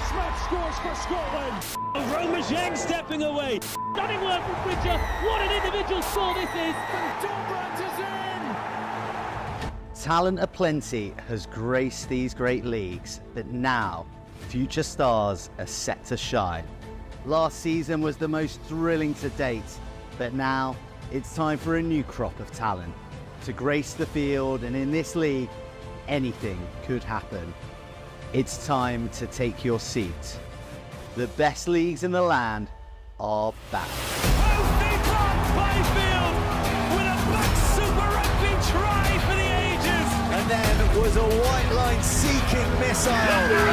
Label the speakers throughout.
Speaker 1: Smith scores for Scotland.
Speaker 2: Romajang stepping away. Stunning work from Fridger. What an individual score this is.
Speaker 1: Dobrat is in.
Speaker 3: Talent aplenty has graced these great leagues, but now future stars are set to shine. Last season was the most thrilling to date, but now it's time for a new crop of talent to grace the field, and in this league, anything could happen. It's time to take your seat. The best leagues in the land are back.
Speaker 2: Byfield with a back Super Rugby try for the ages.
Speaker 4: And then was a white line seeking missile.
Speaker 2: Look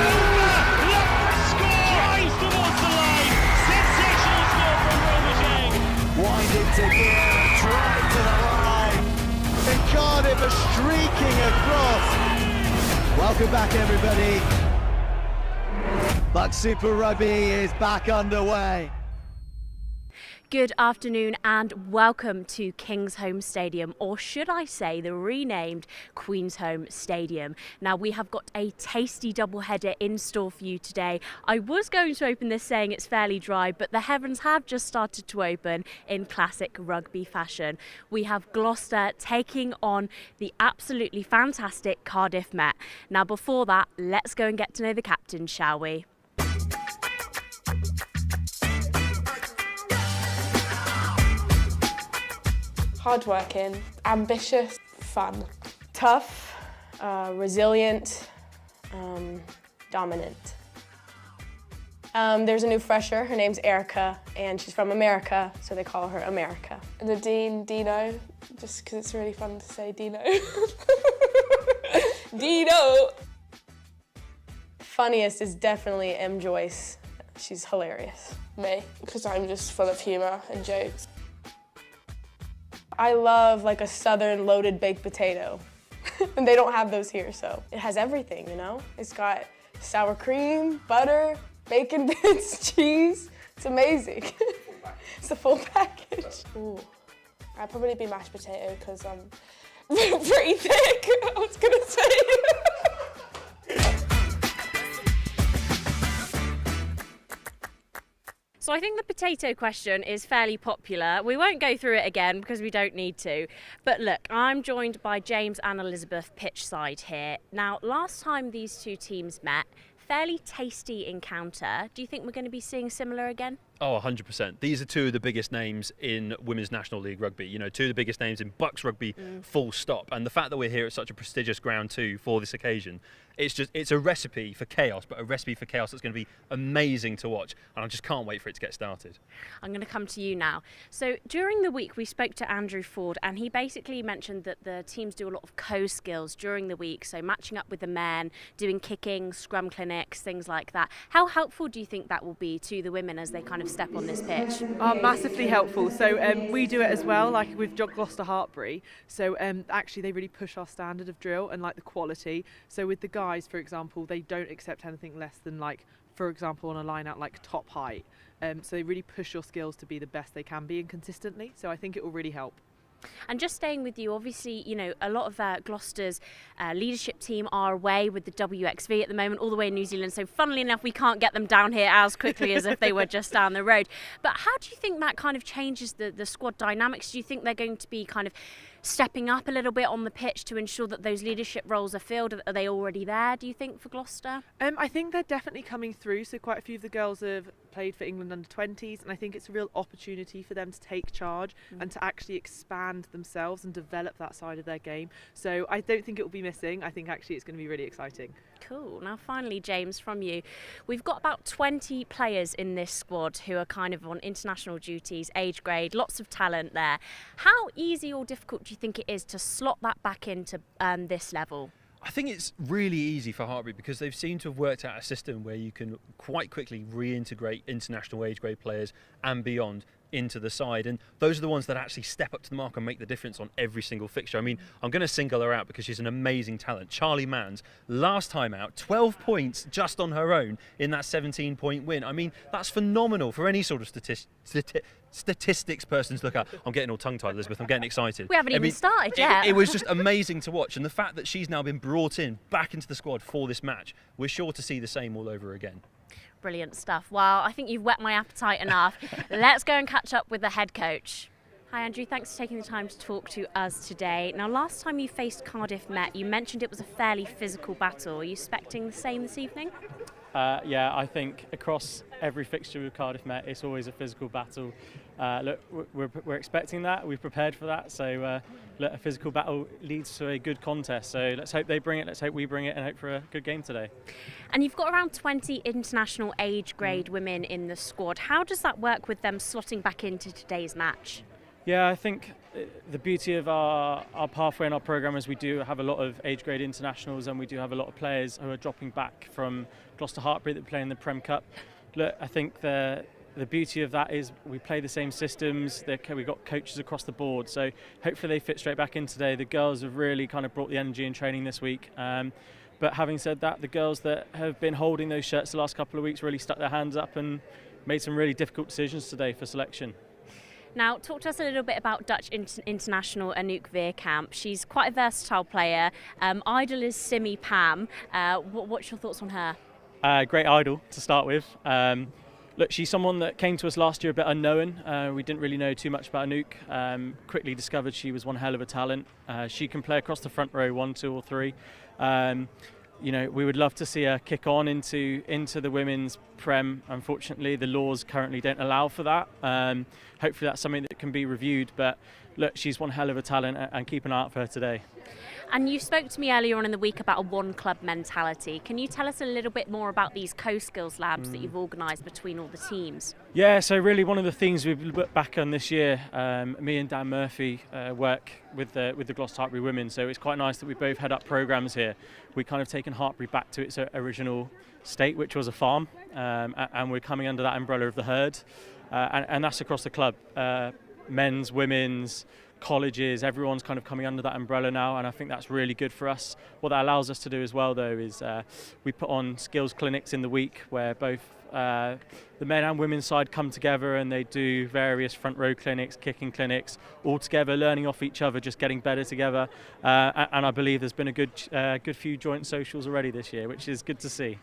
Speaker 2: score! Drives towards the line. Sensational score from Romajang.
Speaker 4: Winding to gear and drive to the line. And Cardiff are streaking across.
Speaker 3: Welcome back, everybody. Buck Super Rugby is back underway.
Speaker 5: Good afternoon and welcome to Kingsholm Stadium, or should I say the renamed Queensholm Stadium. Now we have got a tasty doubleheader in store for you today. I was going to open this saying it's fairly dry, but the heavens have just started to open in classic rugby fashion. We have Gloucester taking on the absolutely fantastic Cardiff Met. Now before that, let's go and get to know the captains, shall we?
Speaker 6: Hardworking, ambitious, fun, tough, resilient, dominant. There's a new fresher, her name's Erica, and she's from America, so they call her America. And the dean, Dino, just because it's really fun to say Dino. Dino! Funniest is definitely M. Joyce. She's hilarious. Me, because I'm just full of humour and jokes. I love like a southern loaded baked potato. And they don't have those here, so it has everything, you know? It's got sour cream, butter, bacon bits, cheese. It's amazing. It's the full package. Ooh, I'd probably be mashed potato because I'm pretty thick, I was gonna say.
Speaker 5: So I think the potato question is fairly popular. We won't go through it again because we don't need to. But look, I'm joined by James and Elizabeth pitchside here. Now, last time these two teams met, fairly tasty encounter. Do you think we're going to be seeing similar again?
Speaker 7: Oh, 100%. These are two of the biggest names in Women's National League rugby. You know, two of the biggest names in Bucks rugby, full stop. And the fact that we're here at such a prestigious ground too for this occasion, it's a recipe for chaos, but a recipe for chaos that's going to be amazing to watch. And I just can't wait for it to get started.
Speaker 5: I'm going to come to you now. So during the week, we spoke to Andrew Ford, and he basically mentioned that the teams do a lot of co-skills during the week. So matching up with the men, doing kicking, scrum clinics, things like that. How helpful do you think that will be to the women as they kind of step on this pitch?
Speaker 8: Massively helpful. So we do it as well, like with Gloucester Hartpury. So actually they really push our standard of drill and like the quality. So with the guys, for example, they don't accept anything less than like, for example, on a line out like top height. So they really push your skills to be the best they can be and consistently. So I think it will really help.
Speaker 5: And just staying with you, obviously, you know, a lot of Gloucester's leadership team are away with the WXV at the moment, all the way in New Zealand. So funnily enough, we can't get them down here as quickly as if they were just down the road. But how do you think that kind of changes the squad dynamics? Do you think they're going to be kind of stepping up a little bit on the pitch to ensure that those leadership roles are filled? Are they already there, do you think, for Gloucester?
Speaker 8: I think they're definitely coming through. So quite a few of the girls have played for England under 20s, and I think it's a real opportunity for them to take charge and to actually expand themselves and develop that side of their game. So I don't think it will be missing. I think actually it's going to be really exciting.
Speaker 5: Cool. Now finally, James, from you, we've got about 20 players in this squad who are kind of on international duties, age grade, lots of talent there. How easy or difficult do you think it is to slot that back into this level?
Speaker 7: I think it's really easy for Hartpury because they've seemed to have worked out a system where you can quite quickly reintegrate international age grade players and beyond into the side, and those are the ones that actually step up to the mark and make the difference on every single fixture. I mean, I'm going to single her out because she's an amazing talent. Charlie Manns, last time out, 12 points just on her own in that 17-point win. I mean, that's phenomenal for any sort of statistics person to look at. I'm getting all tongue-tied, Elizabeth. I'm getting excited.
Speaker 5: We haven't even started yet.
Speaker 7: It was just amazing to watch, and the fact that she's now been brought in back into the squad for this match, we're sure to see the same all over again.
Speaker 5: Brilliant stuff. Well, I think you've whet my appetite enough. Let's go and catch up with the head coach. Hi Andrew, thanks for taking the time to talk to us today. Now, last time you faced Cardiff Met, you mentioned it was a fairly physical battle. Are you expecting the same this evening?
Speaker 9: Yeah, I think across every fixture with Cardiff Met, it's always a physical battle. Look, we're expecting that. We've prepared for that. So, look, a physical battle leads to a good contest. So let's hope they bring it. Let's hope we bring it, and hope for a good game today.
Speaker 5: And you've got around 20 international age grade women in the squad. How does that work with them slotting back into today's match?
Speaker 9: Yeah, I think the beauty of our pathway and our programme is we do have a lot of age grade internationals, and we do have a lot of players who are dropping back from Gloucester Hartpury that play in the Prem Cup. Look, I think the beauty of that is we play the same systems. We've got coaches across the board, so hopefully they fit straight back in today. The girls have really kind of brought the energy in training this week. But having said that, the girls that have been holding those shirts the last couple of weeks really stuck their hands up and made some really difficult decisions today for selection.
Speaker 5: Now, talk to us a little bit about Dutch international Anouk Veerkamp. She's quite a versatile player. Idol is Simi Pam. What's your thoughts on her?
Speaker 9: Great idol to start with. Look, she's someone that came to us last year a bit unknown. We didn't really know too much about Anouk. Quickly discovered she was one hell of a talent. She can play across the front row, 1, 2 or 3. You know, we would love to see her kick on into the women's Prem. Unfortunately, the laws currently don't allow for that. Hopefully that's something that can be reviewed. But look, she's one hell of a talent, and keep an eye out for her today.
Speaker 5: And you spoke to me earlier on in the week about a one-club mentality. Can you tell us a little bit more about these co-skills labs that you've organised between all the teams? Yeah,
Speaker 9: so really one of the things we've looked back on this year, me and Dan Murphy work with the Gloucester Hartpury women, so it's quite nice that we both head up programmes here. We've kind of taken Hartpury back to its original state, which was a farm, and we're coming under that umbrella of the herd, and that's across the club. Men's, women's, colleges, everyone's kind of coming under that umbrella now, and I think that's really good for us. What that allows us to do as well, though, is we put on skills clinics in the week where both the men and women's side come together, and they do various front row clinics, kicking clinics, all together, learning off each other, just getting better together. And I believe there's been a good few joint socials already this year, which is good to see.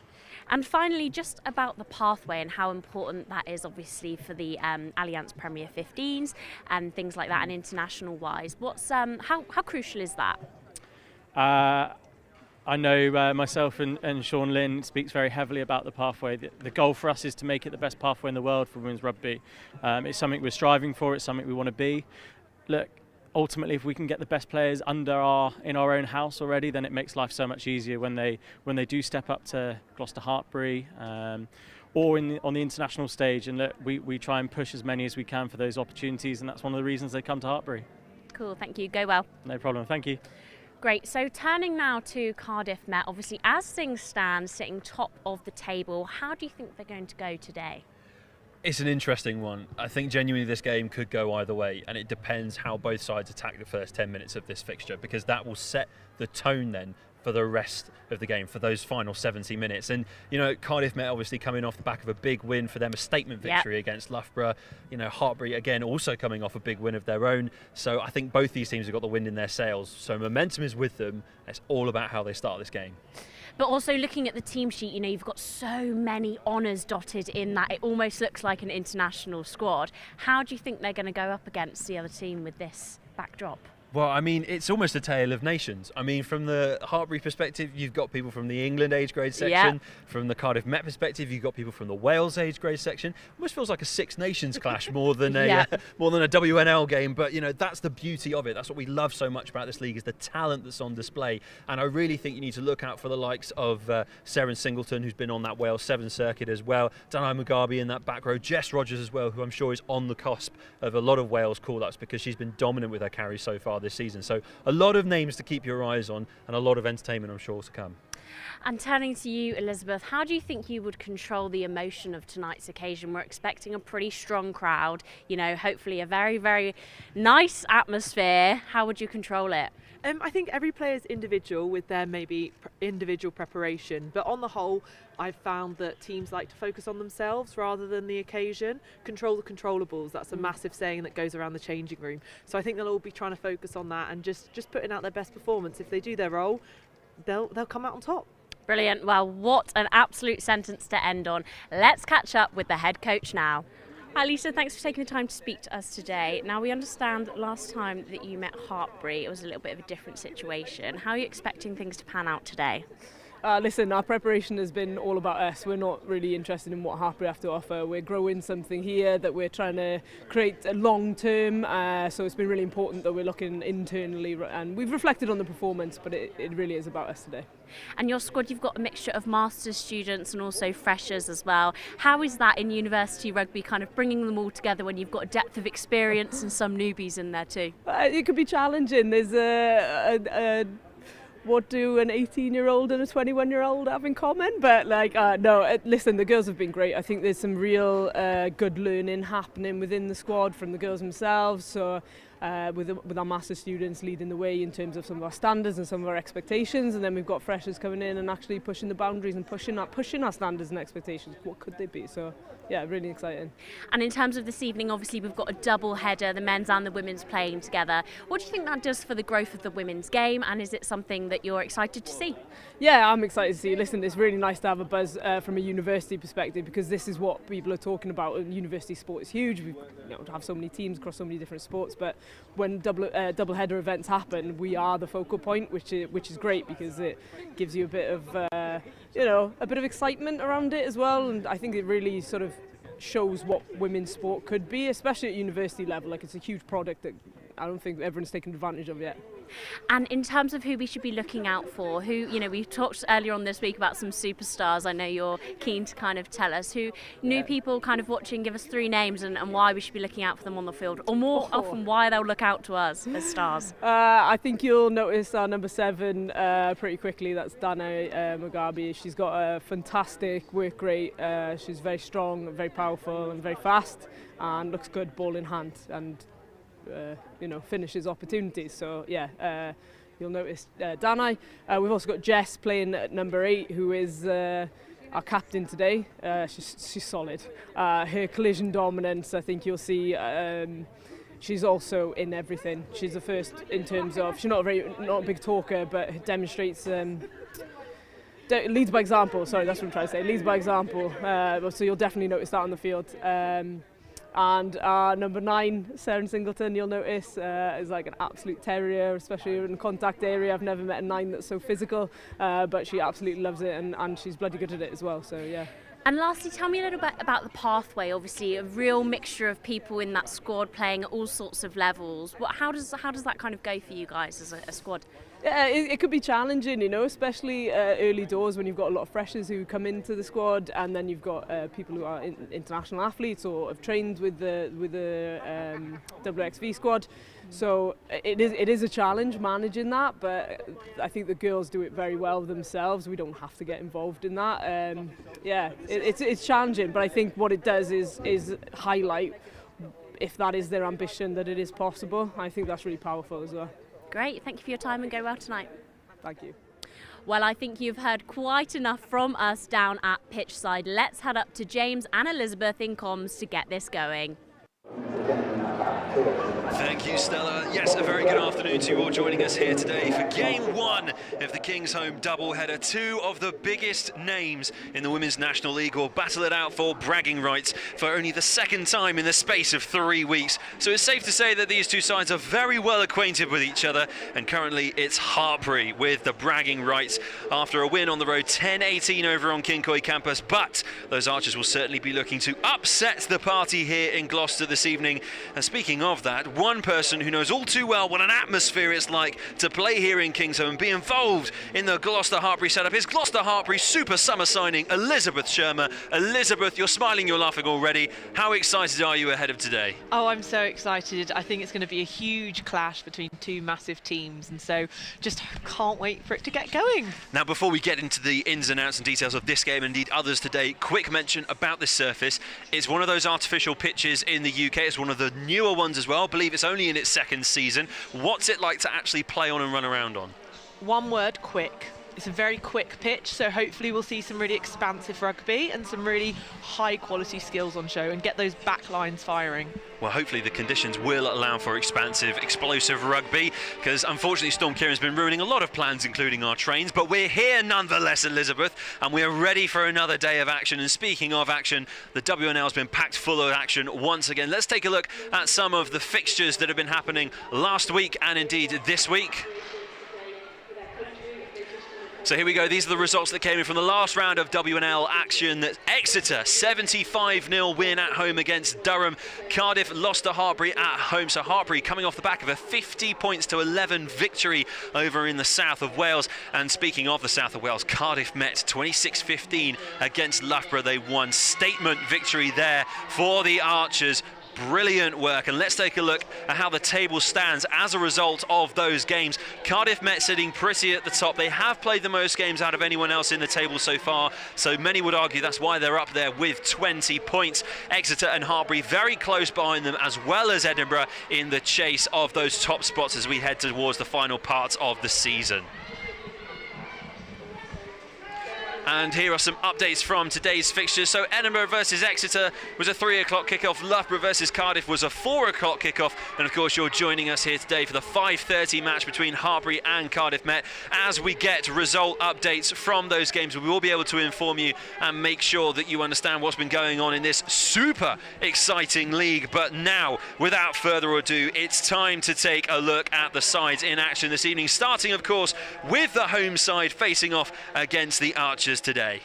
Speaker 5: And finally, just about the pathway and how important that is, obviously, for the Allianz Premier 15s and things like that, and international-wise. How crucial is that?
Speaker 9: I know myself and Sean Lynn speaks very heavily about the pathway. The goal for us is to make it the best pathway in the world for women's rugby. It's something we're striving for. It's something we want to be. Look, ultimately, if we can get the best players in our own house already, then it makes life so much easier when they do step up to Gloucester Hartpury or on the international stage. And look, we try and push as many as we can for those opportunities, and that's one of the reasons they come to Hartpury.
Speaker 5: Cool, thank you. Go well.
Speaker 9: No problem. Thank you.
Speaker 5: Great. So turning now to Cardiff Met, obviously as things stand, sitting top of the table, how do you think they're going to go today?
Speaker 7: It's an interesting one. I think genuinely this game could go either way, and it depends how both sides attack the first 10 minutes of this fixture, because that will set the tone then for the rest of the game, for those final 70 minutes. And, you know, Cardiff Met obviously coming off the back of a big win for them, a statement victory against Loughborough. You know, Hartpury, again, also coming off a big win of their own. So I think both these teams have got the wind in their sails. So momentum is with them. It's all about how they start this game.
Speaker 5: But also looking at the team sheet, you know, you've got so many honours dotted in that it almost looks like an international squad. How do you think they're going to go up against the other team with this backdrop?
Speaker 7: Well, I mean, it's almost a tale of nations. I mean, from the Hartpury perspective, you've got people from the England age grade section. From the Cardiff Met perspective, you've got people from the Wales age grade section. Almost feels like a Six Nations clash more than a WNL game. But, you know, that's the beauty of it. That's what we love so much about this league, is the talent that's on display. And I really think you need to look out for the likes of Seren Singleton, who's been on that Wales 7 circuit as well. Danai Mugabe in that back row. Jess Rogers as well, who I'm sure is on the cusp of a lot of Wales call-ups, because she's been dominant with her carries so far this season. So a lot of names to keep your eyes on, and a lot of entertainment I'm sure to come.
Speaker 5: And turning to you, Elizabeth, how do you think you would control the emotion of tonight's occasion? We're expecting a pretty strong crowd, you know, hopefully a very, very nice atmosphere. How would you control it?
Speaker 8: I think every player is individual with their maybe individual preparation, but on the whole, I've found that teams like to focus on themselves rather than the occasion. Control the controllables. That's a massive saying that goes around the changing room. So I think they'll all be trying to focus on that and just putting out their best performance. If they do their role, they'll come out on top.
Speaker 5: Brilliant. Well, what an absolute sentence to end on. Let's catch up with the head coach now. Hi Lisa, thanks for taking the time to speak to us today. Now we understand that last time that you met Hartpury, it was a little bit of a different situation. How are you expecting things to pan out today?
Speaker 10: Listen, our preparation has been all about us. We're not really interested in what Hartpury have to offer. We're growing something here that we're trying to create a long term, so it's been really important that we're looking internally, and we've reflected on the performance, but it really is about us today.
Speaker 5: And your squad, you've got a mixture of master's students and also freshers as well. How is that in university rugby, kind of bringing them all together when you've got a depth of experience and some newbies in there too?
Speaker 10: It could be challenging. There's what do an 18-year-old and a 21-year-old have in common? But listen, the girls have been great. I think there's some real good learning happening within the squad from the girls themselves. So with our master students leading the way in terms of some of our standards and some of our expectations, and then we've got freshers coming in and actually pushing the boundaries and pushing our standards and expectations. What could they be? So yeah, really exciting.
Speaker 5: And in terms of this evening, obviously we've got a double header, the men's and the women's playing together. What do you think that does for the growth of the women's game, and is it something that you're excited to see?
Speaker 10: Yeah, I'm excited to see. Listen, it's really nice to have a buzz from a university perspective, because this is what people are talking about. And university sport is huge. We have so many teams across so many different sports, but when double header events happen, we are the focal point, which is great, because it gives you a bit of a bit of excitement around it as well. And I think it really sort of shows what women's sport could be, especially at university level. Like, it's a huge product that I don't think everyone's taken advantage of yet.
Speaker 5: And in terms of who we should be looking out for, we talked earlier on this week about some superstars. I know you're keen to kind of tell us who new people kind of watching, give us 3 names and why we should be looking out for them on the field, or more often why they'll look out to us as stars.
Speaker 10: I think you'll notice our number 7 pretty quickly. That's Dana Mugabe. She's got a fantastic work rate. She's very strong, very powerful and very fast, and looks good ball in hand, and finishes opportunities. So yeah, you'll notice Danai. We've also got Jess playing at number 8, who is our captain today. She's solid. Her collision dominance, I think you'll see. She's also in everything. She's the first in terms of, she's not a big talker, but demonstrates leads by example. Sorry, that's what I'm trying to say. Leads by example. So you'll definitely notice that on the field. And number 9, Sarah Singleton, you'll notice, is like an absolute terrier, especially in the contact area. I've never met a 9 that's so physical, but she absolutely loves it, and she's bloody good at it as well, so yeah.
Speaker 5: And lastly, tell me a little bit about the pathway. Obviously, a real mixture of people in that squad playing at all sorts of levels. How does that kind of go for you guys as a squad?
Speaker 10: Yeah, it could be challenging, especially early doors when you've got a lot of freshers who come into the squad, and then you've got people who are international athletes or have trained with the WXV squad. So it is a challenge managing that, but I think the girls do it very well themselves. We don't have to get involved in that. It's challenging, but I think what it does is highlight, if that is their ambition, that it is possible. I think that's really powerful as well.
Speaker 5: Great, thank you for your time and go well tonight.
Speaker 10: Thank you.
Speaker 5: Well, I think you've heard quite enough from us down at pitchside. Let's head up to James and Elizabeth in comms to get this going.
Speaker 11: Thank you, Stella. Yes, a very good afternoon to you all joining us here today for Game 1 of the Kingsholm doubleheader. 2 of the biggest names in the Women's National League will battle it out for bragging rights for only the 2nd time in the space of 3 weeks. So it's safe to say that these 2 sides are very well acquainted with each other, and currently it's Hartpury with the bragging rights after a win on the road 10-18 over on Kincoy campus. But those Archers will certainly be looking to upset the party here in Gloucester this evening. And speaking of that, one person who knows all too well what an atmosphere it's like to play here in Kingsholm and be involved in the Gloucester Hartpury setup is Gloucester Hartpury super summer signing Elizabeth Shermer. Elizabeth, you're smiling, you're laughing already. How excited are you ahead of today?
Speaker 12: Oh, I'm so excited. I think it's going to be a huge clash between 2 massive teams, and so just can't wait for it to get going.
Speaker 11: Now, before we get into the ins and outs and details of this game and indeed others today, quick mention about this surface. It's one of those artificial pitches in the UK. It's one of the newer ones as well. I believe it's only in its 2nd season. What's it like to actually play on and run around on?
Speaker 12: One word, quick. It's a very quick pitch, so hopefully we'll see some really expansive rugby and some really high quality skills on show and get those back lines firing.
Speaker 11: Well, hopefully the conditions will allow for expansive, explosive rugby, because unfortunately Storm Kieran's been ruining a lot of plans, including our trains, but we're here nonetheless, Elizabeth, and we're ready for another day of action. And speaking of action, the WNL has been packed full of action once again. Let's take a look at some of the fixtures that have been happening last week and indeed this week. So here we go, these are the results that came in from the last round of WNL action. Exeter, 75-0 win at home against Durham. Cardiff lost to Hartpury at home, so Hartpury coming off the back of a 50 points to 11 victory over in the south of Wales. And speaking of the south of Wales, Cardiff met 26-15 against Loughborough. They won statement victory there for the Archers. Brilliant work, and let's take a look at how the table stands as a result of those games. Cardiff Met sitting pretty at the top. They have played the most games out of anyone else in the table so far, so many would argue that's why they're up there with 20 points. Exeter and Hartpury very close behind them, as well as Edinburgh in the chase of those top spots as we head towards the final parts of the season. And here are some updates from today's fixtures. So Edinburgh versus Exeter was a 3 o'clock kickoff. Loughborough versus Cardiff was a 4 o'clock kickoff. And of course, you're joining us here today for the 5:30 match between Hartpury and Cardiff Met. As we get result updates from those games, we will be able to inform you and make sure that you understand what's been going on in this super exciting league. But now, without further ado, it's time to take a look at the sides in action this evening. Starting, of course, with the home side facing off against the Archers today.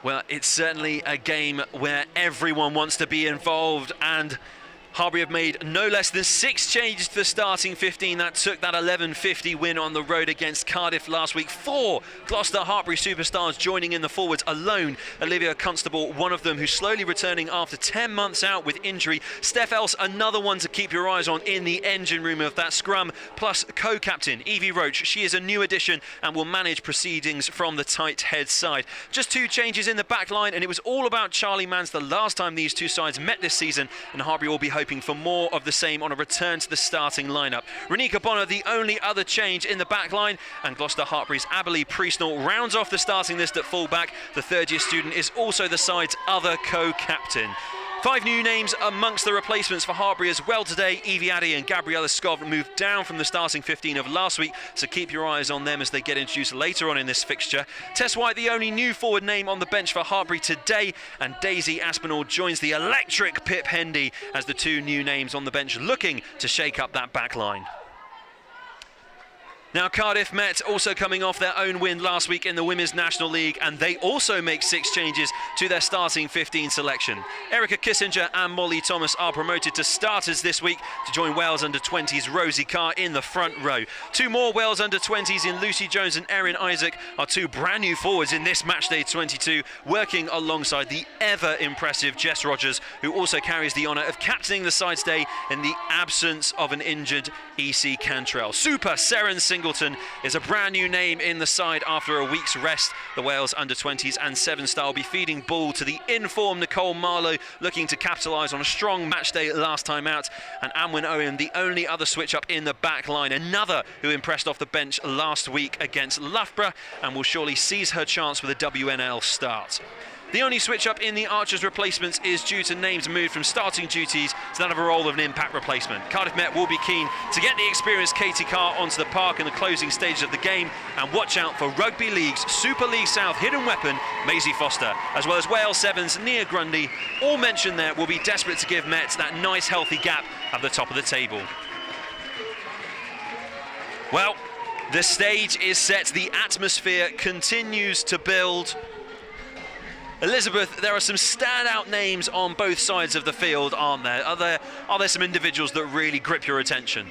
Speaker 11: Well, it's certainly a game where everyone wants to be involved, and Hartpury have made no less than 6 changes to the starting 15. That took that 11-50 win on the road against Cardiff last week. 4 Gloucester Hartpury superstars joining in the forwards alone. Olivia Constable, one of them, who's slowly returning after 10 months out with injury. Steph Else, another one to keep your eyes on in the engine room of that scrum. Plus co-captain Evie Roach. She is a new addition and will manage proceedings from the tight head side. Just 2 changes in the back line, and it was all about Charlie Mans the last time these two sides met this season, and Hartpury will be hoping for more of the same on a return to the starting lineup. Renika Bonner, the only other change in the back line, and Gloucester Hartpury's Aberley Priestnall rounds off the starting list at full-back. The third-year student is also the side's other co-captain. 5 new names amongst the replacements for Hartpury as well today. Evie Addy and Gabriella Skov moved down from the starting 15 of last week, so keep your eyes on them as they get introduced later on in this fixture. Tess White, the only new forward name on the bench for Hartpury today, and Daisy Aspinall joins the electric Pip Hendy as the 2 new names on the bench looking to shake up that back line. Now Cardiff Met also coming off their own win last week in the Women's National League, and they also make 6 changes to their starting 15 selection. Erica Kissinger and Molly Thomas are promoted to starters this week to join Wales under-20s Rosie Carr in the front row. 2 more Wales under-20s in Lucy Jones and Erin Isaac are 2 brand new forwards in this matchday 22, working alongside the ever-impressive Jess Rogers, who also carries the honour of captaining the side today in the absence of an injured E.C. Cantrell. Super Seren Singleton is a brand new name in the side after a week's rest. The Wales under-20s and 7-star will be feeding ball to the informed Nicole Marlowe, looking to capitalise on a strong match day last time out. And Amwyn Owen, the only other switch up in the back line, another who impressed off the bench last week against Loughborough and will surely seize her chance with a WNL start. The only switch up in the Archers replacements is due to names moved from starting duties to that of a role of an impact replacement. Cardiff Met will be keen to get the experienced Katie Carr onto the park in the closing stages of the game, and watch out for Rugby League's Super League South hidden weapon, Maisie Foster, as well as Wales 7's Nia Grundy. All mentioned there will be desperate to give Met that nice healthy gap at the top of the table. Well, the stage is set, the atmosphere continues to build. Elizabeth, there are some standout names on both sides of the field, aren't there? Are there some individuals that really grip your attention?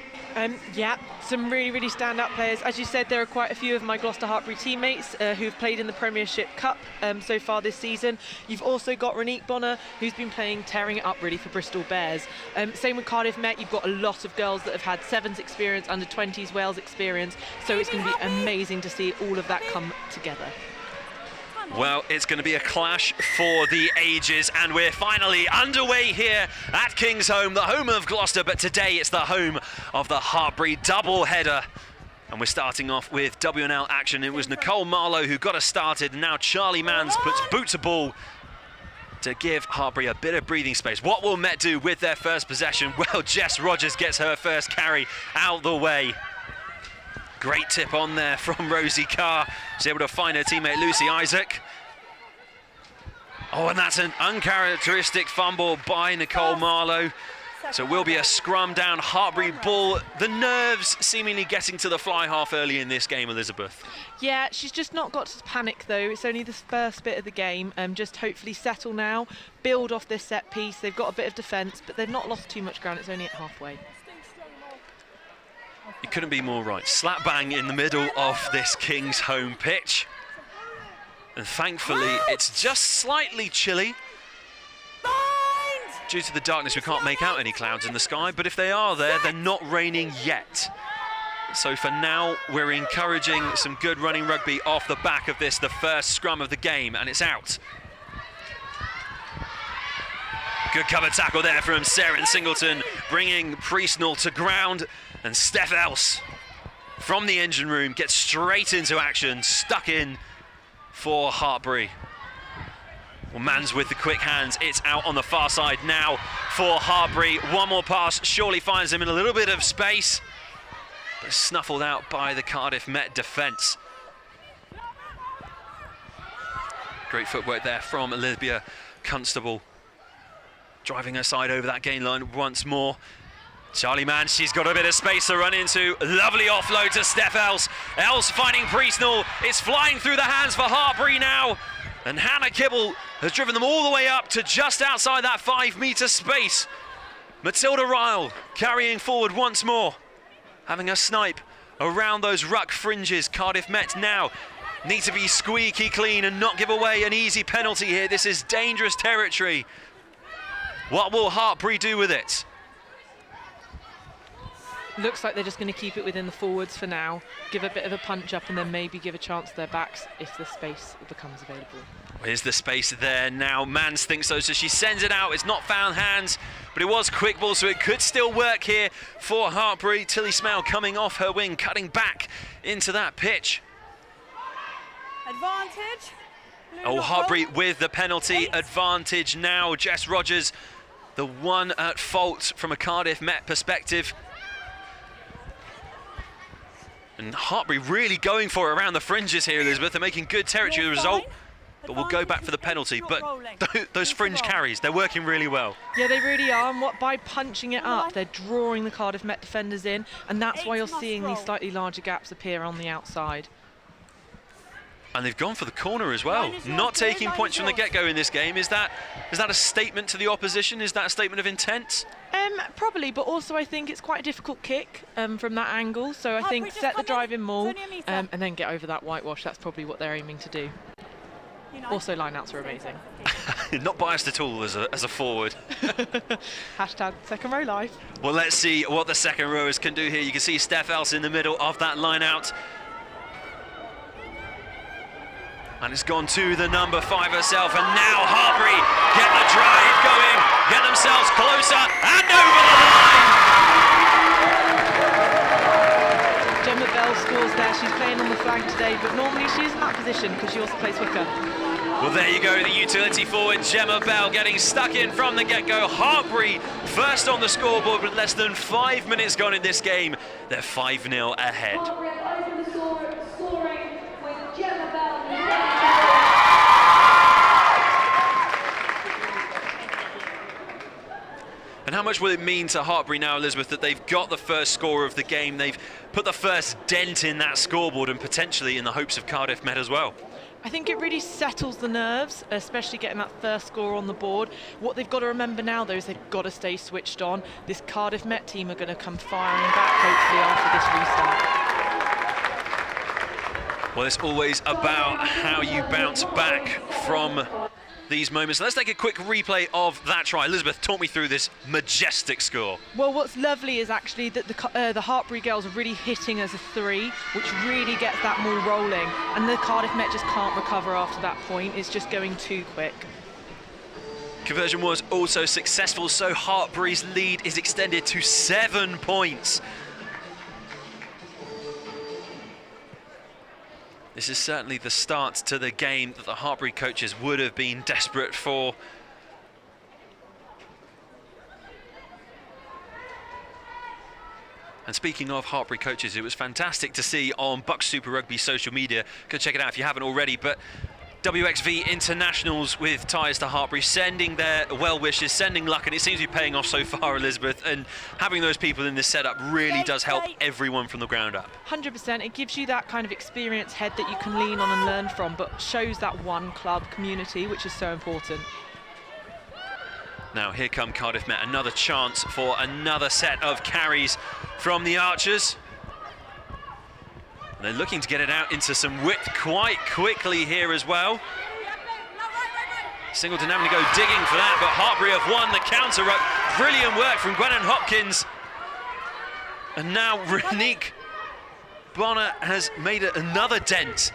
Speaker 12: Yeah, some really standout players. As you said, there are quite a few of my Gloucester Hartpury teammates who've played in the Premiership Cup so far this season. You've also got Renique Bonner, who's been tearing it up really for Bristol Bears. Same with Cardiff Met, you've got a lot of girls that have had 7s experience, under-20s Wales experience, so it's going to be amazing to see all of that come together.
Speaker 11: Well, it's going to be a clash for the ages, and we're finally underway here at Kingsholm, the home of Gloucester, but today it's the home of the Hartpury double-header. And we're starting off with WNL action. It was Nicole Marlowe who got us started, and now Charlie Mans puts boot to ball to give Hartpury a bit of breathing space. What will Met do with their first possession? Well, Jess Rogers gets her first carry out the way. Great tip on there from Rosie Carr. She's able to find her teammate Lucy Isaac. Oh, and that's an uncharacteristic fumble by Nicole Marlowe. So it will be a scrum down Hartpury ball. The nerves seemingly getting to the fly half early in this game, Elizabeth.
Speaker 12: Yeah, she's just not got to panic though. It's only the first bit of the game. Just hopefully settle now, build off this set piece. They've got a bit of defence, but they've not lost too much ground. It's only at halfway.
Speaker 11: You couldn't be more right. Slap bang in the middle of this Kingsholm pitch. And thankfully, it's just slightly chilly. Due to the darkness, we can't make out any clouds in the sky, but if they are there, they're not raining yet. So for now, we're encouraging some good running rugby off the back of this, the first scrum of the game, and it's out. Good cover tackle there from Sarah Singleton, bringing Priestnall to ground, and Steph Else from the engine room gets straight into action, stuck in for Hartpury. Well, Mans with the quick hands. It's out on the far side now for Hartpury. One more pass surely finds him in a little bit of space, but snuffled out by the Cardiff Met defence. Great footwork there from Olivia Constable, driving her side over that gain line once more. Charlie Mans, she's got a bit of space to run into. Lovely offload to Steph Else. Else finding Priestnall. It's flying through the hands for Hartpury now. And Hannah Kibble has driven them all the way up to just outside that 5-metre space. Matilda Ryle carrying forward once more, having a snipe around those ruck fringes. Cardiff Met now need to be squeaky clean and not give away an easy penalty here. This is dangerous territory. What will Hartpury do with it?
Speaker 12: Looks like they're just going to keep it within the forwards for now, give a bit of a punch up and then maybe give a chance to their backs if the space becomes available.
Speaker 11: Here's the space there now. Mans thinks so, so she sends it out. It's not found hands, but it was quick ball, so it could still work here for Hartpury. Tilly Smale coming off her wing, cutting back into that pitch.
Speaker 13: Advantage.
Speaker 11: Oh, Hartpury with the penalty advantage now. Jess Rogers, the one at fault from a Cardiff Met perspective. And Hartpury really going for it around the fringes here, Elizabeth. They're making good territory with the result, but we'll go back for the penalty. But those fringe carries, they're working really well.
Speaker 12: Yeah, they really are. And by punching it up, they're drawing the Cardiff Met defenders in, and that's why you're seeing these slightly larger gaps appear on the outside.
Speaker 11: And they've gone for the corner as well. Not taking points from the get-go in this game. Is that a statement to the opposition? Is that a statement of intent?
Speaker 12: Probably, but also I think it's quite a difficult kick from that angle. So I think set the driving maul and then get over that whitewash. That's probably what they're aiming to do. Also, line-outs are amazing.
Speaker 11: Not biased at all as a forward.
Speaker 12: Hashtag second row live.
Speaker 11: Well, let's see what the second rowers can do here. You can see Steph Else in the middle of that line-out. And it's gone to the number 5 herself, and now Hartpury get the drive going, get themselves closer and over the line.
Speaker 12: Gemma Bell scores there. She's playing on the flank today, but normally she's in that position because she also plays hooker.
Speaker 11: Well, there you go, the utility forward, Gemma Bell, getting stuck in from the get-go. Hartpury first on the scoreboard with less than 5 minutes gone in this game. They're 5-0 ahead. And how much will it mean to Hartpury now, Elizabeth, that they've got the first score of the game, they've put the first dent in that scoreboard and potentially in the hopes of Cardiff Met as well?
Speaker 12: I think it really settles the nerves, especially getting that first score on the board. What they've got to remember now, though, is they've got to stay switched on. This Cardiff Met team are going to come firing back, hopefully, after this restart.
Speaker 11: Well, it's always about how you bounce back from these moments. Let's take a quick replay of that try. Elizabeth, talk me through this majestic score.
Speaker 12: Well, what's lovely is actually that the Hartpury girls are really hitting as a 3, which really gets that ball rolling, and the Cardiff Met just can't recover after that point. It's just going too quick.
Speaker 11: Conversion was also successful, so Hartpury's lead is extended to 7 points. This is certainly the start to the game that the Hartpury coaches would have been desperate for. And speaking of Hartpury coaches, it was fantastic to see on Bucks Super Rugby social media. Go check it out if you haven't already. But WXV internationals with ties to Hartpury sending their well wishes, sending luck, and it seems to be paying off so far, Elizabeth. And having those people in this setup really does help everyone from the ground up.
Speaker 12: 100%. It gives you that kind of experienced head that you can lean on and learn from, but shows that one club community, which is so important.
Speaker 11: Now here come Cardiff Met, another chance for another set of carries from the Archers. They're looking to get it out into some width quite quickly here as well. Singleton having to go digging for that, but Hartpury have won the counter-up. Brilliant work from Gwennon Hopkins. And now Renique Bonner has made another dent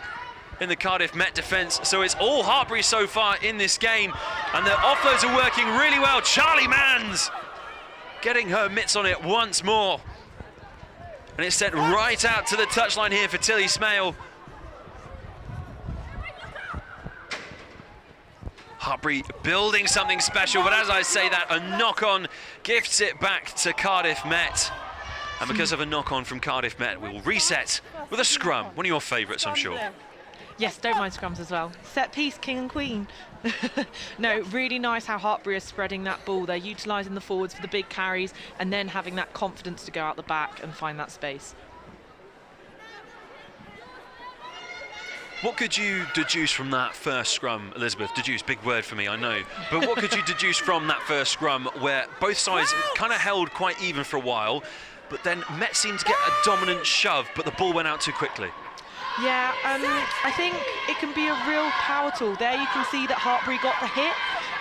Speaker 11: in the Cardiff Met defence. So it's all Hartpury so far in this game. And the offloads are working really well. Charlie Manns getting her mitts on it once more. And it's sent right out to the touchline here for Tilly Smale. Hartpury building something special, but as I say that, a knock-on gifts it back to Cardiff Met. And because of a knock-on from Cardiff Met, we will reset with a scrum. One of your favourites, I'm sure.
Speaker 12: Yes, don't mind scrums as well. Set piece, king and queen. No, really nice how Hartpury is spreading that ball. They're utilising the forwards for the big carries and then having that confidence to go out the back and find that space.
Speaker 11: What could you deduce from that first scrum, Elizabeth? Deduce, big word for me, I know. But what could you deduce from that first scrum where both sides kind of held quite even for a while, but then Met seemed to get a dominant shove, but the ball went out too quickly?
Speaker 12: Yeah, I think it can be a real power tool. There you can see that Hartpury got the hit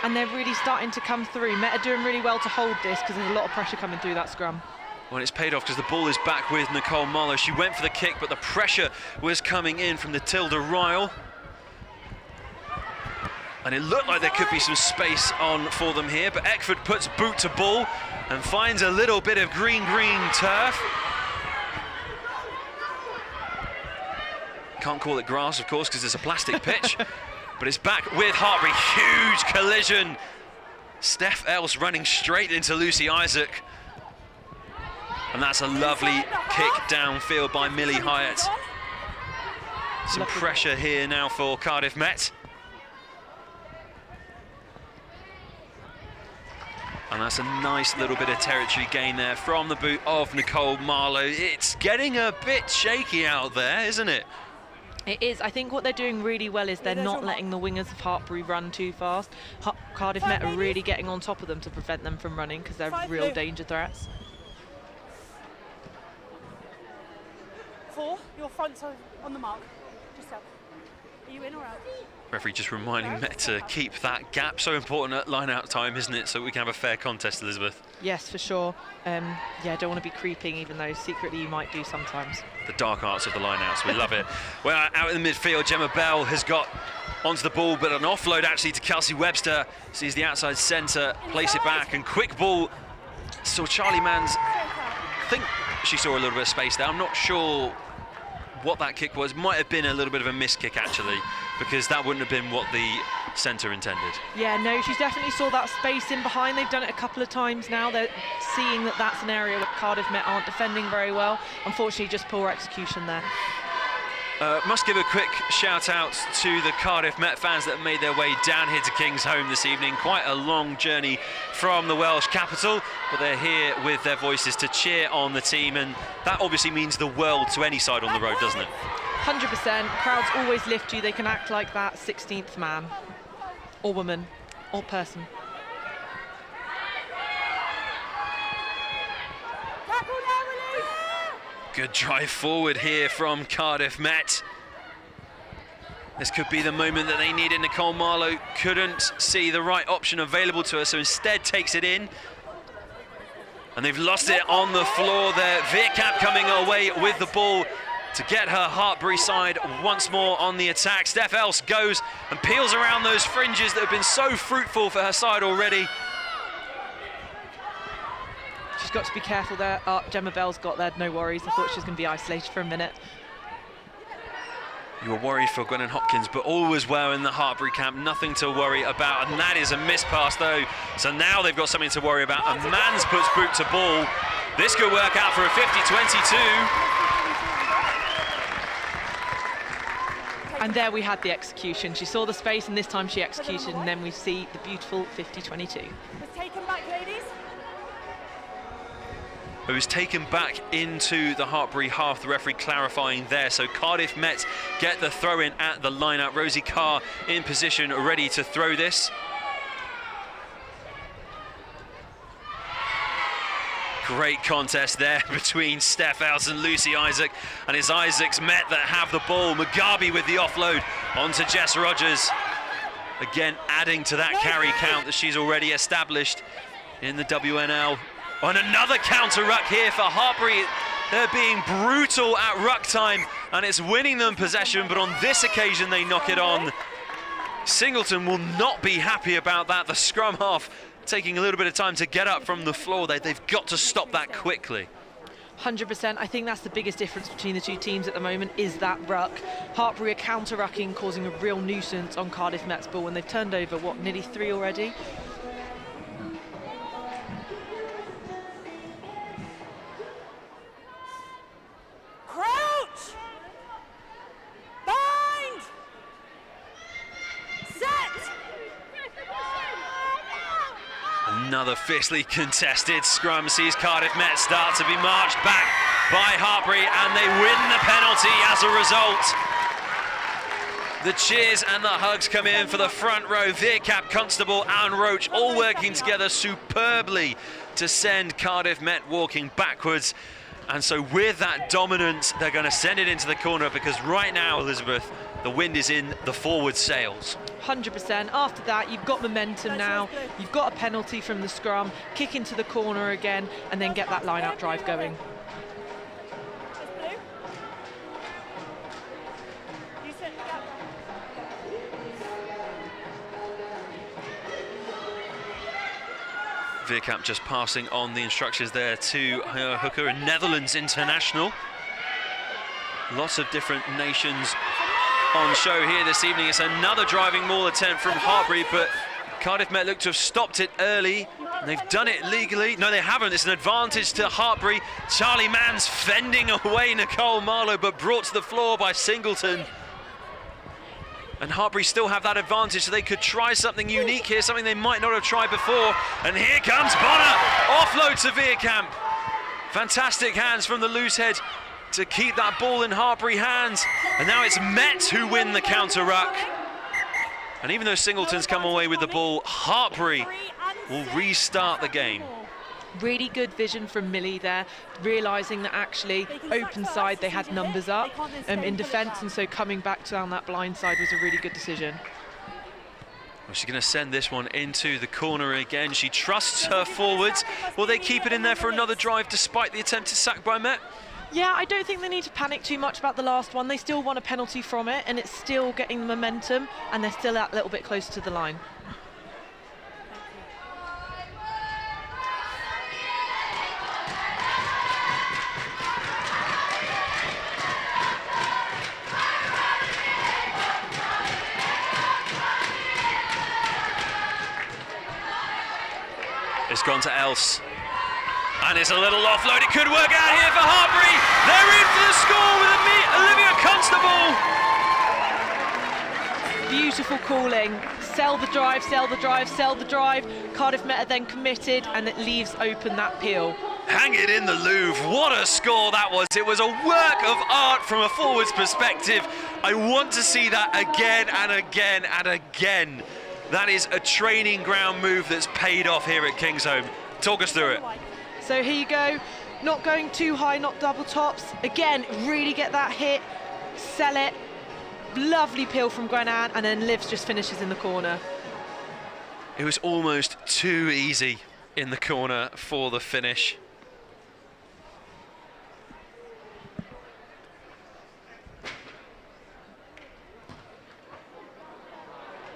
Speaker 12: and they're really starting to come through. Met are doing really well to hold this because there's a lot of pressure coming through that scrum.
Speaker 11: Well, it's paid off because the ball is back with Nicole Marlowe. She went for the kick, but the pressure was coming in from the Tilda Ryle. And it looked like there could be some space on for them here, but Eckford puts boot to ball and finds a little bit of green turf. Can't call it grass, of course, because it's a plastic pitch, but it's back with Hartpury. Huge collision. Steph Else running straight into Lucy Isaac. And that's a lovely kick downfield by Millie Hyatt. Some pressure here now for Cardiff Met. And that's a nice little bit of territory gain there from the boot of Nicole Marlowe. It's getting a bit shaky out there, isn't it?
Speaker 12: It is. I think what they're doing really well is they're not letting the wingers of Hartpury run too fast. Cardiff Met are really getting on top of them to prevent them from running because they're real danger threats.
Speaker 13: 4, your front's on the mark. Just up. Are you in or out?
Speaker 11: Referee just reminding Met to keep that gap. So important at line-out time, isn't it? So we can have a fair contest, Elizabeth.
Speaker 12: Yes, for sure. Yeah, don't want to be creeping, even though secretly you might do sometimes.
Speaker 11: The dark arts of the line-outs, we love it. Well, out in the midfield, Gemma Bell has got onto the ball, but an offload actually to Kelsey Webster. Sees the outside centre, place it back, and quick ball. So Charlie Manns, I think she saw a little bit of space there. I'm not sure what that kick was. Might have been a little bit of a missed kick, actually, because that wouldn't have been what the centre intended.
Speaker 12: Yeah, no, she definitely saw that space in behind. They've done it a couple of times now. They're seeing that that's an area where Cardiff Met aren't defending very well. Unfortunately, just poor execution there.
Speaker 11: Must give a quick shout out to the Cardiff Met fans that made their way down here to Kingsholm this evening. Quite a long journey from the Welsh capital, but they're here with their voices to cheer on the team, and that obviously means the world to any side on the road, doesn't it?
Speaker 12: 100%. Crowds always lift you. They can act like that 16th man or woman or person.
Speaker 11: Good drive forward here from Cardiff Met. This could be the moment that they needed. Nicole Marlowe couldn't see the right option available to her, so instead takes it in. And they've lost it on the floor there. Veerkamp coming away with the ball to get her Hartpury side once more on the attack. Steph Else goes and peels around those fringes that have been so fruitful for her side already.
Speaker 12: She's got to be careful there. Gemma Bell's got there, no worries. I thought she was going to be isolated for a minute.
Speaker 11: You were worried for Gwennon Hopkins, but all was well in the Hartpury camp, nothing to worry about, and that is a miss pass though. So now they've got something to worry about, and Mans puts boot to ball. This could work out for a 50-22.
Speaker 12: And there we had the execution. She saw the space, and this time she executed, and then we see the beautiful 50-22.
Speaker 13: Taken back, ladies.
Speaker 11: It was taken back into the Hartpury half, the referee clarifying there. So Cardiff Met get the throw in at the line-out. Rosie Carr in position, ready to throw this. Great contest there between Steph Else and Lucy Isaac, and it's Isaacs Met that have the ball. Mugabe with the offload onto Jess Rogers. Again, adding to that carry count that she's already established in the WNL. On another counter ruck here for Hartpury. They're being brutal at ruck time, and it's winning them possession, but on this occasion they knock it on. Singleton will not be happy about that. The scrum half taking a little bit of time to get up from the floor. They've got to stop that quickly.
Speaker 12: 100%. I think that's the biggest difference between the two teams at the moment, is that ruck. Hartpury are counter-rucking, causing a real nuisance on Cardiff Met's ball, and they've turned over, what, nearly 3 already?
Speaker 13: Crouch! Bind! Set!
Speaker 11: Another fiercely contested scrum sees Cardiff Met start to be marched back by Hartpury, and they win the penalty as a result. The cheers and the hugs come in for the front row. Veerkamp, Constable and Roach all working together superbly to send Cardiff Met walking backwards. And so with that dominance, they're going to send it into the corner, because right now, Elizabeth, the wind is in the forward sails.
Speaker 12: 100%. After that, you've got momentum now. You've got a penalty from the scrum, kick into the corner again, and then get that line-out drive going.
Speaker 11: Veerkamp just passing on the instructions there to her hooker, a Netherlands international. Lots of different nations on show here this evening. It's another driving maul attempt from Hartpury, but Cardiff Met look to have stopped it early. And they've done it legally. No, they haven't. It's an advantage to Hartpury. Charlie Mans fending away Nicole Marlowe, but brought to the floor by Singleton. And Hartpury still have that advantage, so they could try something unique here, something they might not have tried before. And here comes Bonner, offload to Veerkamp. Fantastic hands from the loose head to keep that ball in Hartpury hands. And now it's Met who win the counter ruck. And even though Singleton's come away with the ball, Hartpury will restart the game.
Speaker 12: Really good vision from Millie there, realising that actually open side they had numbers up in defence, and so coming back down that blind side was a really good decision.
Speaker 11: Well, she's going to send this one into the corner again. She trusts her forwards. Will they keep it in there for another drive despite the attempted sack by Met?
Speaker 12: Yeah, I don't think they need to panic too much about the last one. They still want a penalty from it, and it's still getting the momentum, and they're still that little bit closer to the line.
Speaker 11: It's gone to Else. And it's a little offload. It could work out here for Hartpury. They're in for the score with Olivia Constable.
Speaker 12: Beautiful calling. Sell the drive, sell the drive, sell the drive. Cardiff Met are then committed, and it leaves open that peel.
Speaker 11: Hang it in the Louvre. What a score that was. It was a work of art from a forward's perspective. I want to see that again and again and again. That is a training ground move that's paid off here at Kingsholm. Talk us through it.
Speaker 12: So here you go, not going too high, not double tops. Again, really get that hit, sell it, Lovely peel from Gwenan, and then Livs just finishes in the corner.
Speaker 11: It was almost too easy in the corner for the finish.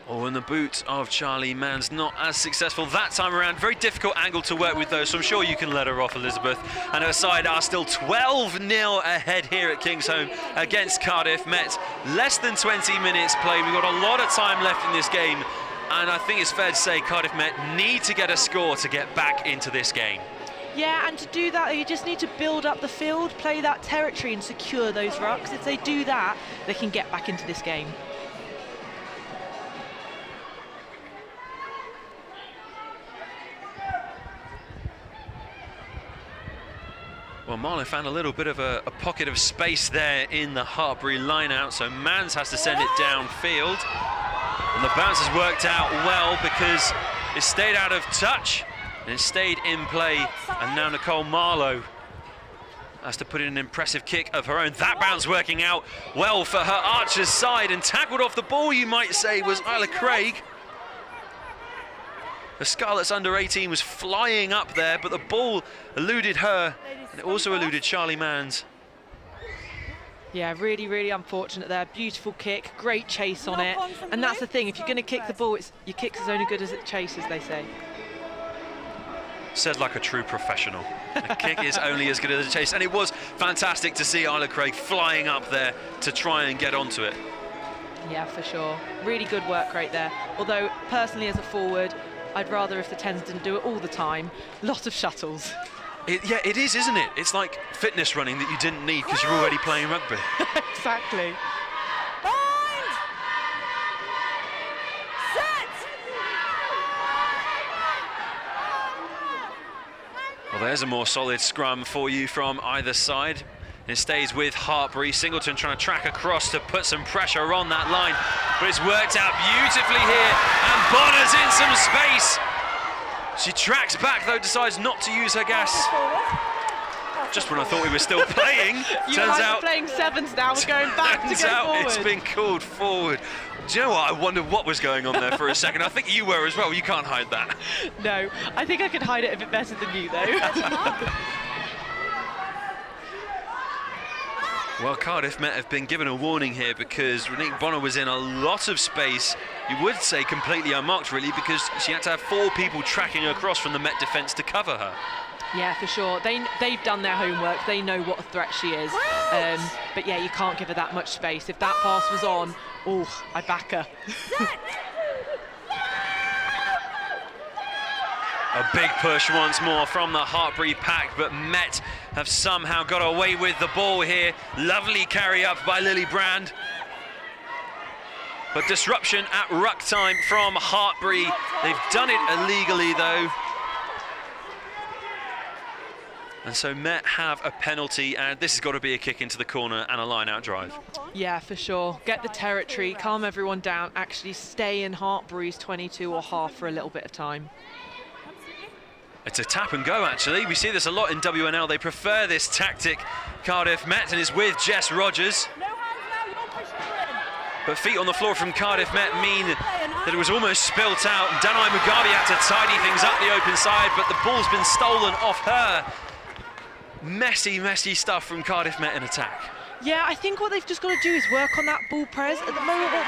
Speaker 11: Oh, and the boot of Charlie Mann's not as successful that time around. Very difficult angle to work with, though, so I'm sure you can let her off, Elizabeth. And her side are still 12-0 ahead here at Kingsholm against Cardiff. Met less than 20 minutes played. We've got a lot of time left in this game, and I think it's fair to say Cardiff Met need to get a score to get back into this game.
Speaker 12: Yeah, and to do that, you just need to build up the field, play that territory and secure those rucks. If they do that, they can get back into this game.
Speaker 11: Well, Marlow found a little bit of a pocket of space there in the Hartpury line-out, so Mans has to send it downfield. And the bounce has worked out well because it stayed out of touch and it stayed in play. And now Nicole Marlow has to put in an impressive kick of her own. That bounce working out well for her Archer's side, and tackled off the ball, you might say, was Isla Craig. The Scarlets under 18 was flying up there, but the ball eluded her, and it also eluded Charlie Mans.
Speaker 12: Yeah, really, really unfortunate there. Beautiful kick, great chase on it. And that's the thing, if you're going to kick the ball, your kick's as only good as it chases, they say.
Speaker 11: Said like a true professional. The kick is only as good as the chase, and it was fantastic to see Isla Craig flying up there to try and get onto it.
Speaker 12: Yeah, for sure. Really good work rate there. Although, personally, as a forward, I'd rather if the 10s didn't do it all the time. Lot of shuttles.
Speaker 11: Yeah, it is, isn't it? It's like fitness running that you didn't need because you're already playing rugby.
Speaker 12: Exactly.
Speaker 11: Well, there's a more solid scrum for you from either side. It stays with Hartpury. Singleton trying to track across to put some pressure on that line, but it's worked out beautifully here, and Bonner's in some space. She tracks back, though, decides not to use her gas. Just when I thought we were still playing,
Speaker 12: turns out playing sevens now, we're going back to go forward.
Speaker 11: It's been called forward. Do you know what? I wondered what was going on there for a second. I think you were as well. You can't hide that.
Speaker 12: No, I think I could hide it a bit better than you, though.
Speaker 11: Well, Cardiff Met have been given a warning here because Renique Bonner was in a lot of space. You would say completely unmarked, really, because she had to have 4 people tracking across from the Met defence to cover her.
Speaker 12: Yeah, for sure. They've done their homework. They know what a threat she is. But yeah, you can't give her that much space. If that pass was on, oh, I back her.
Speaker 11: A big push once more from the Hartpury pack, but Met have somehow got away with the ball here. Lovely carry up by Lily Brand. But disruption at ruck time from Hartpury. They've done it illegally, though. And so Met have a penalty, and this has got to be a kick into the corner and a line-out drive.
Speaker 12: Yeah, for sure. Get the territory, calm everyone down, actually stay in Hartpury's 22 or half for a little bit of time.
Speaker 11: It's a tap and go, actually. We see this a lot in WNL. They prefer this tactic. Cardiff Met, and is with Jess Rogers. But feet on the floor from Cardiff Met mean that it was almost spilt out. Danai Mugabe had to tidy things up the open side, but the ball's been stolen off her. Messy, messy stuff from Cardiff Met in attack.
Speaker 12: Yeah, I think what they've just got to do is work on that ball pres. At the moment, what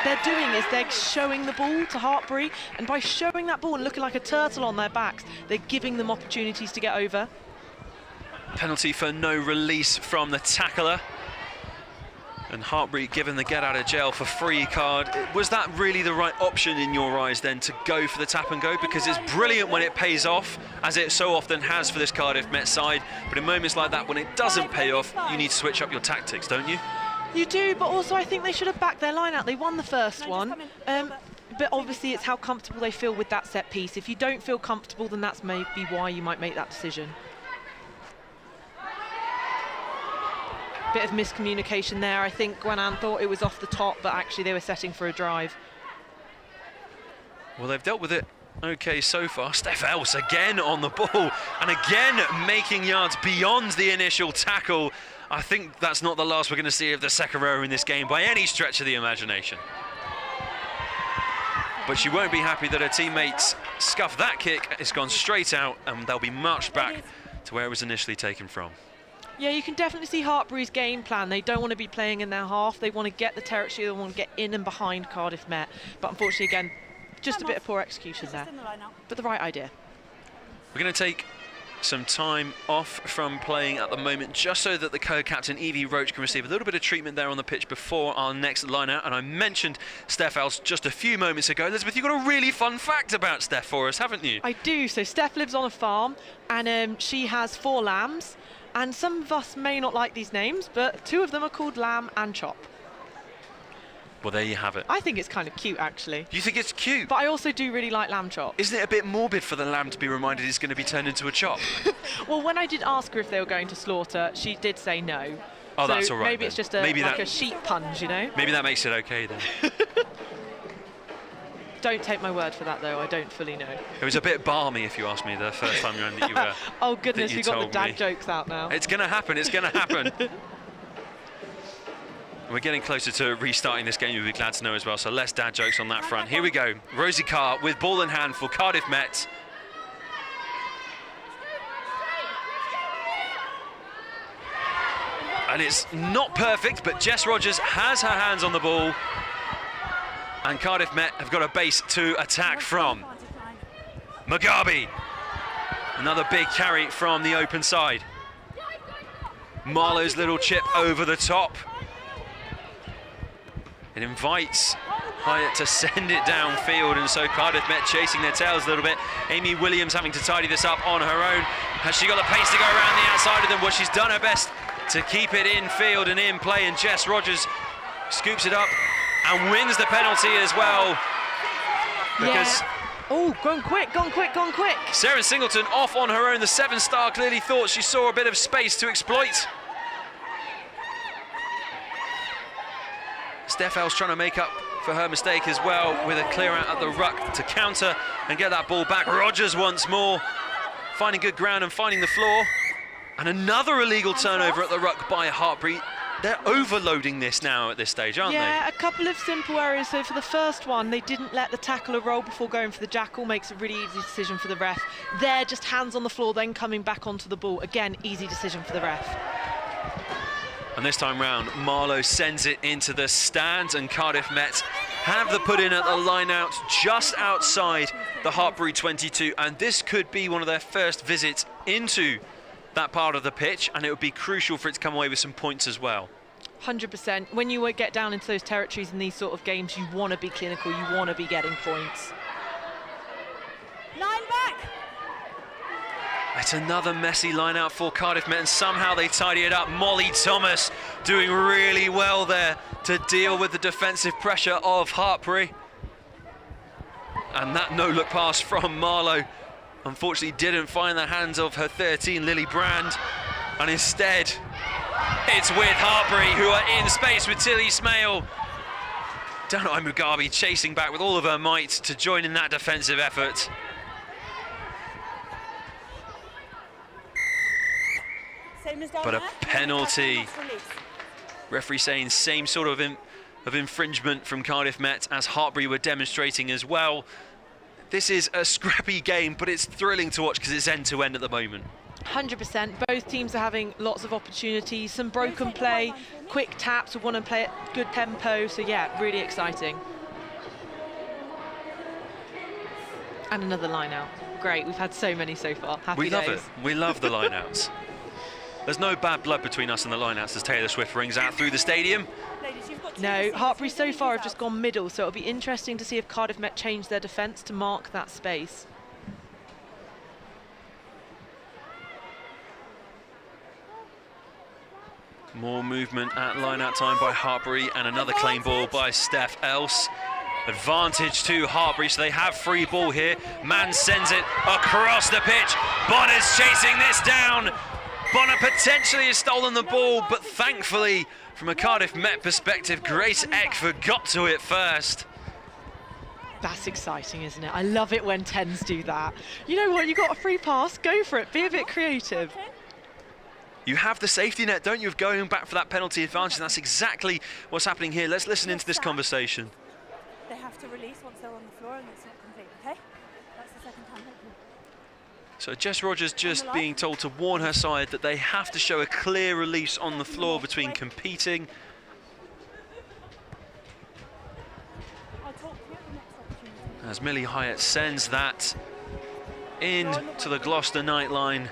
Speaker 12: they're doing is they're showing the ball to Hartpury, and by showing that ball and looking like a turtle on their backs, they're giving them opportunities to get over.
Speaker 11: Penalty for no release from the tackler. And Hartpury given the get out of jail for free card. Was that really the right option in your eyes then to go for the tap and go? Because it's brilliant when it pays off, as it so often has for this Cardiff Met side. But in moments like that, when it doesn't pay off, you need to switch up your tactics, don't you?
Speaker 12: You do, but also I think they should have backed their line out. They won the first one. But obviously it's how comfortable they feel with that set piece. If you don't feel comfortable, then that's maybe why you might make that decision. Bit of miscommunication there. I think Gwenan thought it was off the top, but actually they were setting for a drive.
Speaker 11: Well, they've dealt with it okay so far. Steph Else again on the ball and again making yards beyond the initial tackle. I think that's not the last we're going to see of the second rower in this game by any stretch of the imagination. But she won't be happy that her teammates scuffed that kick. It's gone straight out and they'll be marched back to where it was initially taken from.
Speaker 12: Yeah, you can definitely see Hartpury's game plan. They don't want to be playing in their half. They want to get the territory. They want to get in and behind Cardiff Met. But unfortunately, again, just a bit of poor execution there. But the right idea.
Speaker 11: We're going to take some time off from playing at the moment, just so that the co-captain Evie Roach can receive a little bit of treatment there on the pitch before our next line-out. And I mentioned Steph Else just a few moments ago. Elizabeth, you've got a really fun fact about Steph for us, haven't you?
Speaker 12: I do. So Steph lives on a farm, and she has 4 lambs. And some of us may not like these names, but 2 of them are called Lamb and Chop.
Speaker 11: Well, there you have it.
Speaker 12: I think it's kind of cute, actually.
Speaker 11: You think it's cute?
Speaker 12: But I also do really like lamb chop.
Speaker 11: Isn't it a bit morbid for the lamb to be reminded it's going to be turned into a chop?
Speaker 12: Well, when I did ask her if they were going to slaughter, she did say no.
Speaker 11: Oh,
Speaker 12: so
Speaker 11: that's all right.
Speaker 12: Maybe
Speaker 11: then.
Speaker 12: it's just a sheep punge, you know?
Speaker 11: Maybe that makes it okay then.
Speaker 12: Don't take my word for that, though. I don't fully know.
Speaker 11: It was a bit balmy, if you asked me, the first time around that you were.
Speaker 12: Oh, goodness, we've got the
Speaker 11: told
Speaker 12: dad
Speaker 11: me.
Speaker 12: jokes out now.
Speaker 11: It's going to happen, it's going to happen. We're getting closer to restarting this game, you'll be glad to know as well, so less dad jokes on that front. Here we go, Rosie Carr with ball in hand for Cardiff Met. And it's not perfect, but Jess Rogers has her hands on the ball. And Cardiff Met have got a base to attack from. Mugabe. Another big carry from the open side. Marlowe's little chip over the top. It invites Hyatt to send it downfield, and so Cardiff Met chasing their tails a little bit. Amy Williams having to tidy this up on her own. Has she got the pace to go around the outside of them? Well, she's done her best to keep it in field and in play, and Jess Rogers scoops it up and wins the penalty as well. Because
Speaker 12: oh, gone quick, gone quick, gone quick.
Speaker 11: Sarah Singleton off on her own. The 7-star clearly thought she saw a bit of space to exploit. Steph Else trying to make up for her mistake as well with a clear out at the ruck to counter and get that ball back. Rogers once more finding good ground and finding the floor. And another illegal turnover at the ruck by Hartpury. They're overloading this now at this stage, aren't they?
Speaker 12: Yeah, a couple of simple areas. So for the first one, they didn't let the tackler roll before going for the jackal. Makes a really easy decision for the ref. They're just hands on the floor, then coming back onto the ball. Again, easy decision for the ref.
Speaker 11: And this time round, Marlowe sends it into the stands, and Cardiff Met have the put in at the line out just outside the Hartpury 22. And this could be one of their first visits into that part of the pitch, and it would be crucial for it to come away with some points as well.
Speaker 12: 100%. When you get down into those territories in these sort of games, you want to be clinical, you want to be getting points.
Speaker 13: Line back!
Speaker 11: It's another messy line out for Cardiff Met, and somehow they tidy it up. Molly Thomas doing really well there to deal with the defensive pressure of Hartpury. And that no-look pass from Marlowe unfortunately didn't find the hands of her 13, Lily Brand, and instead it's with Hartpury, who are in space with Tilly Smale. Danai Mugabe chasing back with all of her might to join in that defensive effort. But a penalty. Referee saying same sort of infringement from Cardiff Met as Hartpury were demonstrating as well. This is a scrappy game, but it's thrilling to watch because it's end-to-end at the moment.
Speaker 12: 100%. Both teams are having lots of opportunities, some broken play, quick taps, we want to play at good tempo, so yeah, really exciting. And another line out. Great, we've had so many so far. Happy
Speaker 11: We love
Speaker 12: days.
Speaker 11: it. We love the line-outs. There's no bad blood between us and the line-outs as Taylor Swift rings out through the stadium.
Speaker 12: No, Hartpury so far have just gone middle, so it'll be interesting to see if Cardiff Met change their defence to mark that space.
Speaker 11: More movement at line-out time by Hartpury, and another claim ball by Steph Else. Advantage to Hartpury, so they have free ball here. Mann sends it across the pitch. Bonner's chasing this down. Bonner potentially has stolen the ball, but thankfully, from a Cardiff Met perspective, Grace Eck got to it first.
Speaker 12: That's exciting, isn't it? I love it when 10s do that. You know what, you got a free pass, go for it, be a bit creative.
Speaker 11: You have the safety net, don't you, of going back for that penalty advantage, and that's exactly what's happening here. Let's listen into this conversation.
Speaker 13: They have to release once they're on the floor and it's not complete, okay? That's the second time.
Speaker 11: So Jess Rogers just being told to warn her side that they have to show a clear release on the floor between competing. As Millie Hyatt sends that in to the Gloucester night line.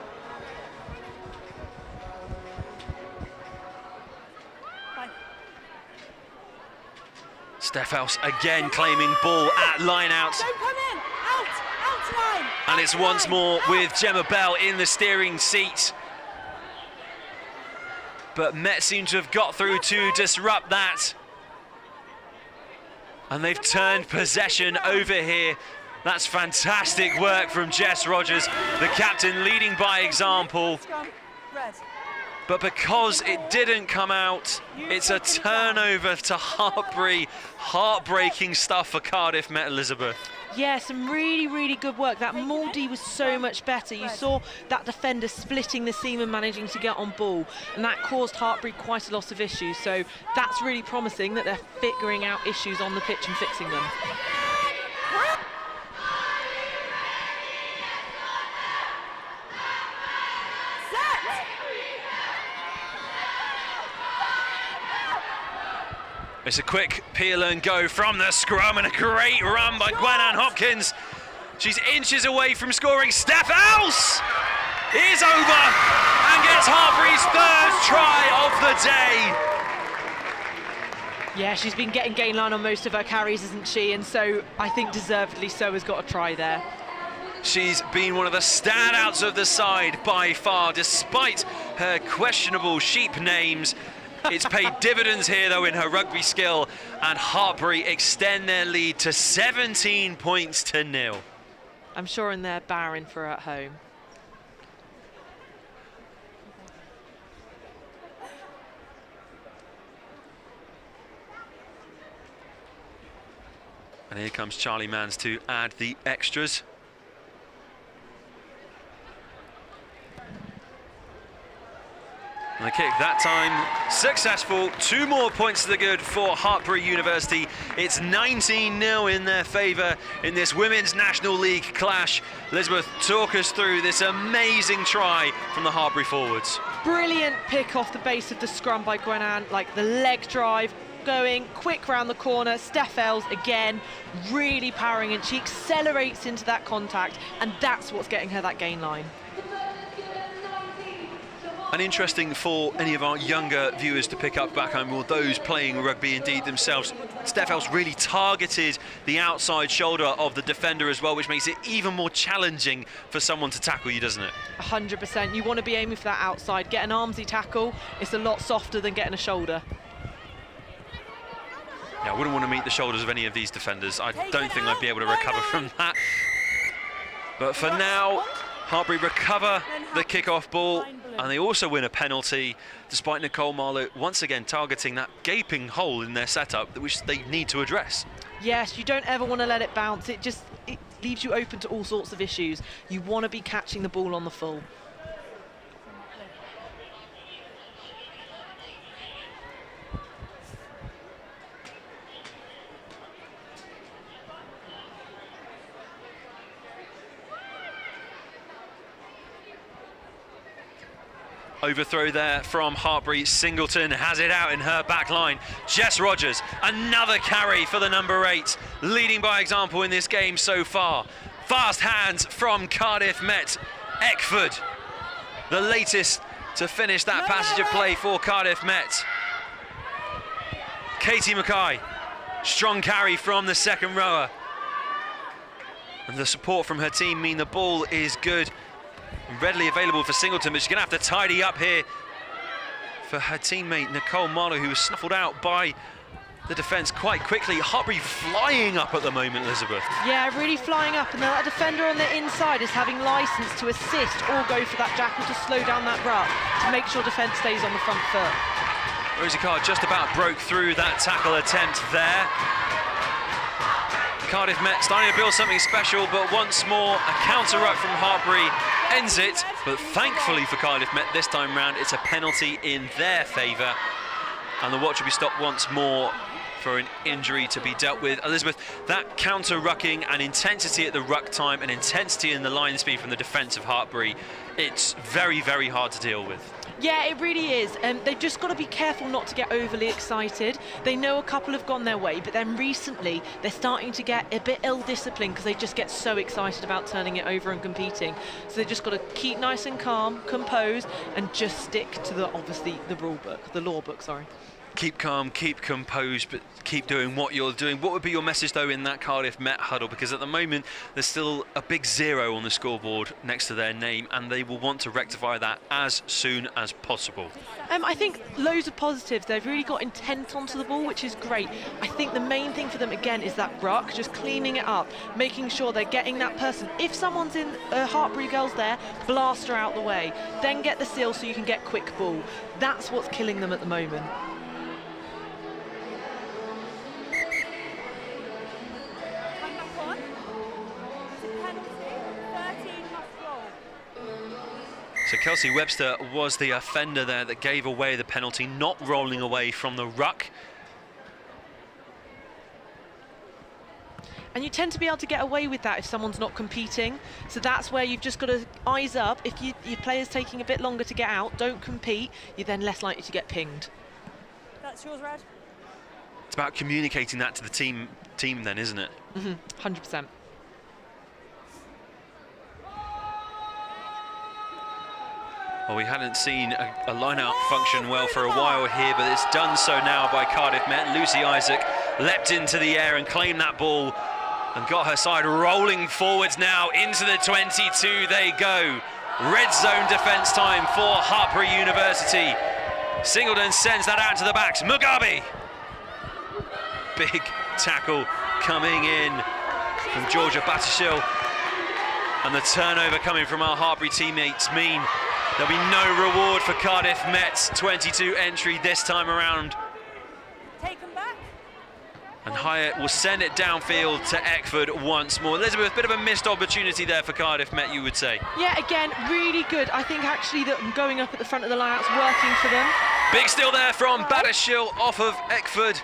Speaker 11: Steph Else again claiming ball at line out.
Speaker 13: Don't come in! Out line!
Speaker 11: And it's once more with Gemma Bell in the steering seat. But Met seem to have got through to disrupt that. And they've turned possession over here. That's fantastic work from Jess Rogers, the captain leading by example. But because it didn't come out, it's a turnover to Hartpury. Heartbreaking stuff for Cardiff Met, Elizabeth.
Speaker 12: Yeah, some really good work. That Mouldy was so much better. You saw that defender splitting the seam and managing to get on ball, and that caused Hartpury quite a lot of issues. So that's really promising that they're figuring out issues on the pitch and fixing them.
Speaker 11: It's a quick peel and go from the scrum, and a great run by Gwen-Anne Hopkins. She's inches away from scoring. Steph Else is over and gets Hartpury's third try of the day.
Speaker 12: Yeah, she's been getting gain line on most of her carries, isn't she? And so I think deservedly so has got a try there.
Speaker 11: She's been one of the standouts of the side by far, despite her questionable sheep names. It's paid dividends here, though, in her rugby skill, and Hartpury extend their lead to 17 points to 0.
Speaker 12: I'm sure in there barren for at home.
Speaker 11: And here comes Charlie Mans to add the extras. And the kick that time successful. 2 more points to the good for Hartpury University. It's 19-0 in their favour in this Women's National League clash. Elizabeth, talk us through this amazing try from the Hartpury forwards.
Speaker 12: Brilliant pick off the base of the scrum by Gwen-Anne, like the leg drive, going quick round the corner. Steph Else again, really powering, and she accelerates into that contact, and that's what's getting her that gain line.
Speaker 11: And interesting for any of our younger viewers to pick up back home, or those playing rugby indeed themselves. Steph Else really targeted the outside shoulder of the defender as well, which makes it even more challenging for someone to tackle you, doesn't it?
Speaker 12: 100%. You want to be aiming for that outside. Get an armsy tackle. It's a lot softer than getting a shoulder.
Speaker 11: Yeah, I wouldn't want to meet the shoulders of any of these defenders. I don't think I'd be able to recover from that. But for now, Hartpury recover the kick-off ball, and they also win a penalty, despite Nicole Marlowe once again targeting that gaping hole in their setup, which they need to address.
Speaker 12: Yes, you don't ever want to let it bounce. It leaves you open to all sorts of issues. You want to be catching the ball on the full.
Speaker 11: Overthrow there from Hartpury. Singleton has it out in her back line. Jess Rogers, another carry for the number 8, leading by example in this game so far. Fast hands from Cardiff Met. Eckford, the latest to finish that passage of play for Cardiff Met. Katie Mackay, strong carry from the second rower. And the support from her team mean the ball is good, readily available for Singleton, but she's going to have to tidy up here for her teammate Nicole Marlowe, who was snuffled out by the defence quite quickly. Hartpury flying up at the moment, Elizabeth.
Speaker 12: Yeah, really flying up, and that defender on the inside is having licence to assist or go for that jackal to slow down that ruck to make sure defence stays on the front foot.
Speaker 11: Rosie Carr just about broke through that tackle attempt there. Cardiff Met starting to build something special, but once more a counter ruck from Hartpury ends it. But thankfully for Cardiff Met this time round, it's a penalty in their favour, and the watch will be stopped once more for an injury to be dealt with. Elizabeth, that counter rucking and intensity at the ruck time and intensity in the line speed from the defence of Hartpury, it's very, very hard to deal with.
Speaker 12: Yeah, it really is. They've just got to be careful not to get overly excited. They know a couple have gone their way, but then recently they're starting to get a bit ill-disciplined because they just get so excited about turning it over and competing. So they've just got to keep nice and calm, composed, and just stick to obviously the law book, sorry.
Speaker 11: Keep calm, keep composed, but keep doing what you're doing. What would be your message, though, in that Cardiff Met huddle? Because at the moment, there's still a big 0 on the scoreboard next to their name, and they will want to rectify that as soon as possible.
Speaker 12: I think loads of positives. They've really got intent onto the ball, which is great. I think the main thing for them, again, is that ruck, just cleaning it up, making sure they're getting that person. If someone's in Hartpury girls there, blast her out the way. Then get the seal so you can get quick ball. That's what's killing them at the moment.
Speaker 11: So Kelsey Webster was the offender there that gave away the penalty, not rolling away from the ruck.
Speaker 12: And you tend to be able to get away with that if someone's not competing. So that's where you've just got to eyes up. If your player's taking a bit longer to get out, don't compete, you're then less likely to get pinged.
Speaker 13: That's yours, Rad.
Speaker 11: It's about communicating that to the team then, isn't it?
Speaker 12: 100%.
Speaker 11: Well, we hadn't seen a line-out function well for a while here, but it's done so now by Cardiff Met. Lucy Isaac leapt into the air and claimed that ball and got her side rolling forwards now. Into the 22 they go. Red zone defence time for Hartpury University. Singleton sends that out to the backs. Mugabe! Big tackle coming in from Georgia Batishil. And the turnover coming from our Hartpury teammates mean there'll be no reward for Cardiff Met's 22 entry this time around.
Speaker 13: Take them back.
Speaker 11: And Hyatt will send it downfield to Eckford once more. Elizabeth, bit of a missed opportunity there for Cardiff Met, you would say.
Speaker 12: Yeah, again, really good. I think actually that going up at the front of the line-out's working for them.
Speaker 11: Big steal there from Batishil off of Eckford.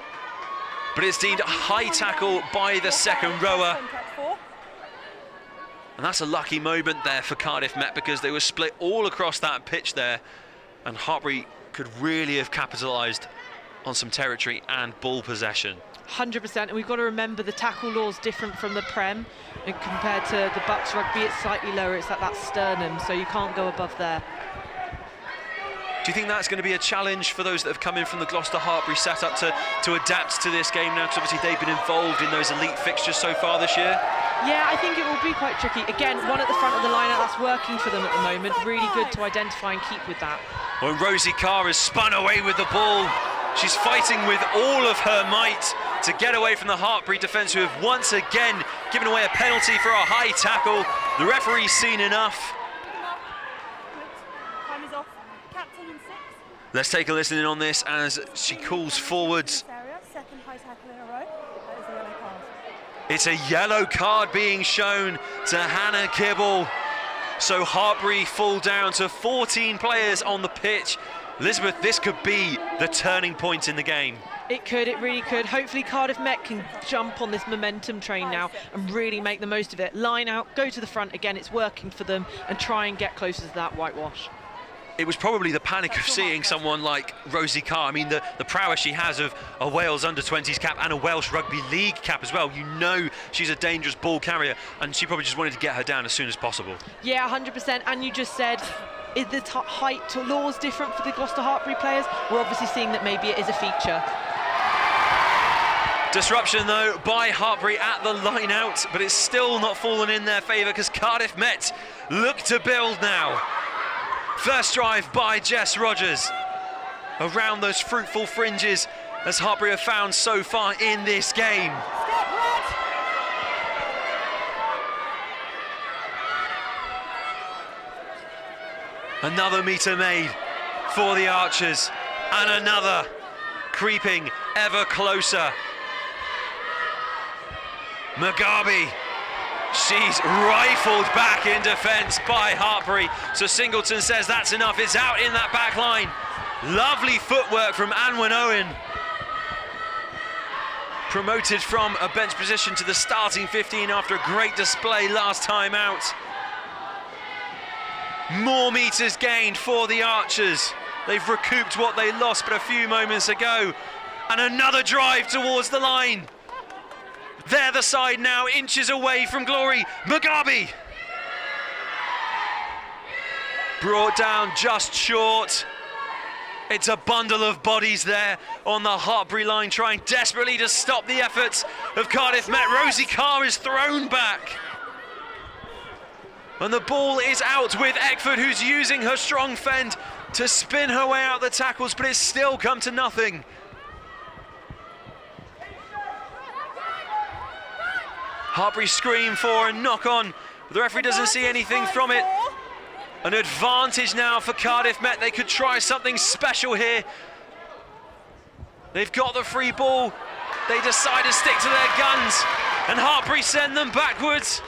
Speaker 11: But it's deemed a high tackle by the second rower. And that's a lucky moment there for Cardiff Met because they were split all across that pitch there, and Hartpury could really have capitalised on some territory and ball possession.
Speaker 12: 100%, and we've got to remember the tackle law is different from the Prem, and compared to the Bucks rugby it's slightly lower, it's at that sternum, so you can't go above there.
Speaker 11: Do you think that's going to be a challenge for those that have come in from the Gloucester Hartpury setup to adapt to this game now? Because obviously they've been involved in those elite fixtures so far this year.
Speaker 12: Yeah, I think it will be quite tricky. Again, one at the front of the line-out, that's working for them at the moment. Really good to identify and keep with that.
Speaker 11: Well, Rosie Carr has spun away with the ball. She's fighting with all of her might to get away from the Hartpury defence, who have once again given away a penalty for a high tackle. The referee's seen enough.
Speaker 13: Time is off. Captain and 6.
Speaker 11: Let's take a listen in on this as she calls forwards.
Speaker 13: Second high tackle in a row. That is a yellow card.
Speaker 11: It's a yellow card being shown to Hannah Kibble. So Hartpury fall down to 14 players on the pitch. Elizabeth, this could be the turning point in the game.
Speaker 12: It could, it really could. Hopefully Cardiff Met can jump on this momentum train now and really make the most of it. Line out, go to the front again, it's working for them, and try and get closer to that whitewash.
Speaker 11: It was probably the panic of seeing someone like Rosie Carr. I mean, the prowess she has of a Wales under-20s cap and a Welsh Rugby League cap as well. You know she's a dangerous ball carrier, and she probably just wanted to get her down as soon as possible.
Speaker 12: Yeah, 100%, and you just said, is the height to laws different for the Gloucester Hartpury players? We're obviously seeing that maybe it is a feature.
Speaker 11: Disruption, though, by Hartpury at the line-out, but it's still not fallen in their favour because Cardiff Met look to build now. First drive by Jess Rogers around those fruitful fringes as Hartpury have found so far in this game. Another metre made for the Archers, and another creeping ever closer. Mugabe, she's rifled back in defence by Hartpury. So Singleton says that's enough, it's out in that back line. Lovely footwork from Anwen Owen. Promoted from a bench position to the starting 15 after a great display last time out. More metres gained for the Archers. They've recouped what they lost but a few moments ago. And another drive towards the line. They're the side now, inches away from glory. Mugabe. Brought down just short. It's a bundle of bodies there on the Hartpury line, trying desperately to stop the efforts of Cardiff Met. Rosie Carr is thrown back. And the ball is out with Eckford, who's using her strong fend to spin her way out the tackles, but it's still come to nothing. Hartpury scream for a knock on, but the referee doesn't see anything from it. An advantage now for Cardiff Met. They could try something special here. They've got the free ball. They decide to stick to their guns, and Hartpury send them backwards.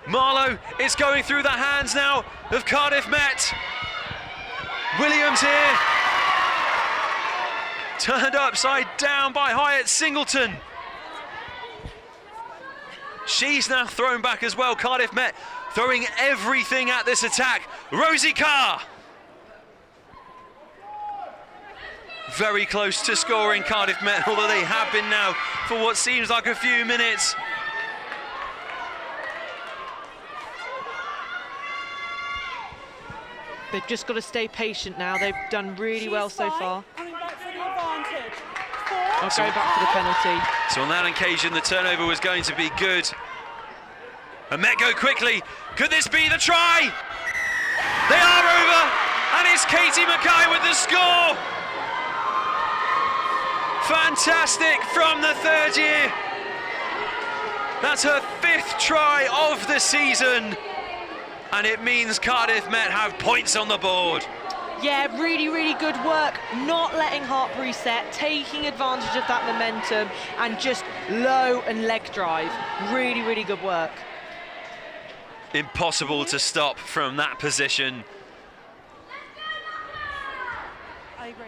Speaker 11: Marlowe is going through the hands now of Cardiff Met. Williams here. Turned upside down by Hyatt Singleton. She's now thrown back as well. Cardiff Met throwing everything at this attack. Rosie Carr. Very close to scoring, Cardiff Met, although they have been now for what seems like a few minutes.
Speaker 12: They've just got to stay patient now. They've done really well so far.
Speaker 13: Coming back for the advantage.
Speaker 12: I'll go back for the penalty.
Speaker 11: So on that occasion, the turnover was going to be good. And Met go quickly. Could this be the try? They are over, and it's Katie Mackay with the score. Fantastic from the third year. That's her 5th try of the season. And it means Cardiff Met have points on the board.
Speaker 12: Yeah, really, really good work. Not letting Hartpury set, taking advantage of that momentum, and just low and leg drive. Really, really good work.
Speaker 11: Impossible to stop from that position.
Speaker 13: I agree.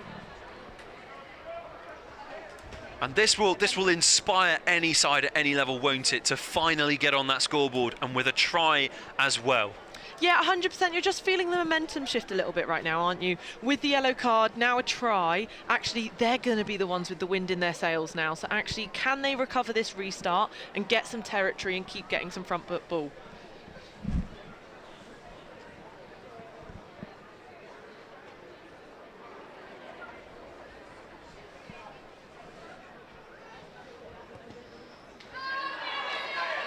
Speaker 11: And this will inspire any side at any level, won't it, to finally get on that scoreboard, and with a try as well.
Speaker 12: Yeah, 100%. You're just feeling the momentum shift a little bit right now, aren't you? With the yellow card, now a try. Actually, they're going to be the ones with the wind in their sails now. So actually, can they recover this restart and get some territory and keep getting some front foot ball?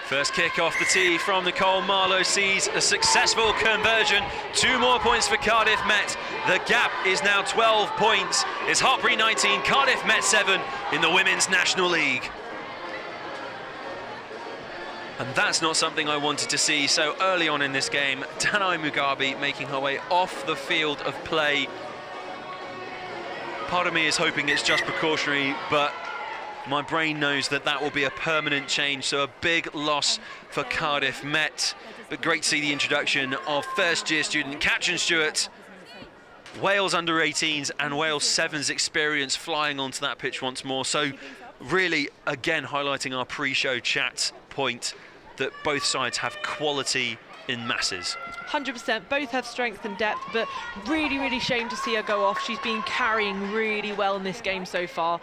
Speaker 11: First kick off the tee from Nicole Marlowe sees a successful conversion. 2 more points for Cardiff Met. The gap is now 12 points. It's Hartpury 19, Cardiff Met 7 in the Women's National League. And that's not something I wanted to see so early on in this game. Danai Mugabe making her way off the field of play. Part of me is hoping it's just precautionary, but my brain knows that that will be a permanent change, so a big loss for Cardiff Met. But great to see the introduction of first-year student Katrin Stewart. Wales under-18s and Wales 7s experience flying onto that pitch once more. So really, again, highlighting our pre-show chat point that both sides have quality in masses.
Speaker 12: 100%, both have strength and depth, but really, really shame to see her go off. She's been carrying really well in this game so far.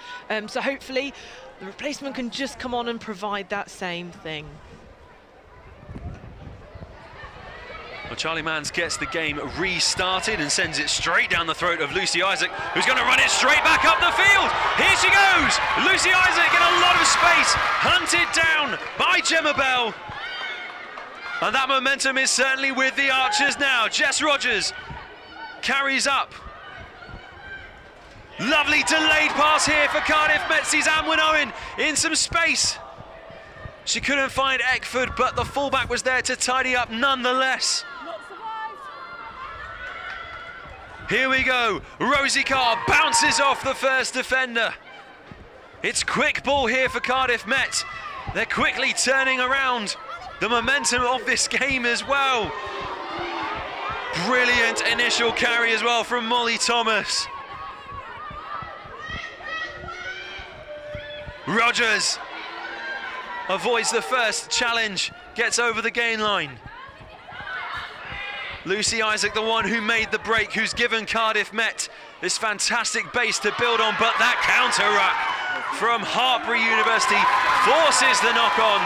Speaker 12: So hopefully the replacement can just come on and provide that same thing.
Speaker 11: Well, Charlie Mans gets the game restarted and sends it straight down the throat of Lucy Isaac, who's going to run it straight back up the field. Here she goes! Lucy Isaac in a lot of space, hunted down by Gemma Bell. And that momentum is certainly with the Archers now. Jess Rogers carries up. Lovely delayed pass here for Cardiff Met. Sees Anwen Owen in some space. She couldn't find Eckford, but the fullback was there to tidy up nonetheless. Here we go. Rosie Carr bounces off the first defender. It's quick ball here for Cardiff Met. They're quickly turning around the momentum of this game as well. Brilliant initial carry as well from Molly Thomas. Rogers avoids the first challenge, gets over the gain line. Lucy Isaac, the one who made the break, who's given Cardiff Met this fantastic base to build on, but that counter-ruck from Hartpury University forces the knock-on,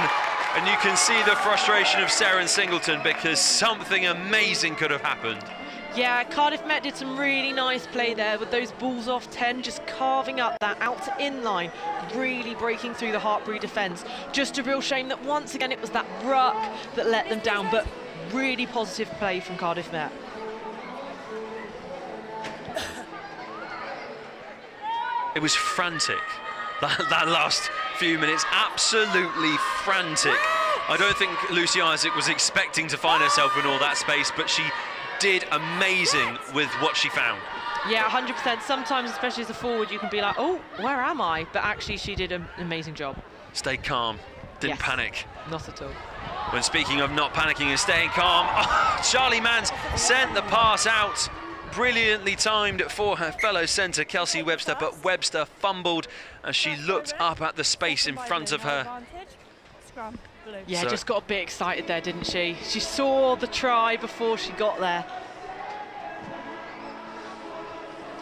Speaker 11: and you can see the frustration of Sarah Singleton because something amazing could have happened.
Speaker 12: Yeah, Cardiff Met did some really nice play there with those balls off 10, just carving up that out to in line, really breaking through the Hartpury defence. Just a real shame that once again it was that ruck that let them down, but really positive play from Cardiff Met.
Speaker 11: It was frantic, that last few minutes, absolutely frantic. I don't think Lucy Isaac was expecting to find herself in all that space, but she did amazing with what she found.
Speaker 12: Yeah, 100%. Sometimes, especially as a forward, you can be like, oh, where am I? But actually, she did an amazing job.
Speaker 11: Stayed calm, didn't panic.
Speaker 12: Not at all.
Speaker 11: When speaking of not panicking and staying calm, Charlie Mans sent the pass out. Brilliantly timed for her fellow centre, Kelsey Webster, but Webster fumbled as she looked up at the space in front of her.
Speaker 12: Yeah, just got a bit excited there, didn't she? She saw the try before she got there.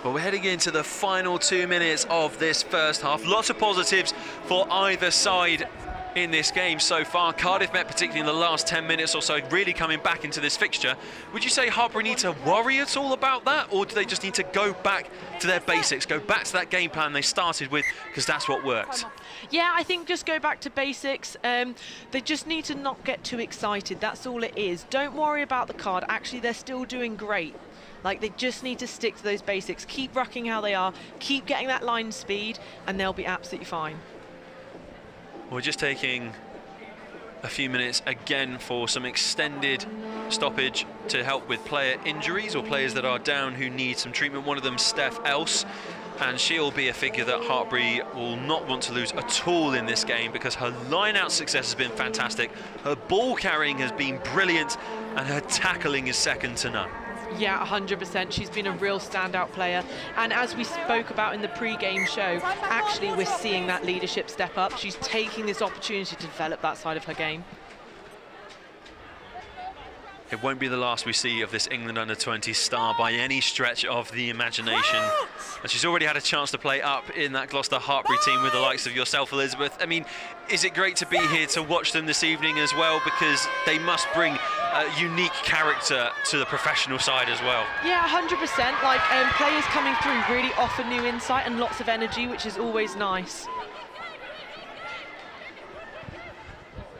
Speaker 11: Well, we're heading into the final 2 minutes of this first half. Lots of positives for either side in this game so far. Cardiff Met, particularly in the last 10 minutes or so, really coming back into this fixture. Would you say Hartpury need to worry at all about that, or do they just need to go back to their basics, go back to that game plan they started with, because that's what worked?
Speaker 12: Yeah, I think just go back to basics. They just need to not get too excited. That's all it is. Don't worry about the card. Actually, they're still doing great. Like, they just need to stick to those basics. Keep rucking how they are, keep getting that line speed, and they'll be absolutely fine.
Speaker 11: We're just taking a few minutes again for some extended stoppage to help with player injuries or players that are down who need some treatment. One of them, Steph Else, and she'll be a figure that Hartpury will not want to lose at all in this game because her line-out success has been fantastic, her ball carrying has been brilliant, and her tackling is second to none.
Speaker 12: Yeah, 100%. She's been a real standout player. And as we spoke about in the pre-game show, actually we're seeing that leadership step up. She's taking this opportunity to develop that side of her game.
Speaker 11: It won't be the last we see of this England under-20 star by any stretch of the imagination. And she's already had a chance to play up in that Gloucester Hartpury team with the likes of yourself, Elizabeth. I mean, is it great to be here to watch them this evening as well, because they must bring a unique character to the professional side as well?
Speaker 12: Yeah, 100%. Like, players coming through really offer new insight and lots of energy, which is always nice.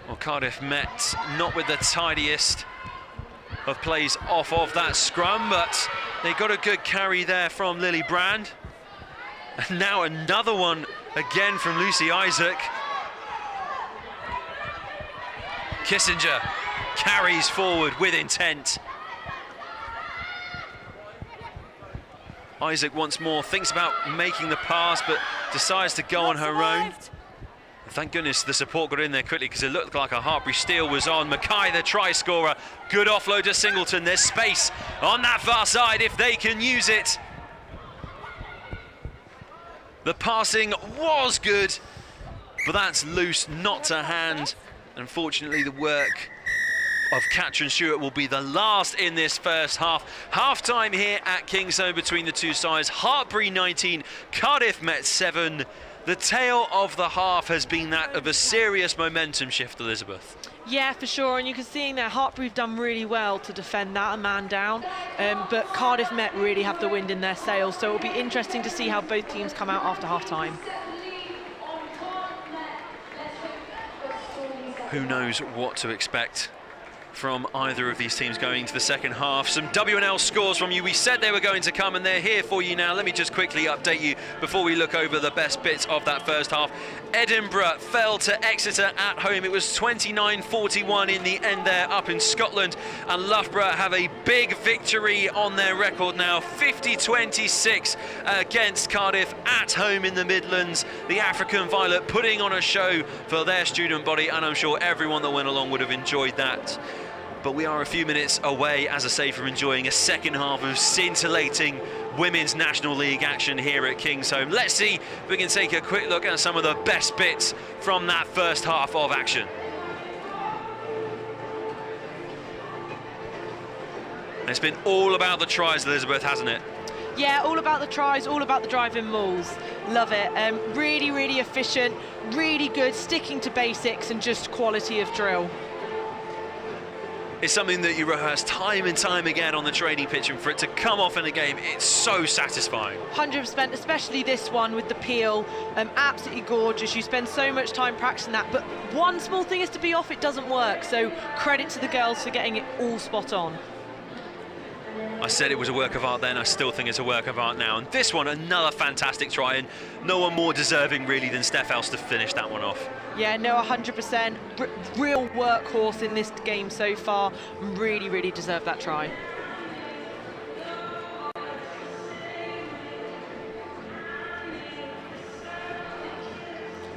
Speaker 11: Well, Cardiff Met not with the tidiest of plays off of that scrum, but they got a good carry there from Lily Brand. And now another one again from Lucy Isaac. Kissinger carries forward with intent. Isaac once more thinks about making the pass, but decides to go on her own. Thank goodness the support got in there quickly, because it looked like a Hartpury steal was on. Mackay, the try scorer. Good offload to Singleton. There's space on that far side if they can use it. The passing was good, but that's loose, not to hand. Unfortunately, the work of Katrin Stewart will be the last in this first half. Half-time here at Kingsholm between the two sides. Hartpury 19, Cardiff Met 7. The tale of the half has been that of a serious momentum shift, Elizabeth.
Speaker 12: Yeah, for sure, and you can see there Hartpury have done really well to defend that, a man down, but Cardiff Met really have the wind in their sails, so it'll be interesting to see how both teams come out after half-time.
Speaker 11: Who knows what to expect from either of these teams going into the second half. Some W&L scores from you. We said they were going to come, and they're here for you now. Let me just quickly update you before we look over the best bits of that first half. Edinburgh fell to Exeter at home. It was 29-41 in the end there up in Scotland, and Loughborough have a big victory on their record now, 50-26 against Cardiff at home in the Midlands. The African Violet putting on a show for their student body, and I'm sure everyone that went along would have enjoyed that. But we are a few minutes away, as I say, from enjoying a second half of scintillating Women's National League action here at Kingsholm. Let's see if we can take a quick look at some of the best bits from that first half of action. It's been all about the tries, Elizabeth, hasn't it?
Speaker 12: Yeah, all about the tries, all about the driving mauls. Love it. Really, really efficient, really good, sticking to basics and just quality of drill.
Speaker 11: It's something that you rehearse time and time again on the training pitch, and for it to come off in a game, it's so satisfying.
Speaker 12: 100%, especially this one with the peel. Absolutely gorgeous. You spend so much time practicing that, but one small thing is to be off, it doesn't work. So credit to the girls for getting it all spot on.
Speaker 11: I said it was a work of art then, I still think it's a work of art now. And this one, another fantastic try, and no one more deserving really than Steph Else to finish that one off.
Speaker 12: Yeah, no, 100%. Real workhorse in this game so far. Really, really deserved that try.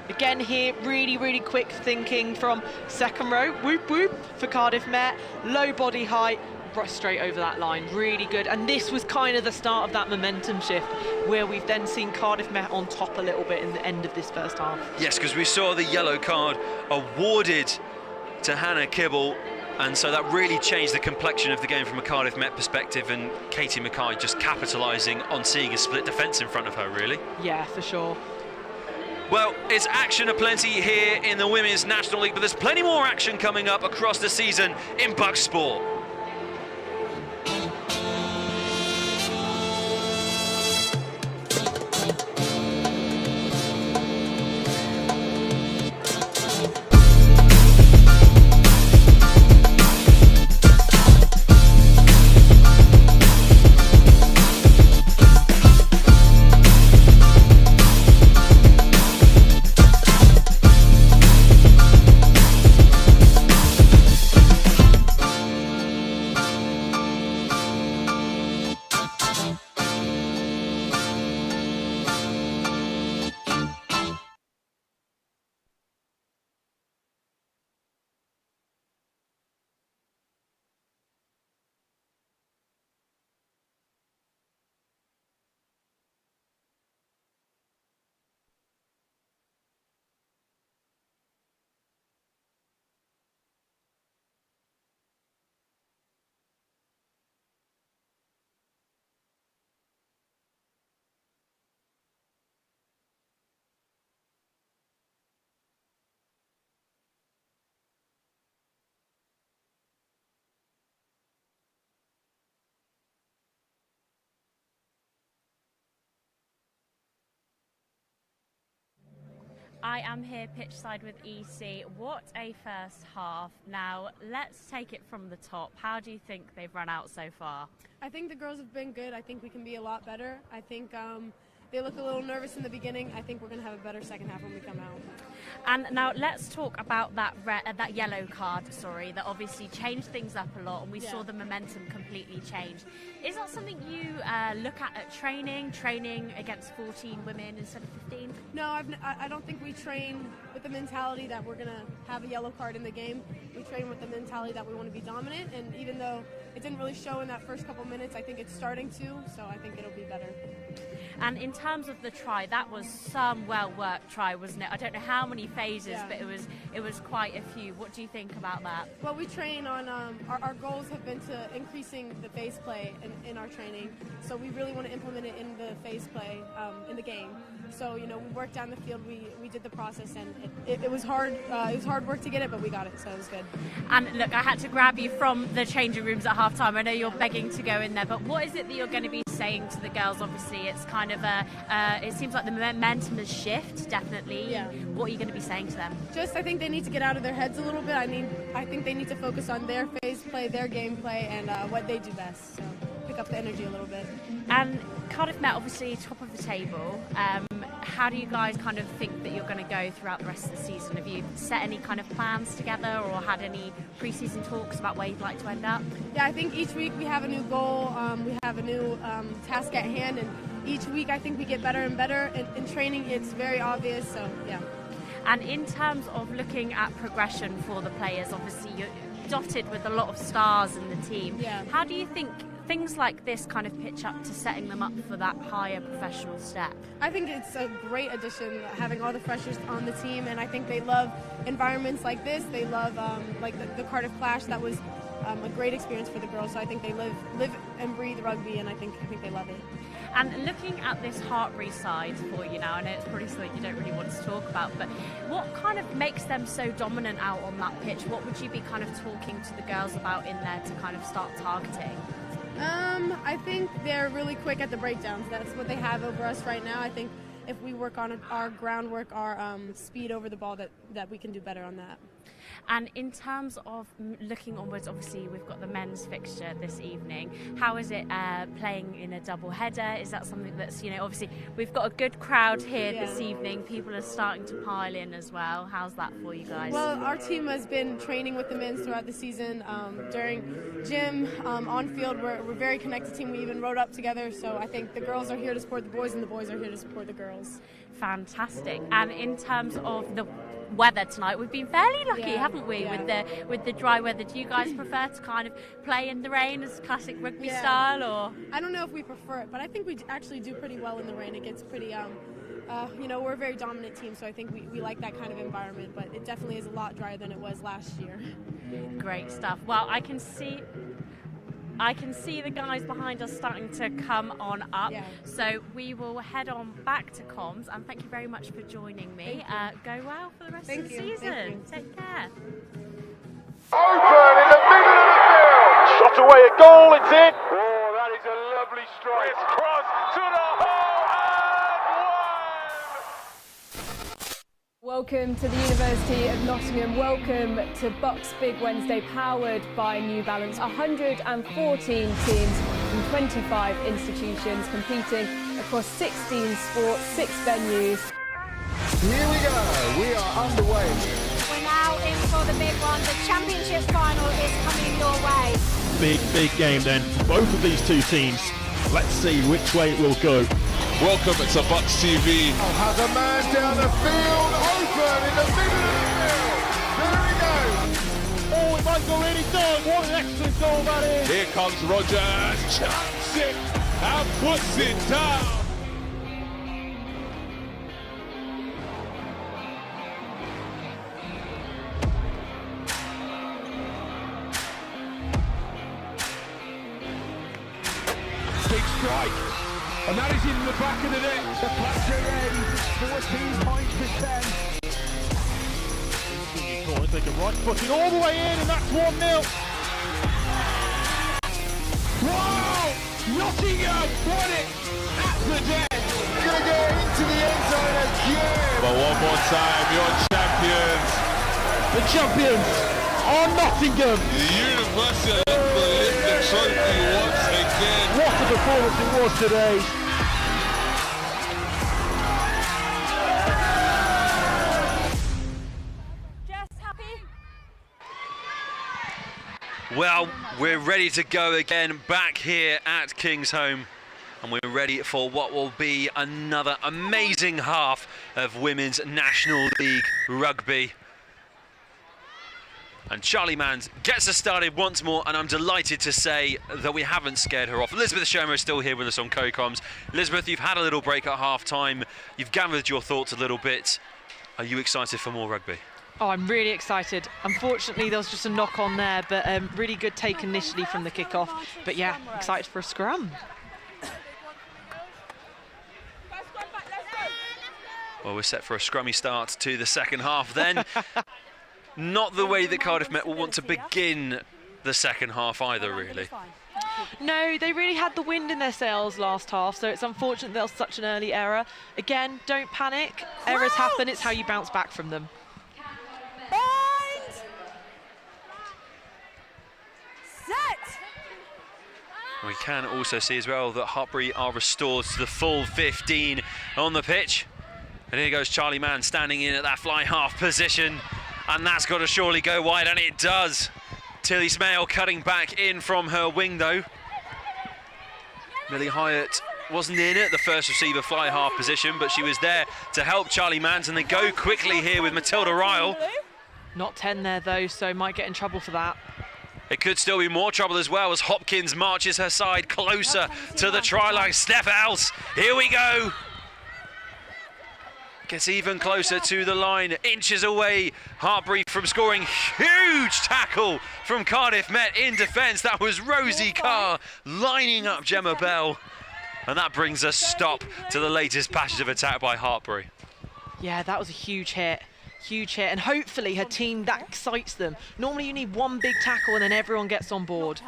Speaker 12: Again here, really, really quick thinking from second row. Whoop, whoop for Cardiff Met. Low body height. Straight over that line, really good. And this was kind of the start of that momentum shift, where we've then seen Cardiff Met on top a little bit in the end of this first half.
Speaker 11: Yes, because we saw the yellow card awarded to Hannah Kibble, and so that really changed the complexion of the game from a Cardiff Met perspective, and Katie Mackay just capitalising on seeing a split defence in front of her, really.
Speaker 12: Yeah, for sure.
Speaker 11: Well, it's action aplenty here in the Women's National League, but there's plenty more action coming up across the season in Bucks Sport.
Speaker 5: I am here pitch side with EC. What a first half. Now, let's take it from the top. How do you think they've run out so far?
Speaker 6: I think the girls have been good. I think we can be a lot better. I think they look a little nervous in the beginning. I think we're going to have a better second half when we come out.
Speaker 5: And now let's talk about that yellow card, that obviously changed things up a lot, and we saw the momentum completely change. Is that something you look at training against 14 women instead of 15?
Speaker 6: No, I don't think we train with the mentality that we're going to have a yellow card in the game. We train with the mentality that we want to be dominant, and even though it didn't really show in that first couple minutes, I think it's starting to, so I think it'll be better.
Speaker 5: And in terms of the try, that was some well-worked try, wasn't it? I don't know how many phases, but it was quite a few. What do you think about that?
Speaker 6: Well, we train on, our goals have been to increasing the phase play in our training, so we really want to implement it in the phase play in the game. So, we worked down the field, we did the process, and it was hard. It was hard work to get it, but we got it, so it was good.
Speaker 5: And look, I had to grab you from the changing rooms at halftime. I know you're begging to go in there, but what is it that you're going to be saying to the girls, obviously, obviously it's kind of it seems like the momentum has shifted, definitely.
Speaker 6: Yeah.
Speaker 5: What are you going to be saying to them?
Speaker 6: Just, I think they need to get out of their heads a little bit. I think they need to focus on their phase play, their gameplay, and what they do best. So pick up the energy a little bit.
Speaker 5: And Cardiff Met, obviously top of the table. How do you guys kind of think that you're going to go throughout the rest of the season? Have you set any kind of plans together or had any pre-season talks about where you'd like to end up?
Speaker 6: Yeah, I think each week we have a new goal, we have a new task at hand, and each week I think we get better and better. In training, it's very obvious, so yeah.
Speaker 5: And in terms of looking at progression for the players, obviously you're dotted with a lot of stars in the team.
Speaker 6: Yeah.
Speaker 5: How do you think things like this kind of pitch up to setting them up for that higher professional step?
Speaker 6: I think it's a great addition having all the freshers on the team, and I think they love environments like this. They love like the Cardiff Clash. That was a great experience for the girls. So I think they live and breathe rugby, and I think they love it.
Speaker 5: And looking at this Hartpury side for you now, I know it's probably something you don't really want to talk about, but what kind of makes them so dominant out on that pitch? What would you be kind of talking to the girls about in there to kind of start targeting?
Speaker 6: I think they're really quick at the breakdowns. That's what they have over us right now. I think if we work on our groundwork, our speed over the ball, that we can do better on that.
Speaker 5: And in terms of looking onwards, obviously we've got the men's fixture this evening. How is it playing in a double header? Is that something that's, you know, obviously we've got a good crowd here this evening. People are starting to pile in as well. How's that for you guys?
Speaker 6: Well, our team has been training with the men's throughout the season. During gym, on field, we're a very connected team. We even rode up together. So I think the girls are here to support the boys and the boys are here to support the girls.
Speaker 5: Fantastic. And in terms of the weather tonight, we've been fairly lucky, haven't we, with the dry weather. Do you guys prefer to kind of play in the rain as classic rugby style, or?
Speaker 6: I don't know if we prefer it, but I think we actually do pretty well in the rain. It gets pretty, you know, we're a very dominant team, so I think we like that kind of environment, but it definitely is a lot drier than it was last year.
Speaker 5: Great stuff. Well, I can see the guys behind us starting to come on up. So we will head on back to comms, and thank you very much for joining me. Go well for the rest of the season. Take care.
Speaker 14: Open in the middle of the field. Shot away a goal, it's in. Oh, that is a lovely strike. It's crossed to the hole and one.
Speaker 15: Welcome to the University of Nottingham. Welcome to Bucks Big Wednesday, powered by New Balance. 114 teams from 25 institutions competing across 16 sports, 6 venues.
Speaker 14: Here we go. We are underway.
Speaker 13: We're now in for the big one. The championship final is coming your way.
Speaker 16: Big game then for both of these two teams. Let's see which way it will go.
Speaker 14: Welcome to Bucks TV. Has a man down the field, open in the middle of the field. There he goes.
Speaker 16: Oh, it might go really done. What an excellent goal that is.
Speaker 14: Here comes Rogers, chance it, and puts it down. Big strike. And that is in the back of the net. The pressure ends. 14 points to 10.
Speaker 16: Take a right footing all the way in, and that's 1-0.
Speaker 14: Wow! Nottingham won it at the death. Gonna go into the end zone again. But one more time, your champions.
Speaker 16: The champions are Nottingham.
Speaker 14: The University of Liverpool lift the trophy once again.
Speaker 16: What a performance it was today.
Speaker 11: Well, we're ready to go again back here at Kingsholm, and we're ready for what will be another amazing half of Women's National League rugby. And Charlie Manns gets us started once more, and I'm delighted to say that we haven't scared her off. Elizabeth Shomer is still here with us on co-coms. Elizabeth, you've had a little break at half-time. You've gathered your thoughts a little bit. Are you excited for more rugby?
Speaker 12: Oh, I'm really excited. Unfortunately, there was just a knock on there, but really good take initially from the kickoff. But yeah, excited for a scrum.
Speaker 11: Well, we're set for a scrummy start to the second half then. Not the way that Cardiff Met will want to begin the second half either, really.
Speaker 12: No, they really had the wind in their sails last half, so it's unfortunate there was such an early error. Again, don't panic. Errors happen, it's how you bounce back from them.
Speaker 13: Bind. Set.
Speaker 11: We can also see as well that Hartpury are restored to the full 15 on the pitch. And here goes Charlie Mann standing in at that fly half position. And that's got to surely go wide, and it does. Tilly Smale cutting back in from her wing though. Millie Hyatt wasn't in at the first receiver fly half position, but she was there to help Charlie Manns, and they go quickly here with Matilda Ryle.
Speaker 12: Not 10 there though, so might get in trouble for that.
Speaker 11: It could still be more trouble as well as Hopkins marches her side closer to the try line. Steph Else, here we go. Gets even closer to the line, inches away. Hartpury from scoring. Huge tackle from Cardiff Met in defence. That was Rosie Carr lining up Gemma Bell. And that brings a stop to the latest passage of attack by Hartpury.
Speaker 12: Yeah, that was a huge hit. Huge hit, and hopefully her team, that excites them. Normally you need one big tackle and then everyone gets on board.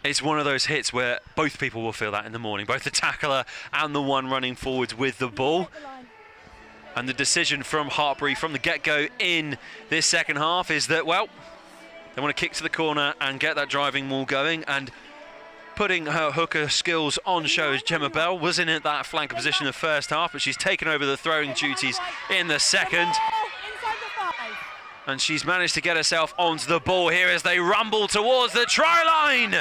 Speaker 11: It's one of those hits where both people will feel that in the morning, both the tackler and the one running forwards with the ball. And the decision from Hartpury from the get-go in this second half is that, well, they want to kick to the corner and get that driving maul going, and putting her hooker skills on show as Gemma Bell was in at that flanker position in the first half, but she's taken over the throwing duties in the second. And she's managed to get herself onto the ball here as they rumble towards the try line.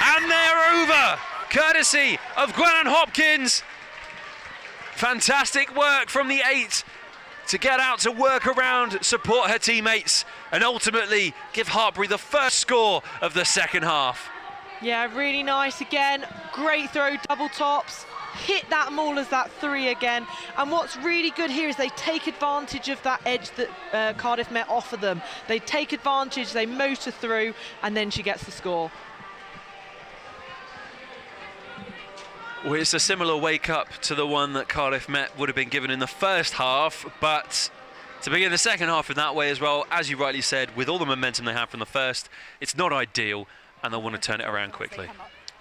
Speaker 11: And they're over, courtesy of Gwennan Hopkins. Fantastic work from the 8 to get out to work around, support her teammates, and ultimately give Hartpury the first score of the second half.
Speaker 12: Yeah, really nice again. Great throw, double tops. Hit that maul as that 3 again. And what's really good here is they take advantage of that edge that Cardiff Met offer them. They take advantage, they motor through, and then she gets the score.
Speaker 11: Well, it's a similar wake-up to the one that Cardiff Met would have been given in the first half, but to begin the second half in that way as well, as you rightly said, with all the momentum they have from the first, it's not ideal, and they'll want to turn it around quickly.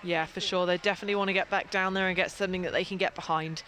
Speaker 12: Yeah, for sure. They definitely want to get back down there and get something that they can get behind.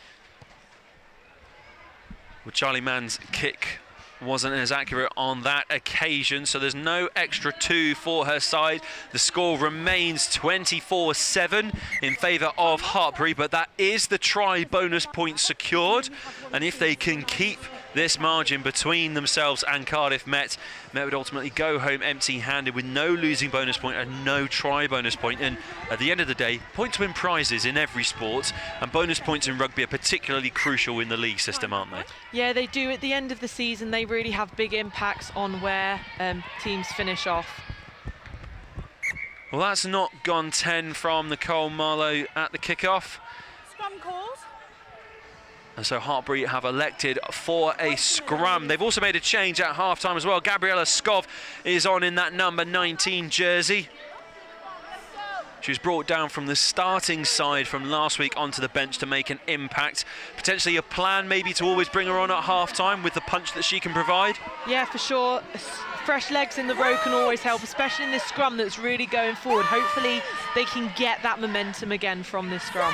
Speaker 11: Well, Charlie Mann's kick wasn't as accurate on that occasion, so there's no extra 2 for her side. The score remains 24-7 in favour of Hartpury, but that is the try bonus point secured, and if they can keep this margin between themselves and Cardiff Met, Met would ultimately go home empty-handed with no losing bonus point and no try bonus point. And at the end of the day, points win prizes in every sport, and bonus points in rugby are particularly crucial in the league system, aren't they?
Speaker 12: Yeah, they do. At the end of the season, they really have big impacts on where teams finish off.
Speaker 11: Well, that's not gone 10 from Nicole Marlowe at the kickoff.
Speaker 13: Scrum calls.
Speaker 11: And so Hartpury have elected for a scrum. They've also made a change at half-time as well. Gabriella Skov is on in that number 19 jersey. She was brought down from the starting side from last week onto the bench to make an impact. Potentially a plan maybe to always bring her on at half-time with the punch that she can provide.
Speaker 12: Yeah, for sure. Fresh legs in the row can always help, especially in this scrum that's really going forward. Hopefully they can get that momentum again from this scrum.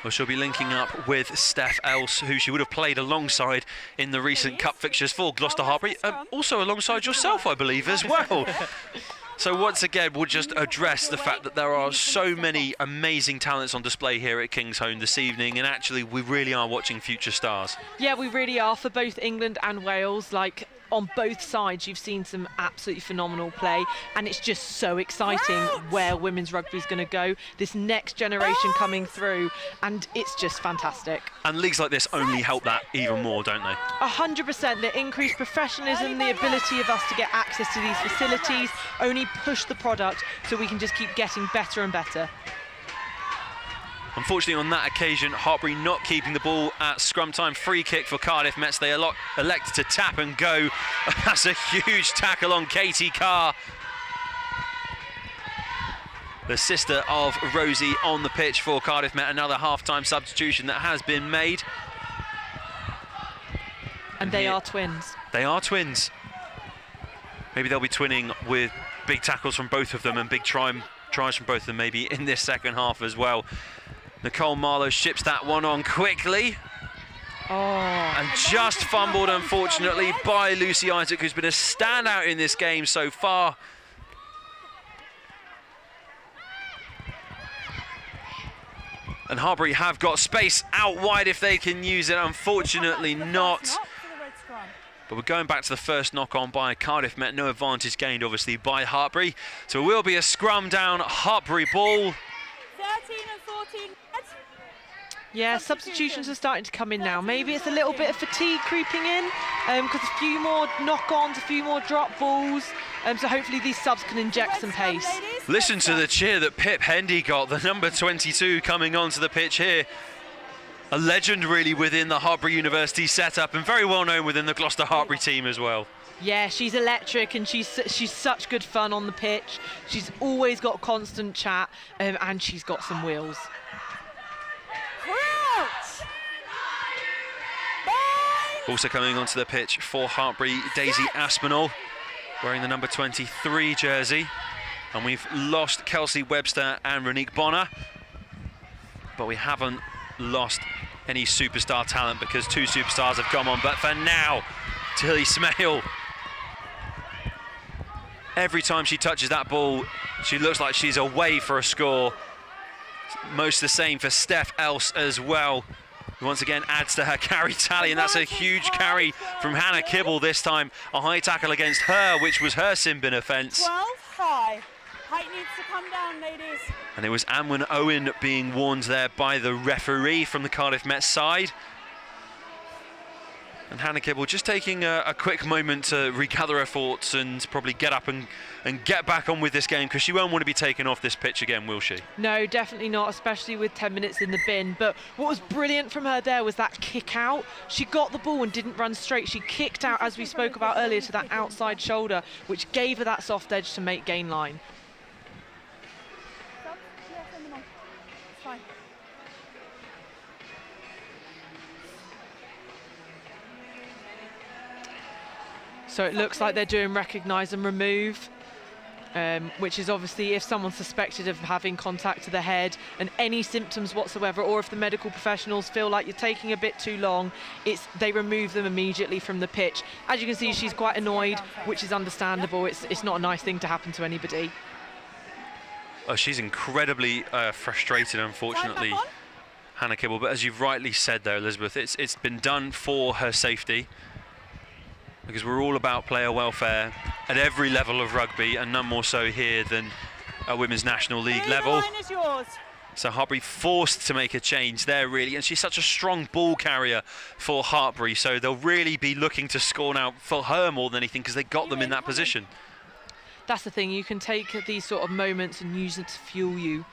Speaker 11: Well, she'll be linking up with Steph Else, who she would have played alongside in the recent cup fixtures for Gloucester Hartpury, also alongside yourself, I believe, as well. So once again, we'll just address the fact that there are so many amazing talents on display here at Kingsholm this evening, and actually we really are watching future stars.
Speaker 12: Yeah, we really are, for both England and Wales. Like, on both sides, you've seen some absolutely phenomenal play, and it's just so exciting where women's rugby is going to go. This next generation coming through, and it's just fantastic.
Speaker 11: And leagues like this only help that even more, don't they?
Speaker 12: 100%. The increased professionalism, the ability of us to get access to these facilities, only push the product so we can just keep getting better and better.
Speaker 11: Unfortunately, on that occasion, Hartpury not keeping the ball at scrum time. Free kick for Cardiff Mets. They elect to tap and go. That's a huge tackle on Katie Carr, the sister of Rosie, on the pitch for Cardiff Met. Another half-time substitution that has been made.
Speaker 12: And they are twins.
Speaker 11: They are twins. Maybe they'll be twinning with big tackles from both of them and big tries from both of them maybe in this second half as well. Nicole Marlowe ships that one on quickly. And just fumbled, unfortunately, by Lucy Isaac, who's been a standout in this game so far. And Hartpury have got space out wide if they can use it. Unfortunately not. But we're going back to the first knock-on by Cardiff Met. No advantage gained, obviously, by Hartpury. So it will be a scrum down, Hartpury ball.
Speaker 13: 13 and 14.
Speaker 12: Yeah, substitutions are starting to come in now. Maybe it's a little bit of fatigue creeping in, because a few more knock-ons, a few more drop balls. So hopefully these subs can inject some pace.
Speaker 11: Listen to the cheer that Pip Hendy got, the number 22 coming onto the pitch here. A legend really within the Hartpury University setup and very well known within the Gloucester Hartpury team as well.
Speaker 12: Yeah, she's electric and she's such good fun on the pitch. She's always got constant chat, and she's got some wheels.
Speaker 11: Also coming onto the pitch for Hartpury, Daisy Aspinall, wearing the number 23 jersey. And we've lost Kelsey Webster and Ronique Bonner. But we haven't lost any superstar talent because two superstars have come on. But for now, Tilly Smale. Every time she touches that ball, she looks like she's away for a score. Most the same for Steph Else as well. Once again adds to her carry tally, and that's a huge carry from Hannah Kibble this time. A high tackle against her, which was her sin bin offence.
Speaker 13: 12 high. Height needs to come down, ladies.
Speaker 11: And it was Anwen Owen being warned there by the referee from the Cardiff Met side. And Hannah Kibble just taking a quick moment to regather her thoughts and probably get up and get back on with this game, because she won't want to be taken off this pitch again, will she?
Speaker 12: No, definitely not, especially with 10 minutes in the bin. But what was brilliant from her there was that kick out. She got the ball and didn't run straight. She kicked out, as we spoke about earlier, to that outside shoulder, which gave her that soft edge to make gain line. So it looks like they're doing recognise and remove, which is obviously if someone's suspected of having contact to the head and any symptoms whatsoever, or if the medical professionals feel like you're taking a bit too long, they remove them immediately from the pitch. As you can see, she's quite annoyed, which is understandable. It's not a nice thing to happen to anybody.
Speaker 11: Oh, she's incredibly frustrated, unfortunately, Hannah Kibble. But as you've rightly said there, Elizabeth, it's been done for her safety, because we're all about player welfare at every level of rugby, and none more so here than at Women's National League level. So Hartpury forced to make a change there, really, and she's such a strong ball carrier for Hartpury, so they'll really be looking to score now for her more than anything, because they got them in that position.
Speaker 12: That's the thing, you can take these sort of moments and use it to fuel you.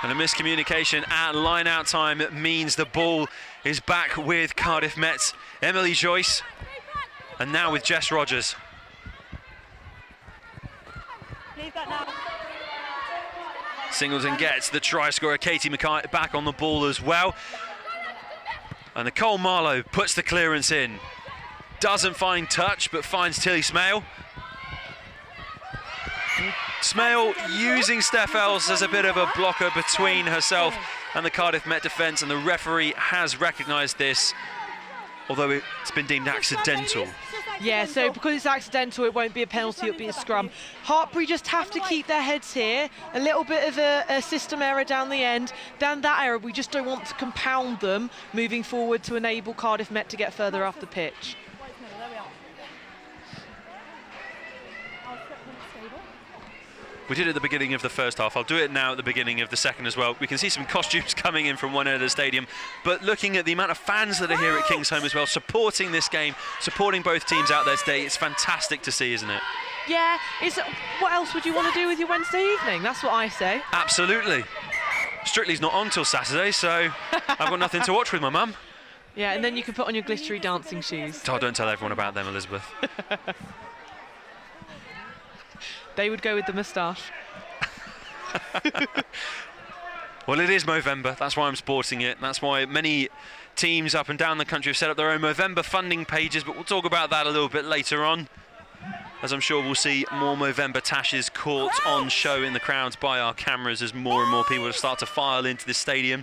Speaker 11: And a miscommunication at line-out time means the ball is back with Cardiff Met's Emily Joyce, and now with Jess Rogers.
Speaker 13: Leave that now.
Speaker 11: Singleton gets the try scorer, Katie Mackay, back on the ball as well. And Nicole Marlowe puts the clearance in. Doesn't find touch, but finds Tilly Smale. Smale using Steph Else as a bit of a blocker between herself and the Cardiff Met defence, and the referee has recognised this, although it's been deemed accidental.
Speaker 12: Yeah, so because it's accidental, it won't be a penalty, it'll be a scrum. Hartpury just have to keep their heads here. A little bit of a system error down the end. Down that error, we just don't want to compound them moving forward to enable Cardiff Met to get further off the pitch.
Speaker 11: We did it at the beginning of the first half. I'll do it now at the beginning of the second as well. We can see some costumes coming in from one end of the stadium, but looking at the amount of fans that are here at Kingsholm as well, supporting this game, supporting both teams out there today, it's fantastic to see, isn't it?
Speaker 12: Yeah, what else would you want to do with your Wednesday evening? That's what I say.
Speaker 11: Absolutely. Strictly's not on till Saturday, so I've got nothing to watch with my mum.
Speaker 12: Yeah, and then you can put on your glittery dancing shoes.
Speaker 11: Oh, don't tell everyone about them, Elizabeth. They
Speaker 12: would go with the moustache.
Speaker 11: Well, it is Movember. That's why I'm sporting it. That's why many teams up and down the country have set up their own Movember funding pages, but we'll talk about that a little bit later on, as I'm sure we'll see more Movember tashes caught on show in the crowds by our cameras as more and more people start to file into this stadium.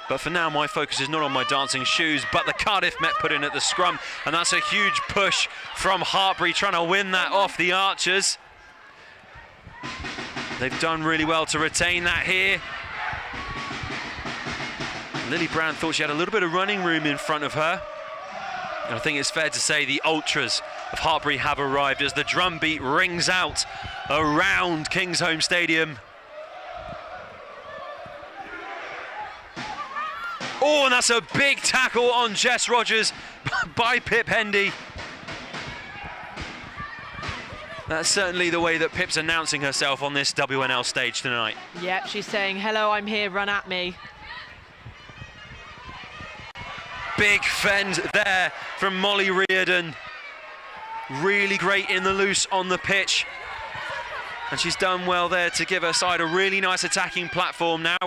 Speaker 11: But for now, my focus is not on my dancing shoes, but the Cardiff Met put in at the scrum, and that's a huge push from Hartpury, trying to win that off the Archers. They've done really well to retain that here. Lily Brown thought she had a little bit of running room in front of her. And I think it's fair to say the ultras of Hartpury have arrived as the drum beat rings out around Kingsholm Stadium. Oh, and that's a big tackle on Jess Rogers by Pip Hendy. That's certainly the way that Pip's announcing herself on this WNL stage tonight.
Speaker 12: Yep, she's saying, hello, I'm here, run at me.
Speaker 11: Big fend there from Molly Reardon. Really great in the loose on the pitch. And she's done well there to give her side a really nice attacking platform now.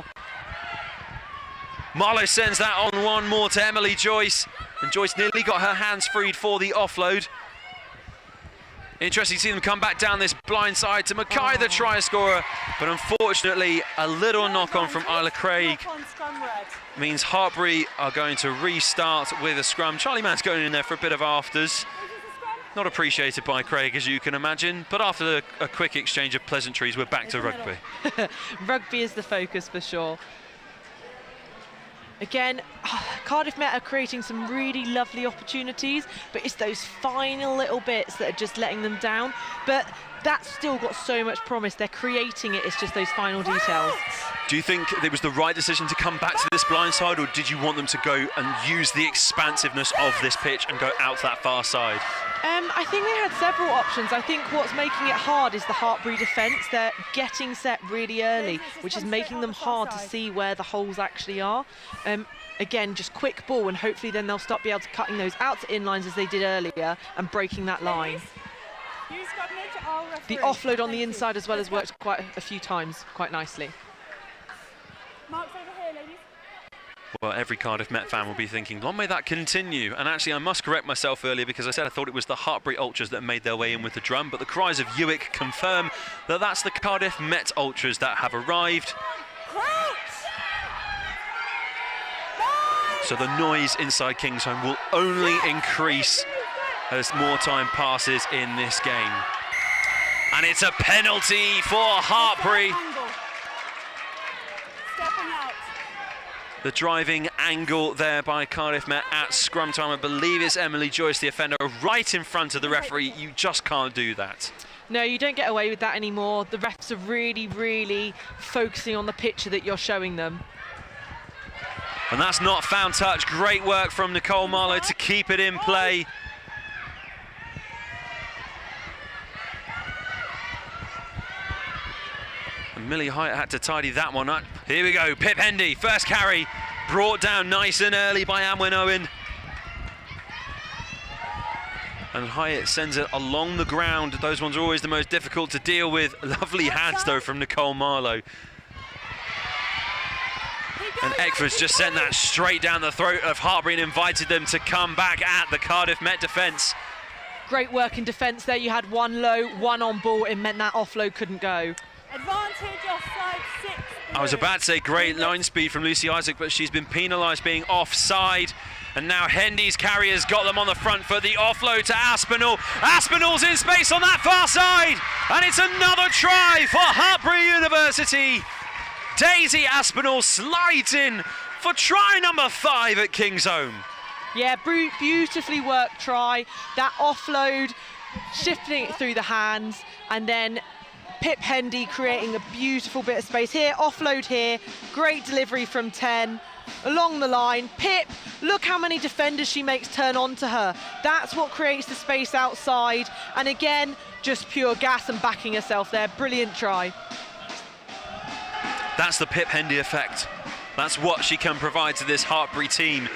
Speaker 11: Marlowe sends that on one more to Emily Joyce. And Joyce nearly got her hands freed for the offload. Interesting to see them come back down this blind side to Mackay, the try scorer. But unfortunately, a little knock-on from Isla Craig means Hartpury are going to restart with a scrum. Charlie Mann's going in there for a bit of afters. Not appreciated by Craig, as you can imagine. But after a quick exchange of pleasantries, we're back to rugby.
Speaker 12: Rugby is the focus for sure. Again, Cardiff Met are creating some really lovely opportunities, but it's those final little bits that are just letting them down. But that's still got so much promise. They're creating it, it's just those final details.
Speaker 11: Do you think it was the right decision to come back to this blind side, or did you want them to go and use the expansiveness of this pitch and go out to that far side?
Speaker 12: I think they had several options. I think what's making it hard is the Hartpury defence. They're getting set really early, which is making them hard to see where the holes actually are. Again, just quick ball, and hopefully then they'll start be able to cutting those out to inlines as they did earlier and breaking that line. The offload on the inside as well has worked quite a few times, quite nicely.
Speaker 13: Mark's over here, ladies.
Speaker 11: Well, every Cardiff Met fan will be thinking, long may that continue. And actually, I must correct myself earlier because I said I thought it was the Hartpury Ultras that made their way in with the drum, but the cries of Ewick confirm that that's the Cardiff Met Ultras that have arrived. So the noise inside Kingsholm will only increase as more time passes in this game. And it's a penalty for Hartpury. The driving angle there by Cardiff Met at scrum time. I believe it's Emily Joyce, the offender, right in front of the referee. You just can't do that.
Speaker 12: No, you don't get away with that anymore. The refs are really, really focusing on the picture that you're showing them.
Speaker 11: And that's not found touch. Great work from Nicole Marlowe to keep it in play. And Millie Hyatt had to tidy that one up. Here we go, Pip Hendy, first carry, brought down nice and early by Amwyn Owen. And Hyatt sends it along the ground. Those ones are always the most difficult to deal with. Lovely hands though from Nicole Marlowe. And Eckford's just sent that straight down the throat of Hartpury and invited them to come back at the Cardiff Met defence.
Speaker 12: Great work in defence there. You had one low, one on ball. It meant that offload couldn't go.
Speaker 13: Advantage offside 6.
Speaker 11: I was about to say great line speed from Lucy Isaac, but she's been penalised being offside. And now Hendy's carrier's got them on the front foot. The offload to Aspinall. Aspinall's in space on that far side. And it's another try for Hartpury University. Daisy Aspinall slides in for try number 5 at Kingsholm.
Speaker 12: Yeah, beautifully worked try. That offload, shifting it through the hands, and then Pip Hendy creating a beautiful bit of space here. Offload here, great delivery from 10. Along the line, Pip, look how many defenders she makes turn onto her. That's what creates the space outside. And again, just pure gas and backing herself there. Brilliant try.
Speaker 11: That's the Pip Hendy effect. That's what she can provide to this Hartpury team.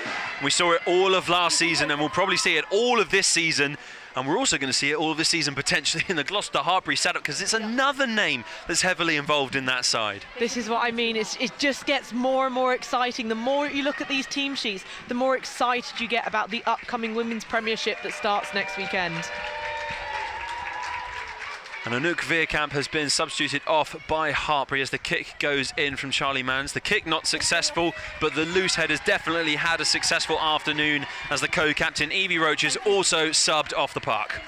Speaker 11: We saw it all of last season and we'll probably see it all of this season And we're also going to see it all of this season potentially in the Gloucester Hartpury setup, because it's another name that's heavily involved in that side.
Speaker 12: This is what I mean. It just gets more and more exciting. The more you look at these team sheets, the more excited you get about the upcoming Women's Premiership that starts next weekend.
Speaker 11: And Anouk Veerkamp has been substituted off by Hartpury as the kick goes in from Charlie Manns. The kick not successful, but the loose head has definitely had a successful afternoon as the co-captain Evie Roach is also subbed off the park.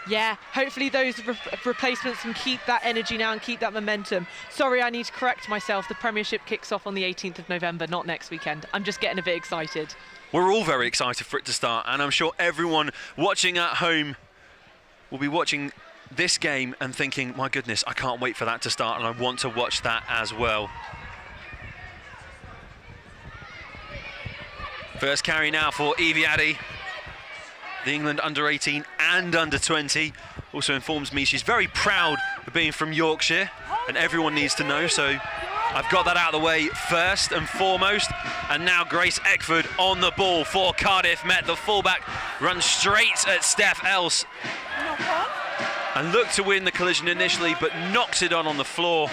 Speaker 12: Yeah, hopefully those replacements can keep that energy now and keep that momentum. Sorry, I need to correct myself. The Premiership kicks off on the 18th of November, not next weekend. I'm just getting a bit excited.
Speaker 11: We're all very excited for it to start, and I'm sure everyone watching at home will be watching this game and thinking, my goodness, I can't wait for that to start, and I want to watch that as well. First carry now for Evie Addy. The England under-18 and under-20 also informs me she's very proud of being from Yorkshire, and everyone needs to know, so I've got that out of the way first and foremost. And now Grace Eckford on the ball for Cardiff Met. The fullback runs straight at Steph Else and looked to win the collision initially, but knocks it on the floor.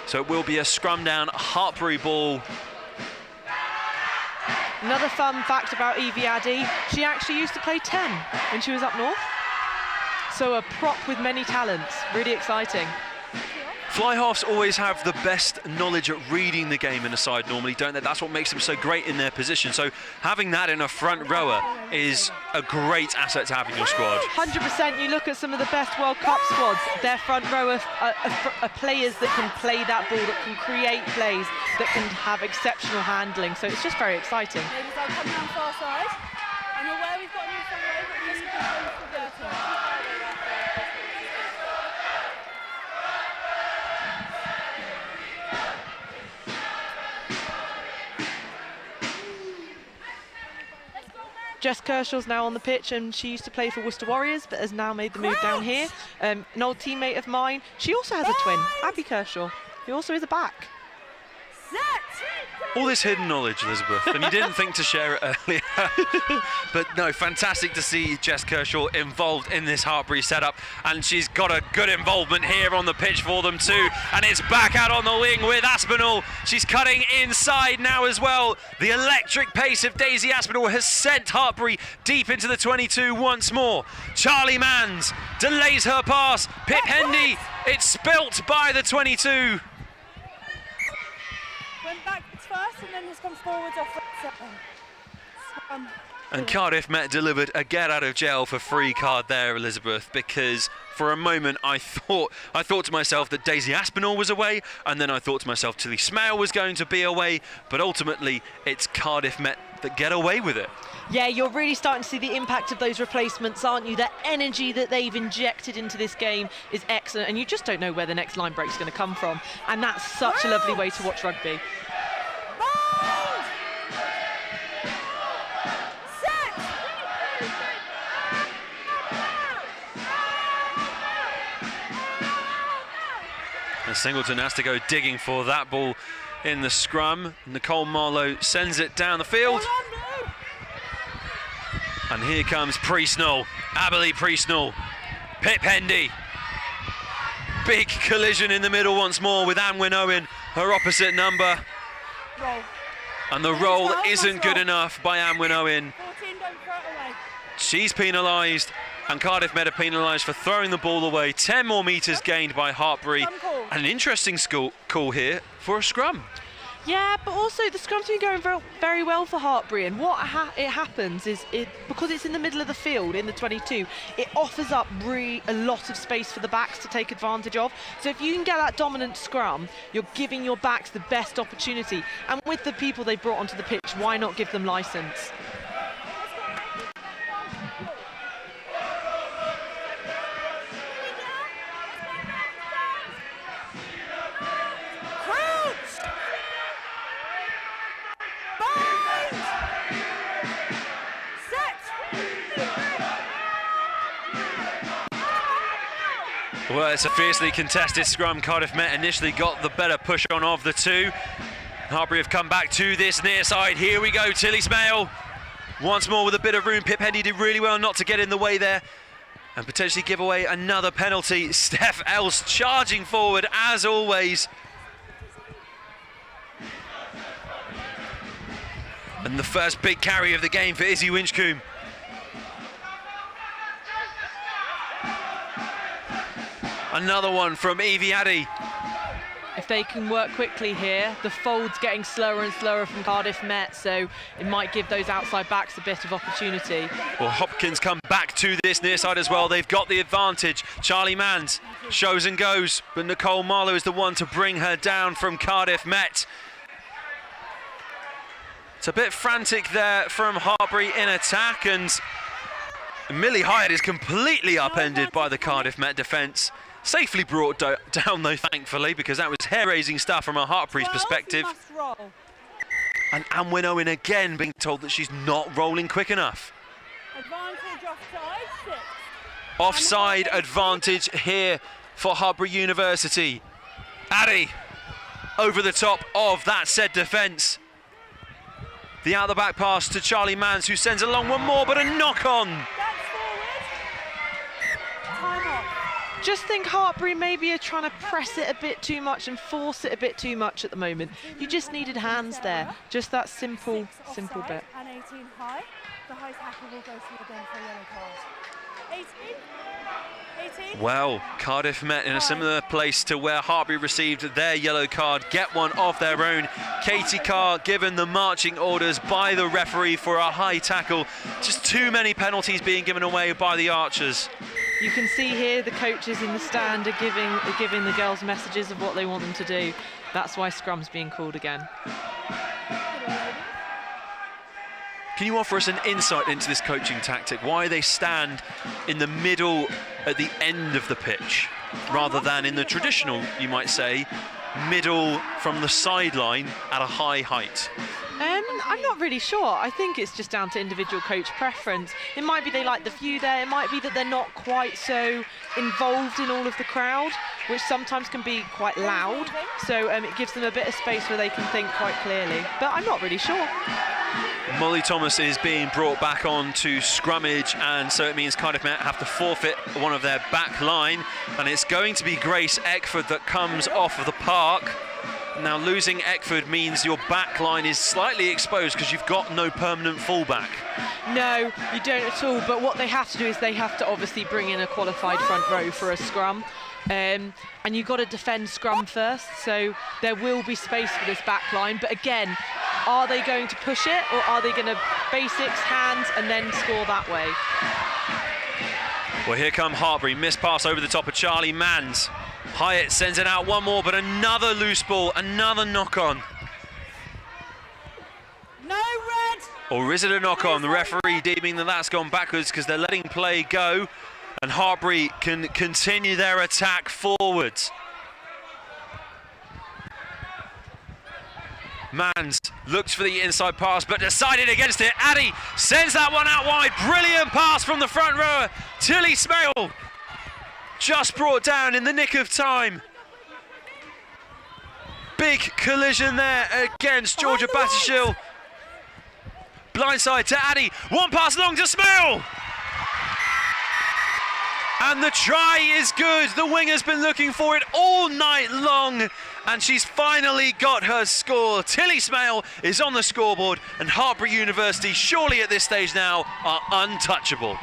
Speaker 11: So it will be a scrum down Hartpury ball.
Speaker 12: Another fun fact about Evie Addy, she actually used to play 10 when she was up north. So a prop with many talents, really exciting.
Speaker 11: Fly halves always have the best knowledge at reading the game in a side normally, don't they? That's what makes them so great in their position. So having that in a front rower is a great asset to have in your squad.
Speaker 12: 100%. You look at some of the best World Cup squads, their front rower are players that can play that ball, that can create plays, that can have exceptional handling. So it's just very exciting.
Speaker 13: Ladies, I'll come down far side. I'm aware we've got a new front row, but this is the
Speaker 12: Jess Kershaw's now on the pitch, and she used to play for Worcester Warriors but has now made the move down here. An old teammate of mine, she also has a twin, Abby Kershaw, who also is a back.
Speaker 11: All this hidden knowledge, Elizabeth, and you didn't think to share it earlier. But no, fantastic to see Jess Kershaw involved in this Hartpury setup, and she's got a good involvement here on the pitch for them too. And it's back out on the wing with Aspinall. She's cutting inside now as well. The electric pace of Daisy Aspinall has sent Hartpury deep into the 22 once more. Charlie Manns delays her pass. Pip Hendy, it's spilt by the 22.
Speaker 13: Went back first and then just come forwards off second.
Speaker 11: And Cardiff Met delivered a get out of jail for free card there, Elizabeth, because for a moment I thought to myself that Daisy Aspinall was away, and then I thought to myself Tilly Smale was going to be away, but ultimately it's Cardiff Met that get away with it.
Speaker 12: Yeah, you're really starting to see the impact of those replacements, aren't you? The energy that they've injected into this game is excellent, and you just don't know where the next line break is going to come from, and that's such a lovely way to watch rugby.
Speaker 11: And Singleton has to go digging for that ball in the scrum. Nicole Marlowe sends it down the field. And here comes Priestnall, Aberley Priestnall, Pip Hendy. Big collision in the middle once more with Anwyn Owen, her opposite number. And the roll isn't good enough by Anwyn Owen. She's penalised, and Cardiff Met are penalised for throwing the ball away. 10 more metres gained by Hartpury. And an interesting call here for a scrum.
Speaker 12: Yeah, but also the scrum's been going very well for Hartpury, and what happens is, because it's in the middle of the field, in the 22, it offers up a lot of space for the backs to take advantage of. So if you can get that dominant scrum, you're giving your backs the best opportunity. And with the people they brought onto the pitch, why not give them licence?
Speaker 11: Well, it's a fiercely contested scrum. Cardiff Met initially got the better push on of the two. Hartpury have come back to this near side. Here we go, Tilly Smale. Once more with a bit of room. Pip Hendy did really well not to get in the way there and potentially give away another penalty. Steph Els charging forward as always. And the first big carry of the game for Izzy Winchcombe. Another one from Evie Addy.
Speaker 12: If they can work quickly here, the fold's getting slower and slower from Cardiff Met, so it might give those outside backs a bit of opportunity.
Speaker 11: Well, Hopkins come back to this near side as well. They've got the advantage. Charlie Manns shows and goes, but Nicole Marlowe is the one to bring her down from Cardiff Met. It's a bit frantic there from Hartpury in attack, and Millie Hyatt is completely upended by the Cardiff Met defence. Safely brought down though, thankfully, because that was hair-raising stuff from a Hartpury's perspective. And Anwen Owen again being told that she's not rolling quick enough.
Speaker 13: Advantage offside, 6.
Speaker 11: Offside advantage here for Hartpury University. Addy over the top of that said defence. The out-the-back pass to Charlie Manns, who sends along one more, but a knock-on.
Speaker 12: Just think Hartpury maybe are trying to press it a bit too much and force it a bit too much at the moment. You just needed hands there. Just that simple bit.
Speaker 13: And 18 high. The high tackle will go through again for a yellow card. 18.
Speaker 11: Well, Cardiff Met in a similar place to where Hartpury received their yellow card, get one of their own. Katie Carr given the marching orders by the referee for a high tackle. Just too many penalties being given away by the Archers.
Speaker 12: You can see here the coaches in the stand are giving the girls messages of what they want them to do. That's why scrum's being called again.
Speaker 11: Can you offer us an insight into this coaching tactic? Why they stand in the middle at the end of the pitch rather than in the traditional, you might say, middle from the sideline at a high height?
Speaker 12: I'm not really sure. I think it's just down to individual coach preference. It might be they like the view there. It might be that they're not quite so involved in all of the crowd, which sometimes can be quite loud. So it gives them a bit of space where they can think quite clearly. But I'm not really sure.
Speaker 11: Molly Thomas is being brought back on to scrummage, and so it means Cardiff Met have to forfeit one of their back line, and it's going to be Grace Eckford that comes off of the park. Now losing Eckford means your back line is slightly exposed because you've got no permanent fullback.
Speaker 12: No, you don't at all, but what they have to do is they have to obviously bring in a qualified front row for a scrum. And you've got to defend scrum first, so there will be space for this back line. But again, are they going to push it, or are they going to basics, hands, and then score that way?
Speaker 11: Well, here come Hartpury, missed pass over the top of Charlie Manns. Hyatt sends it out one more, but another loose ball, another knock-on.
Speaker 13: No red!
Speaker 11: Or is it a knock-on? The referee deeming that that's gone backwards because they're letting play go, and Hartpury can continue their attack forwards. Manns looks for the inside pass, but decided against it. Addy sends that one out wide. Brilliant pass from the front rower. Tilly Smale just brought down in the nick of time. Big collision there against Georgia Battishill. Blindside to Addy. One pass long to Smale. And the try is good. The winger's been looking for it all night long, and she's finally got her score. Tilly Smale is on the scoreboard, and Hartpury University, surely at this stage now, are untouchable.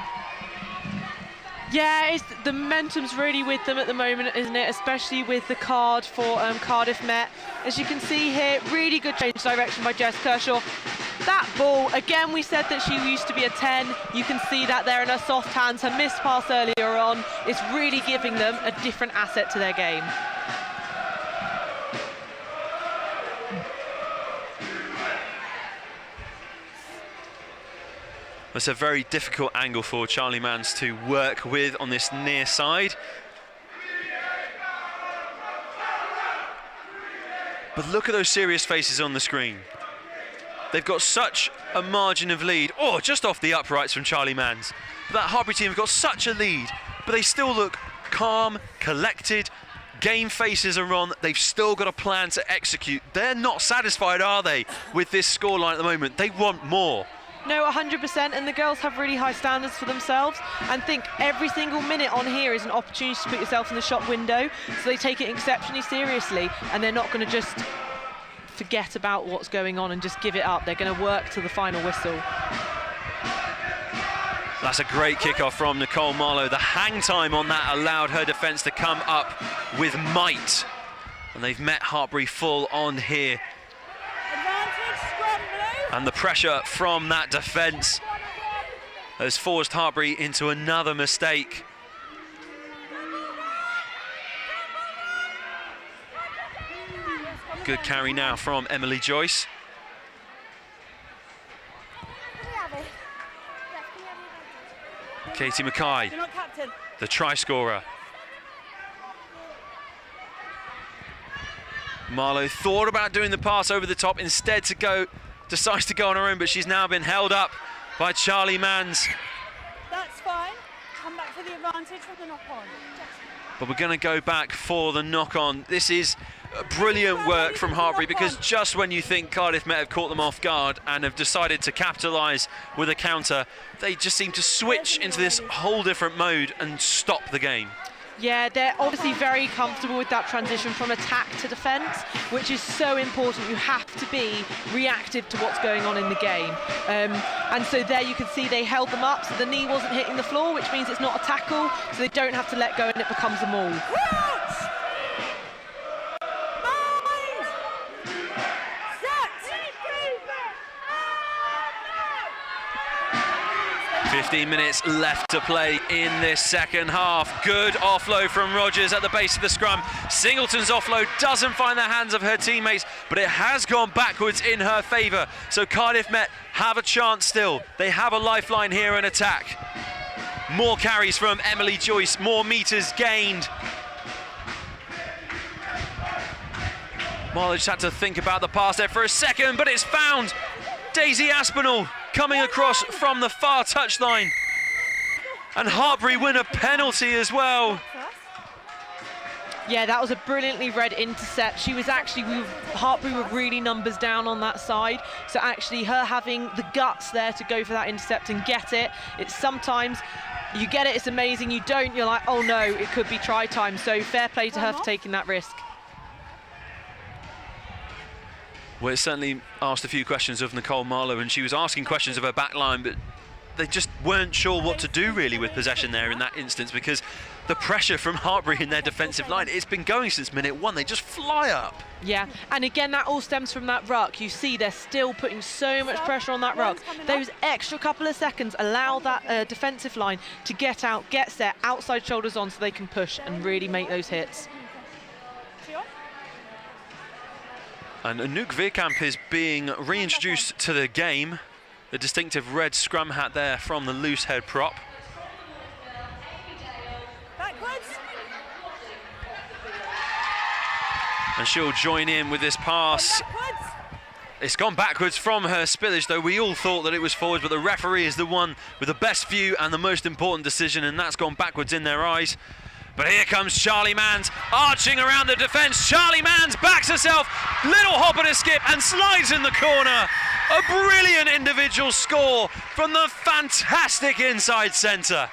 Speaker 12: Yeah, the momentum's really with them at the moment, isn't it? Especially with the card for Cardiff Met. As you can see here, really good change of direction by Jess Kershaw. That ball, again, we said that she used to be a 10. You can see that there in her soft hands. Her missed pass earlier on is really giving them a different asset to their game.
Speaker 11: It's a very difficult angle for Charlie Manns to work with on this near side. But look at those serious faces on the screen. They've got such a margin of lead. Oh, just off the uprights from Charlie Manns. That Hartpury team have got such a lead, but they still look calm, collected. Game faces are on. They've still got a plan to execute. They're not satisfied, are they, with this scoreline at the moment? They want more.
Speaker 12: No, 100%, and the girls have really high standards for themselves and think every single minute on here is an opportunity to put yourself in the shot window, so they take it exceptionally seriously, and they're not going to just forget about what's going on and just give it up. They're going to work to the final whistle.
Speaker 11: That's a great kickoff from Nicole Marlowe. The hang time on that allowed her defence to come up with might, and they've met Hartpury full on here. And the pressure from that defence has forced Hartpury into another mistake. Good carry now from Emily Joyce. Katie Mackay, the try scorer. Marlowe thought about doing the pass over the top, instead decides to go on her own, but she's now been held up by Charlie Manns.
Speaker 13: That's fine. Come back for the advantage from the knock-on.
Speaker 11: But we're going to go back for the knock-on. This is brilliant work from Hartpury, because just when you think Cardiff may have caught them off guard and have decided to capitalise with a counter, they just seem to switch into this whole different mode and stop the game.
Speaker 12: Yeah, they're obviously very comfortable with that transition from attack to defence, which is so important. You have to be reactive to what's going on in the game. And so there you can see they held them up, so the knee wasn't hitting the floor, which means it's not a tackle, so they don't have to let go and it becomes a maul.
Speaker 11: 15 minutes left to play in this second half. Good offload from Rogers at the base of the scrum. Singleton's offload doesn't find the hands of her teammates, but it has gone backwards in her favour. So Cardiff Met have a chance still. They have a lifeline here in attack. More carries from Emily Joyce, more metres gained. Marlowe just had to think about the pass there for a second, but it's found. Daisy Aspinall coming across from the far touchline. And Hartpury win a penalty as well.
Speaker 12: Yeah, that was a brilliantly read intercept. She was actually, Hartpury were really numbers down on that side. So actually her having the guts there to go for that intercept and get it, it's sometimes, you get it, it's amazing. You don't, you're like, oh no, it could be try time. So fair play to her for taking that risk.
Speaker 11: Well, it certainly asked a few questions of Nicole Marlowe, and she was asking questions of her back line, but they just weren't sure what to do really with possession there in that instance, because the pressure from Hartpury in their defensive line, it's been going since minute one. They just fly up.
Speaker 12: Yeah, and again, that all stems from that ruck. You see they're still putting so much pressure on that ruck. Those extra couple of seconds allow that defensive line to get out, get set, outside shoulders on, so they can push and really make those hits.
Speaker 11: And Anouk Veerkamp is being reintroduced to the game. The distinctive red scrum hat there from the loose head prop.
Speaker 13: Backwards.
Speaker 11: And she'll join in with this pass. It's gone backwards from her spillage, though we all thought that it was forwards, but the referee is the one with the best view and the most important decision, and that's gone backwards in their eyes. But here comes Charlie Manns, arching around the defence. Charlie Manns backs herself, little hop and a skip, and slides in the corner. A brilliant individual score from the fantastic inside centre.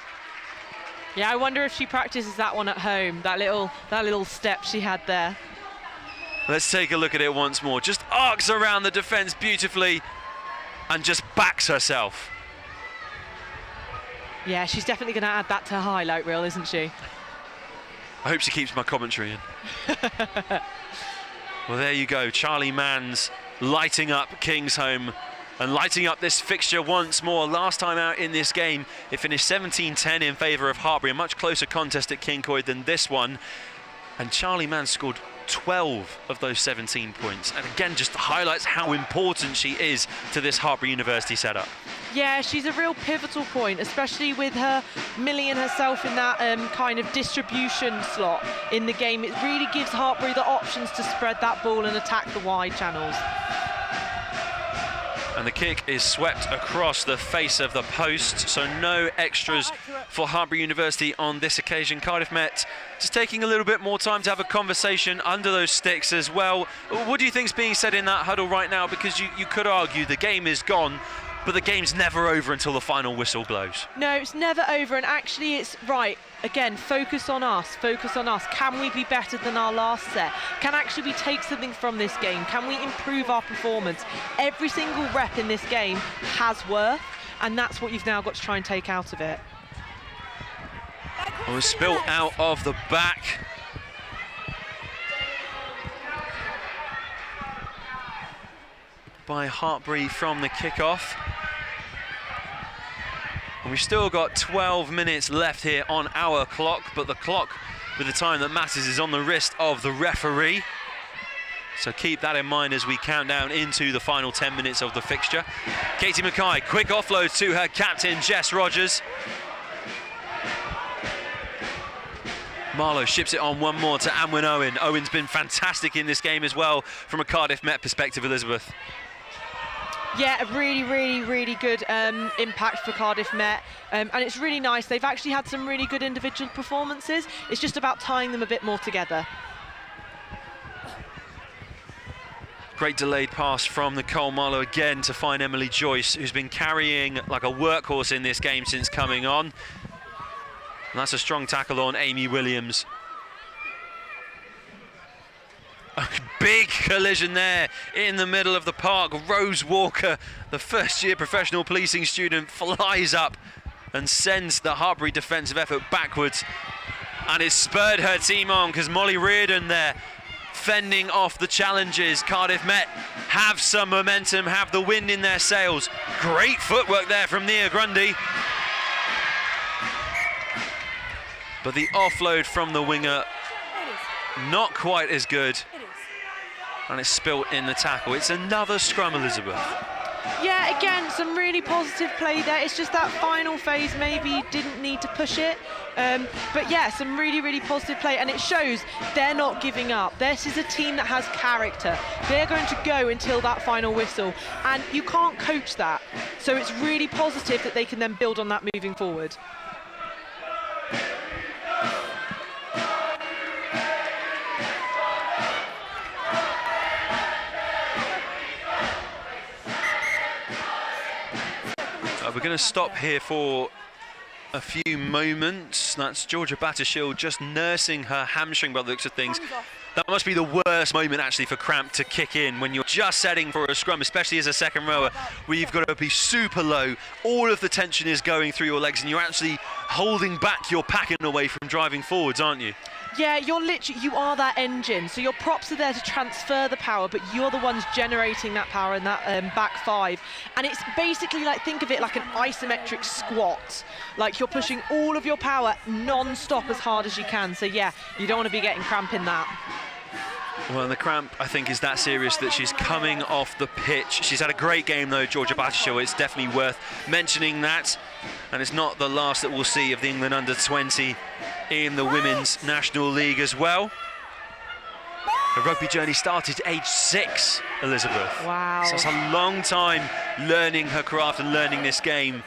Speaker 12: Yeah, I wonder if she practices that one at home, that little step she had there.
Speaker 11: Let's take a look at it once more. Just arcs around the defence beautifully and just backs herself.
Speaker 12: Yeah, she's definitely going to add that to her highlight reel, isn't she?
Speaker 11: I hope she keeps my commentary in. Well, there you go. Charlie Manns lighting up Kingsholm and lighting up this fixture once more. Last time out in this game, it finished 17-10 in favour of Hartpury, a much closer contest at Kincoid than this one. And Charlie Manns scored 12 of those 17 points. And again, just highlights how important she is to this Hartpury University setup.
Speaker 12: Yeah, she's a real pivotal point, especially with her milling herself in that kind of distribution slot in the game. It really gives Hartpury the options to spread that ball and attack the wide channels.
Speaker 11: And the kick is swept across the face of the post, so no extras for Hartpury University on this occasion. Cardiff Met just taking a little bit more time to have a conversation under those sticks as well. What do you think's being said in that huddle right now? Because you could argue the game is gone, but the game's never over until the final whistle blows.
Speaker 12: No, it's never over, and actually it's right. Again, focus on us, focus on us. Can we be better than our last set? Can actually we take something from this game? Can we improve our performance? Every single rep in this game has worth, and that's what you've now got to try and take out of it.
Speaker 11: It was spilt out of the back. By Hartpury from the kickoff. And we've still got 12 minutes left here on our clock, but the clock with the time that matters is on the wrist of the referee. So keep that in mind as we count down into the final 10 minutes of the fixture. Katie Mackay, quick offload to her captain, Jess Rogers. Marlowe ships it on one more to Anwen Owen. Owen's been fantastic in this game as well from a Cardiff Met perspective, Elizabeth.
Speaker 12: Yeah, a really good impact for Cardiff Met, and it's really nice. They've actually had some really good individual performances. It's just about tying them a bit more together.
Speaker 11: Great delayed pass from Nicole Marlowe again to find Emily Joyce, who's been carrying like a workhorse in this game since coming on. And that's a strong tackle on Amy Williams. A big collision there in the middle of the park. Rose Walker, the first-year professional policing student, flies up and sends the Hartpury defensive effort backwards. And it spurred her team on because Molly Reardon there fending off the challenges. Cardiff Met have some momentum, have the wind in their sails. Great footwork there from Nia Grundy. But the offload from the winger, not quite as good. And it's spilt in the tackle. It's another scrum, Elizabeth.
Speaker 12: Yeah, again, some really positive play there. It's just that final phase maybe didn't need to push it. But yeah, some really positive play, and it shows they're not giving up. This is a team that has character. They're going to go until that final whistle, and you can't coach that. So it's really positive that they can then build on that moving forward.
Speaker 11: We're going to stop here for a few moments. That's Georgia Battershield just nursing her hamstring by the looks of things. That must be the worst moment actually for cramp to kick in when you're just setting for a scrum, especially as a second rower, where you've got to be super low. All of the tension is going through your legs and you're actually holding back your pack in a way from driving forwards, aren't you?
Speaker 12: Yeah, you are that engine. So your props are there to transfer the power, but you're the ones generating that power in that back five. And it's basically like, think of it like an isometric squat. Like you're pushing all of your power non-stop as hard as you can. So yeah, you don't want to be getting cramp in that.
Speaker 11: Well, the cramp, I think, is that serious that she's coming off the pitch. She's had a great game, though, Georgia Battershield. It's definitely worth mentioning that. And it's not the last that we'll see of the England under-20 in the Women's National League as well. Her rugby journey started at age 6, Elizabeth.
Speaker 12: Wow.
Speaker 11: So that's a long time learning her craft and learning this game.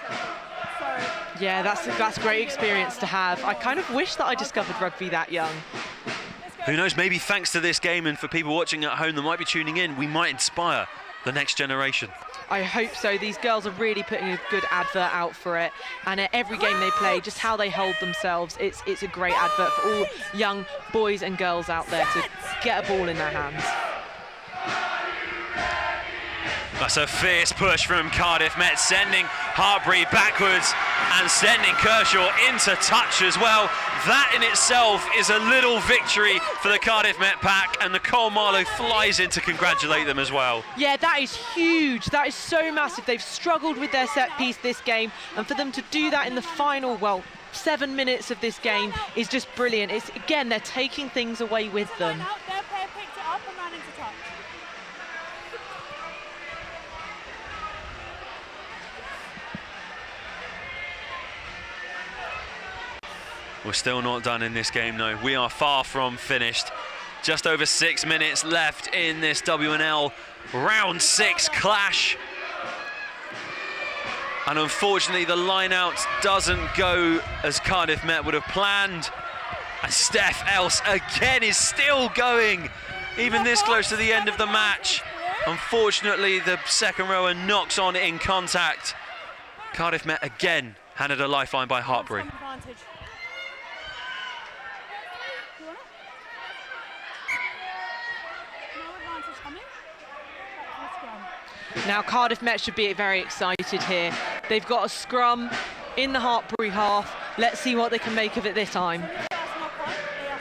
Speaker 12: Yeah, that's a great experience to have. I kind of wish that I discovered rugby that young.
Speaker 11: Who knows, maybe thanks to this game and for people watching at home that might be tuning in, we might inspire the next generation.
Speaker 12: I hope so. These girls are really putting a good advert out for it, and at every game they play, just how they hold themselves, it's a great advert for all young boys and girls out there to get a ball in their hands.
Speaker 11: That's a fierce push from Cardiff Met, sending Hartpury backwards and sending Kershaw into touch as well. That in itself is a little victory for the Cardiff Met pack, and Nicole Marlowe flies in to congratulate them as well.
Speaker 12: Yeah, that is huge. That is so massive. They've struggled with their set piece this game, and for them to do that in the final, 7 minutes of this game is just brilliant. It's, again, they're taking things away with them.
Speaker 13: Their player picked it up and ran into touch.
Speaker 11: We're still not done in this game, no. We are far from finished. Just over 6 minutes left in this WNL round 6 clash. And unfortunately, the line-out doesn't go as Cardiff Met would have planned. And Steph Else again is still going, even this close to the end of the match. Unfortunately, the second rower knocks on in contact. Cardiff Met again handed a lifeline by Hartpury.
Speaker 12: Now Cardiff Met should be very excited here. They've got a scrum in the Hartpury half. Let's see what they can make of it this time.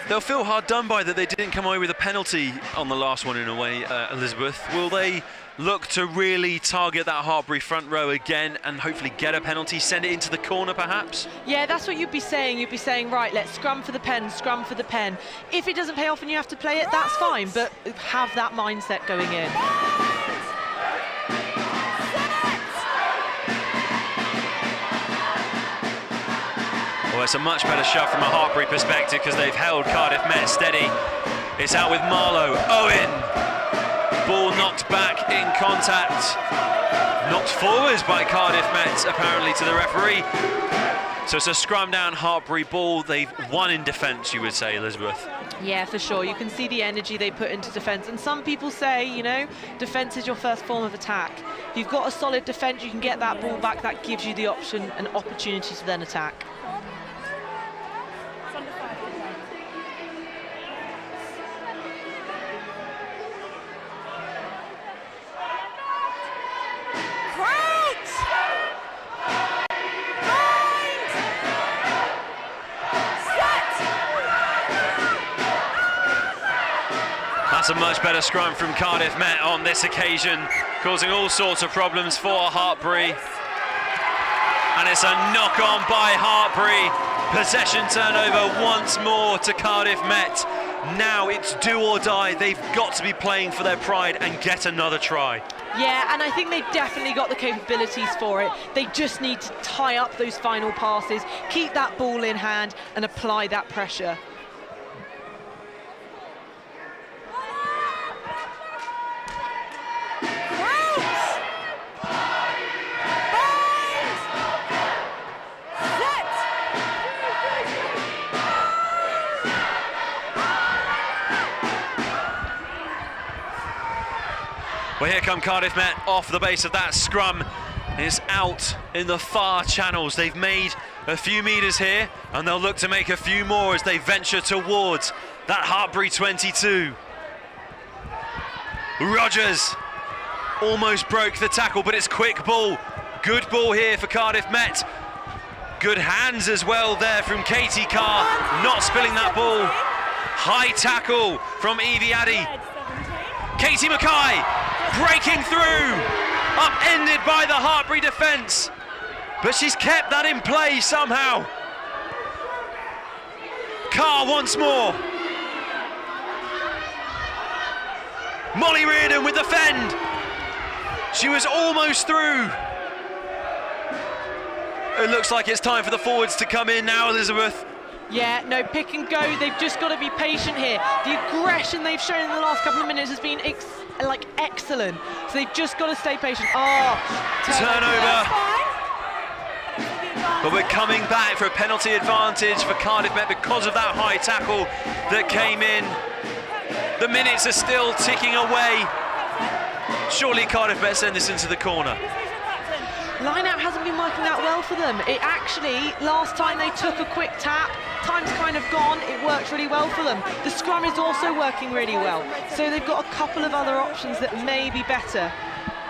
Speaker 11: They'll feel hard done by that they didn't come away with a penalty on the last one in a way, Elizabeth. Will they look to really target that Hartpury front row again and hopefully get a penalty, send it into the corner perhaps?
Speaker 12: Yeah, that's what you'd be saying. You'd be saying, right, let's scrum for the pen, scrum for the pen. If it doesn't pay off and you have to play it, that's fine, but have that mindset going in.
Speaker 11: Well, it's a much better shot from a Hartpury perspective because they've held Cardiff Met steady. It's out with Marlowe. Owen. Ball knocked back in contact. Knocked forwards by Cardiff Met, apparently, to the referee. So it's a scrum down Hartpury ball. They've won in defence, you would say, Elizabeth.
Speaker 12: Yeah, for sure. You can see the energy they put into defence. And some people say, you know, defence is your first form of attack. If you've got a solid defence, you can get that ball back. That gives you the option and opportunity to then attack.
Speaker 11: That's a much better scrum from Cardiff Met on this occasion, causing all sorts of problems for Hartpury. And it's a knock-on by Hartpury. Possession turnover once more to Cardiff Met. Now it's do or die. They've got to be playing for their pride and get another try.
Speaker 12: Yeah, and I think they've definitely got the capabilities for it. They just need to tie up those final passes, keep that ball in hand and apply that pressure.
Speaker 11: Well, here come Cardiff Met off the base of that scrum. It's out in the far channels. They've made a few metres here, and they'll look to make a few more as they venture towards that Hartpury 22. Rogers almost broke the tackle, but it's quick ball. Good ball here for Cardiff Met. Good hands as well there from Katie Carr, not spilling that ball. High tackle from Evie Addy. Katie Mackay breaking through, upended by the Hartpury defence, but she's kept that in play somehow. Carr once more. Molly Reardon with the fend. She was almost through. It looks like it's time for the forwards to come in now, Elizabeth.
Speaker 12: Yeah, no, pick and go. They've just got to be patient here. The aggression they've shown in the last couple of minutes has been excellent. So they've just got to stay patient. Oh,
Speaker 11: turnover. But we're coming back for a penalty advantage for Cardiff Met because of that high tackle that came in. The minutes are still ticking away. Surely Cardiff Met send this into the corner.
Speaker 12: Line-out hasn't been working that well for them. It actually, last time they took a quick tap, time's kind of gone, it worked really well for them. The scrum is also working really well. So they've got a couple of other options that may be better.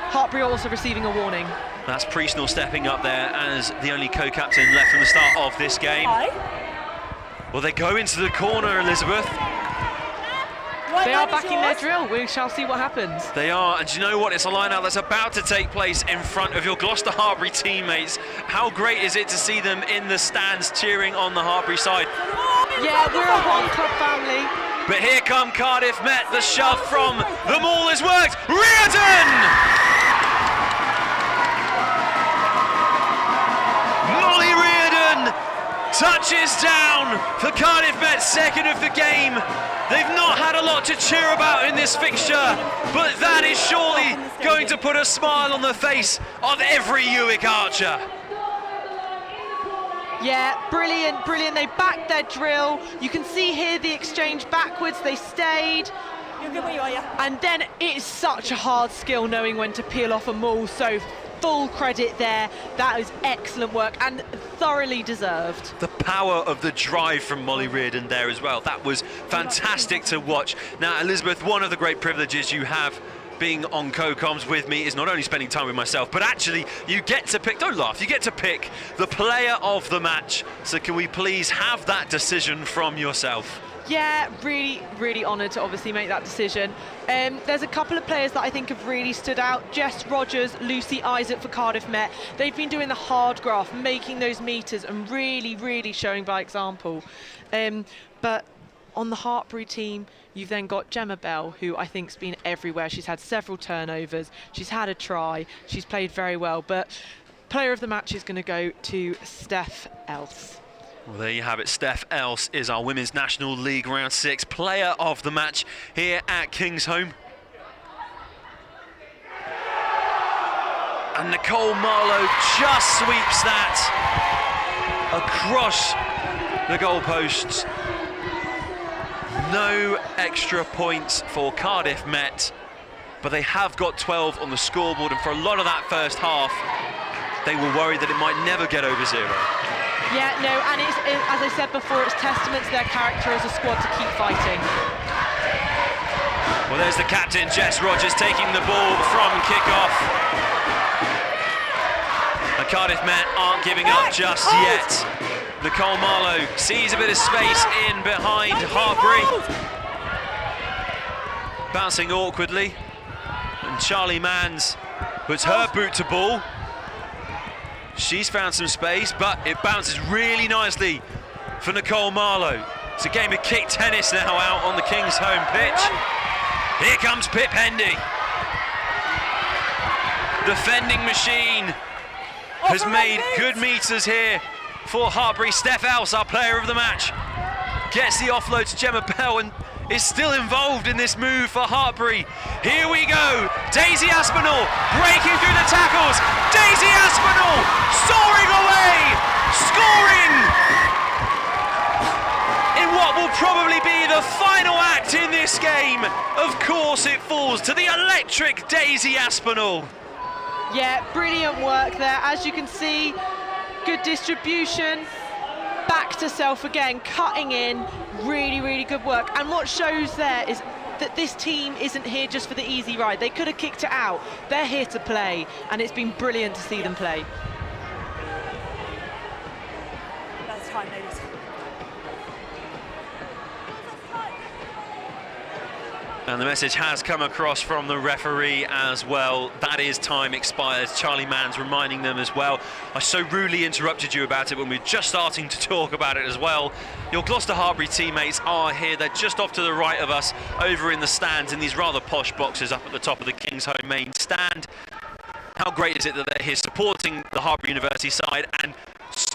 Speaker 12: Hartpury are also receiving a warning.
Speaker 11: That's Priestnall stepping up there as the only co-captain left from the start of this game. Well, they go into the corner, Elizabeth.
Speaker 12: They are backing their drill. We shall see what happens.
Speaker 11: They are, and do you know what? It's a line-out that's about to take place in front of your Gloucester Hartpury teammates. How great is it to see them in the stands cheering on the Hartpury side?
Speaker 12: Yeah, we're a one-club family.
Speaker 11: But here come Cardiff Met. The shove from the maul has worked. Reardon! Molly Reardon touches down for Cardiff Met, second of the game. They've not had a lot to cheer about in this fixture, but that is surely going to put a smile on the face of every Uwick archer.
Speaker 12: Yeah, brilliant, brilliant. They backed their drill. You can see here the exchange backwards. They stayed.
Speaker 13: You're good where you are, yeah.
Speaker 12: And then it's such a hard skill knowing when to peel off a maul, so full credit there. That was excellent work and thoroughly deserved.
Speaker 11: The power of the drive from Molly Reardon there as well. That was fantastic to watch. Now, Elizabeth, one of the great privileges you have being on co-coms with me is not only spending time with myself, but actually you get to pick, don't laugh, you get to pick the player of the match. So can we please have that decision from yourself?
Speaker 12: Yeah, really honoured to obviously make that decision. There's a couple of players that I think have really stood out. Jess Rogers, Lucy Isaac for Cardiff Met. They've been doing the hard graft, making those meters and really showing by example. But on the Hartpury team, you've then got Gemma Bell, who I think's been everywhere. She's had several turnovers, she's had a try, she's played very well, but player of the match is going to go to Steph Else.
Speaker 11: Well, there you have it. Steph Else is our Women's National League Round 6 player of the match here at Kingsholm. And Nicole Marlowe just sweeps that across the goalposts. No extra points for Cardiff Met, but they have got 12 on the scoreboard, and for a lot of that first half, they were worried that it might never get over 0.
Speaker 12: Yeah, no, and it's, as I said before, it's testament to their character as a squad to keep fighting.
Speaker 11: Well, there's the captain, Jess Rogers, taking the ball from kick-off. The Cardiff Met aren't giving up just yet. Nicole Marlowe sees a bit of space in behind Hartpury. Bouncing awkwardly. And Charlie Manns puts her boot to ball. She's found some space, but it bounces really nicely for Nicole Marlowe. It's a game of kick tennis now out on the Kingsholm pitch. Here comes Pip Hendy. Defending machine has made good meters here for Hartpury. Steph Else, our player of the match, gets the offload to Gemma Bell and is still involved in this move for Hartpury. Here we go, Daisy Aspinall breaking through the tackles. Daisy Aspinall soaring away, scoring in what will probably be the final act in this game. Of course it falls to the electric Daisy Aspinall.
Speaker 12: Yeah, brilliant work there. As you can see, good distribution, back to self again, cutting in, really good work. And what shows there is that this team isn't here just for the easy ride. They could have kicked it out. They're here to play, and it's been brilliant to see them play.
Speaker 13: That's time, ladies.
Speaker 11: And the message has come across from the referee as well. That is time expired. Charlie Manns reminding them as well. I so rudely interrupted you about it when we were just starting to talk about it as well. Your Gloucester Hartpury teammates are here. They're just off to the right of us over in the stands in these rather posh boxes up at the top of the Kingsholm main stand. How great is it that they're here supporting the Hartpury University side and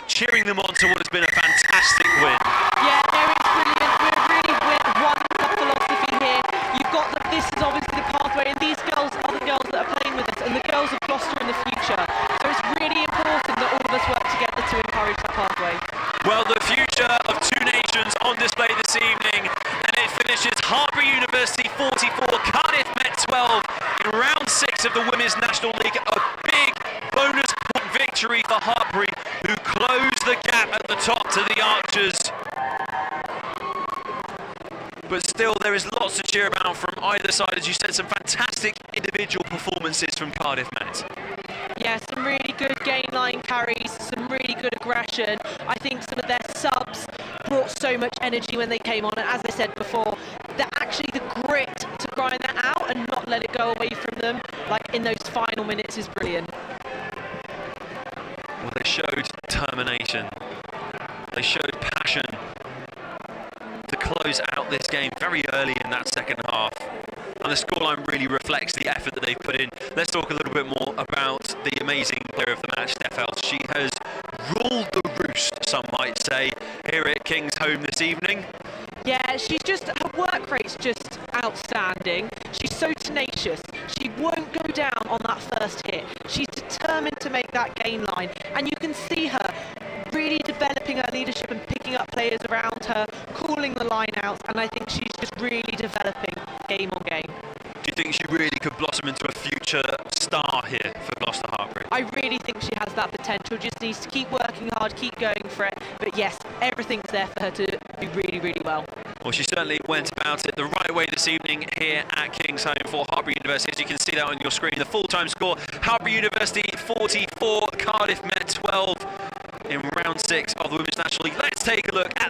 Speaker 11: cheering them on to what has been a fantastic win.
Speaker 12: Yeah, no, it's brilliant. We're really with one philosophy here. You've got that this is obviously the pathway, and these girls are the girls that are playing with us, and the girls of Gloucester in the future. So it's really important that all of us work together to encourage that pathway.
Speaker 11: Well, the future of two nations on display this evening, and it finishes Hartpury University 44, Cardiff Met 12 in round 6 of the Women's National League. A big bonus point victory for Hartpury, who closed the gap at the top to the Archers. But still, there is lots to cheer about from either side. As you said, some fantastic individual performances from Cardiff Met.
Speaker 12: Yeah, some really good gain line carries, some really good aggression. I think some of their subs brought so much energy when they came on, and as I said before, actually the grit to grind that out and not let it go away from them, like in those final minutes, is brilliant.
Speaker 11: Well, they showed determination, they showed passion to close out this game very early in that second half. And the scoreline really reflects the effort that they've put in. Let's talk a little bit more about the amazing player of the match, Steph Else. She has ruled the roost, some might say, here at Kingsholm this evening.
Speaker 12: Yeah, she's just, her work rate's just outstanding. She's so tenacious. She won't go down on that first hit. She's determined to make that gain line. And you can see her really developing developing her leadership and picking up players around her, calling the line out, and I think she's just really developing game on game.
Speaker 11: Do you think she really could blossom into a future star here for Gloucester Hartpury?
Speaker 12: I really think she has that potential, just needs to keep working hard, keep going for it, but yes, everything's there for her to do really, really well.
Speaker 11: Well, she certainly went about it the right way this evening here at Kingsholm for Hartpury University. As you can see that on your screen, the full-time score, Hartpury University 44, Cardiff Met 12 in round 6 of the Women's National League. Let's take a look at the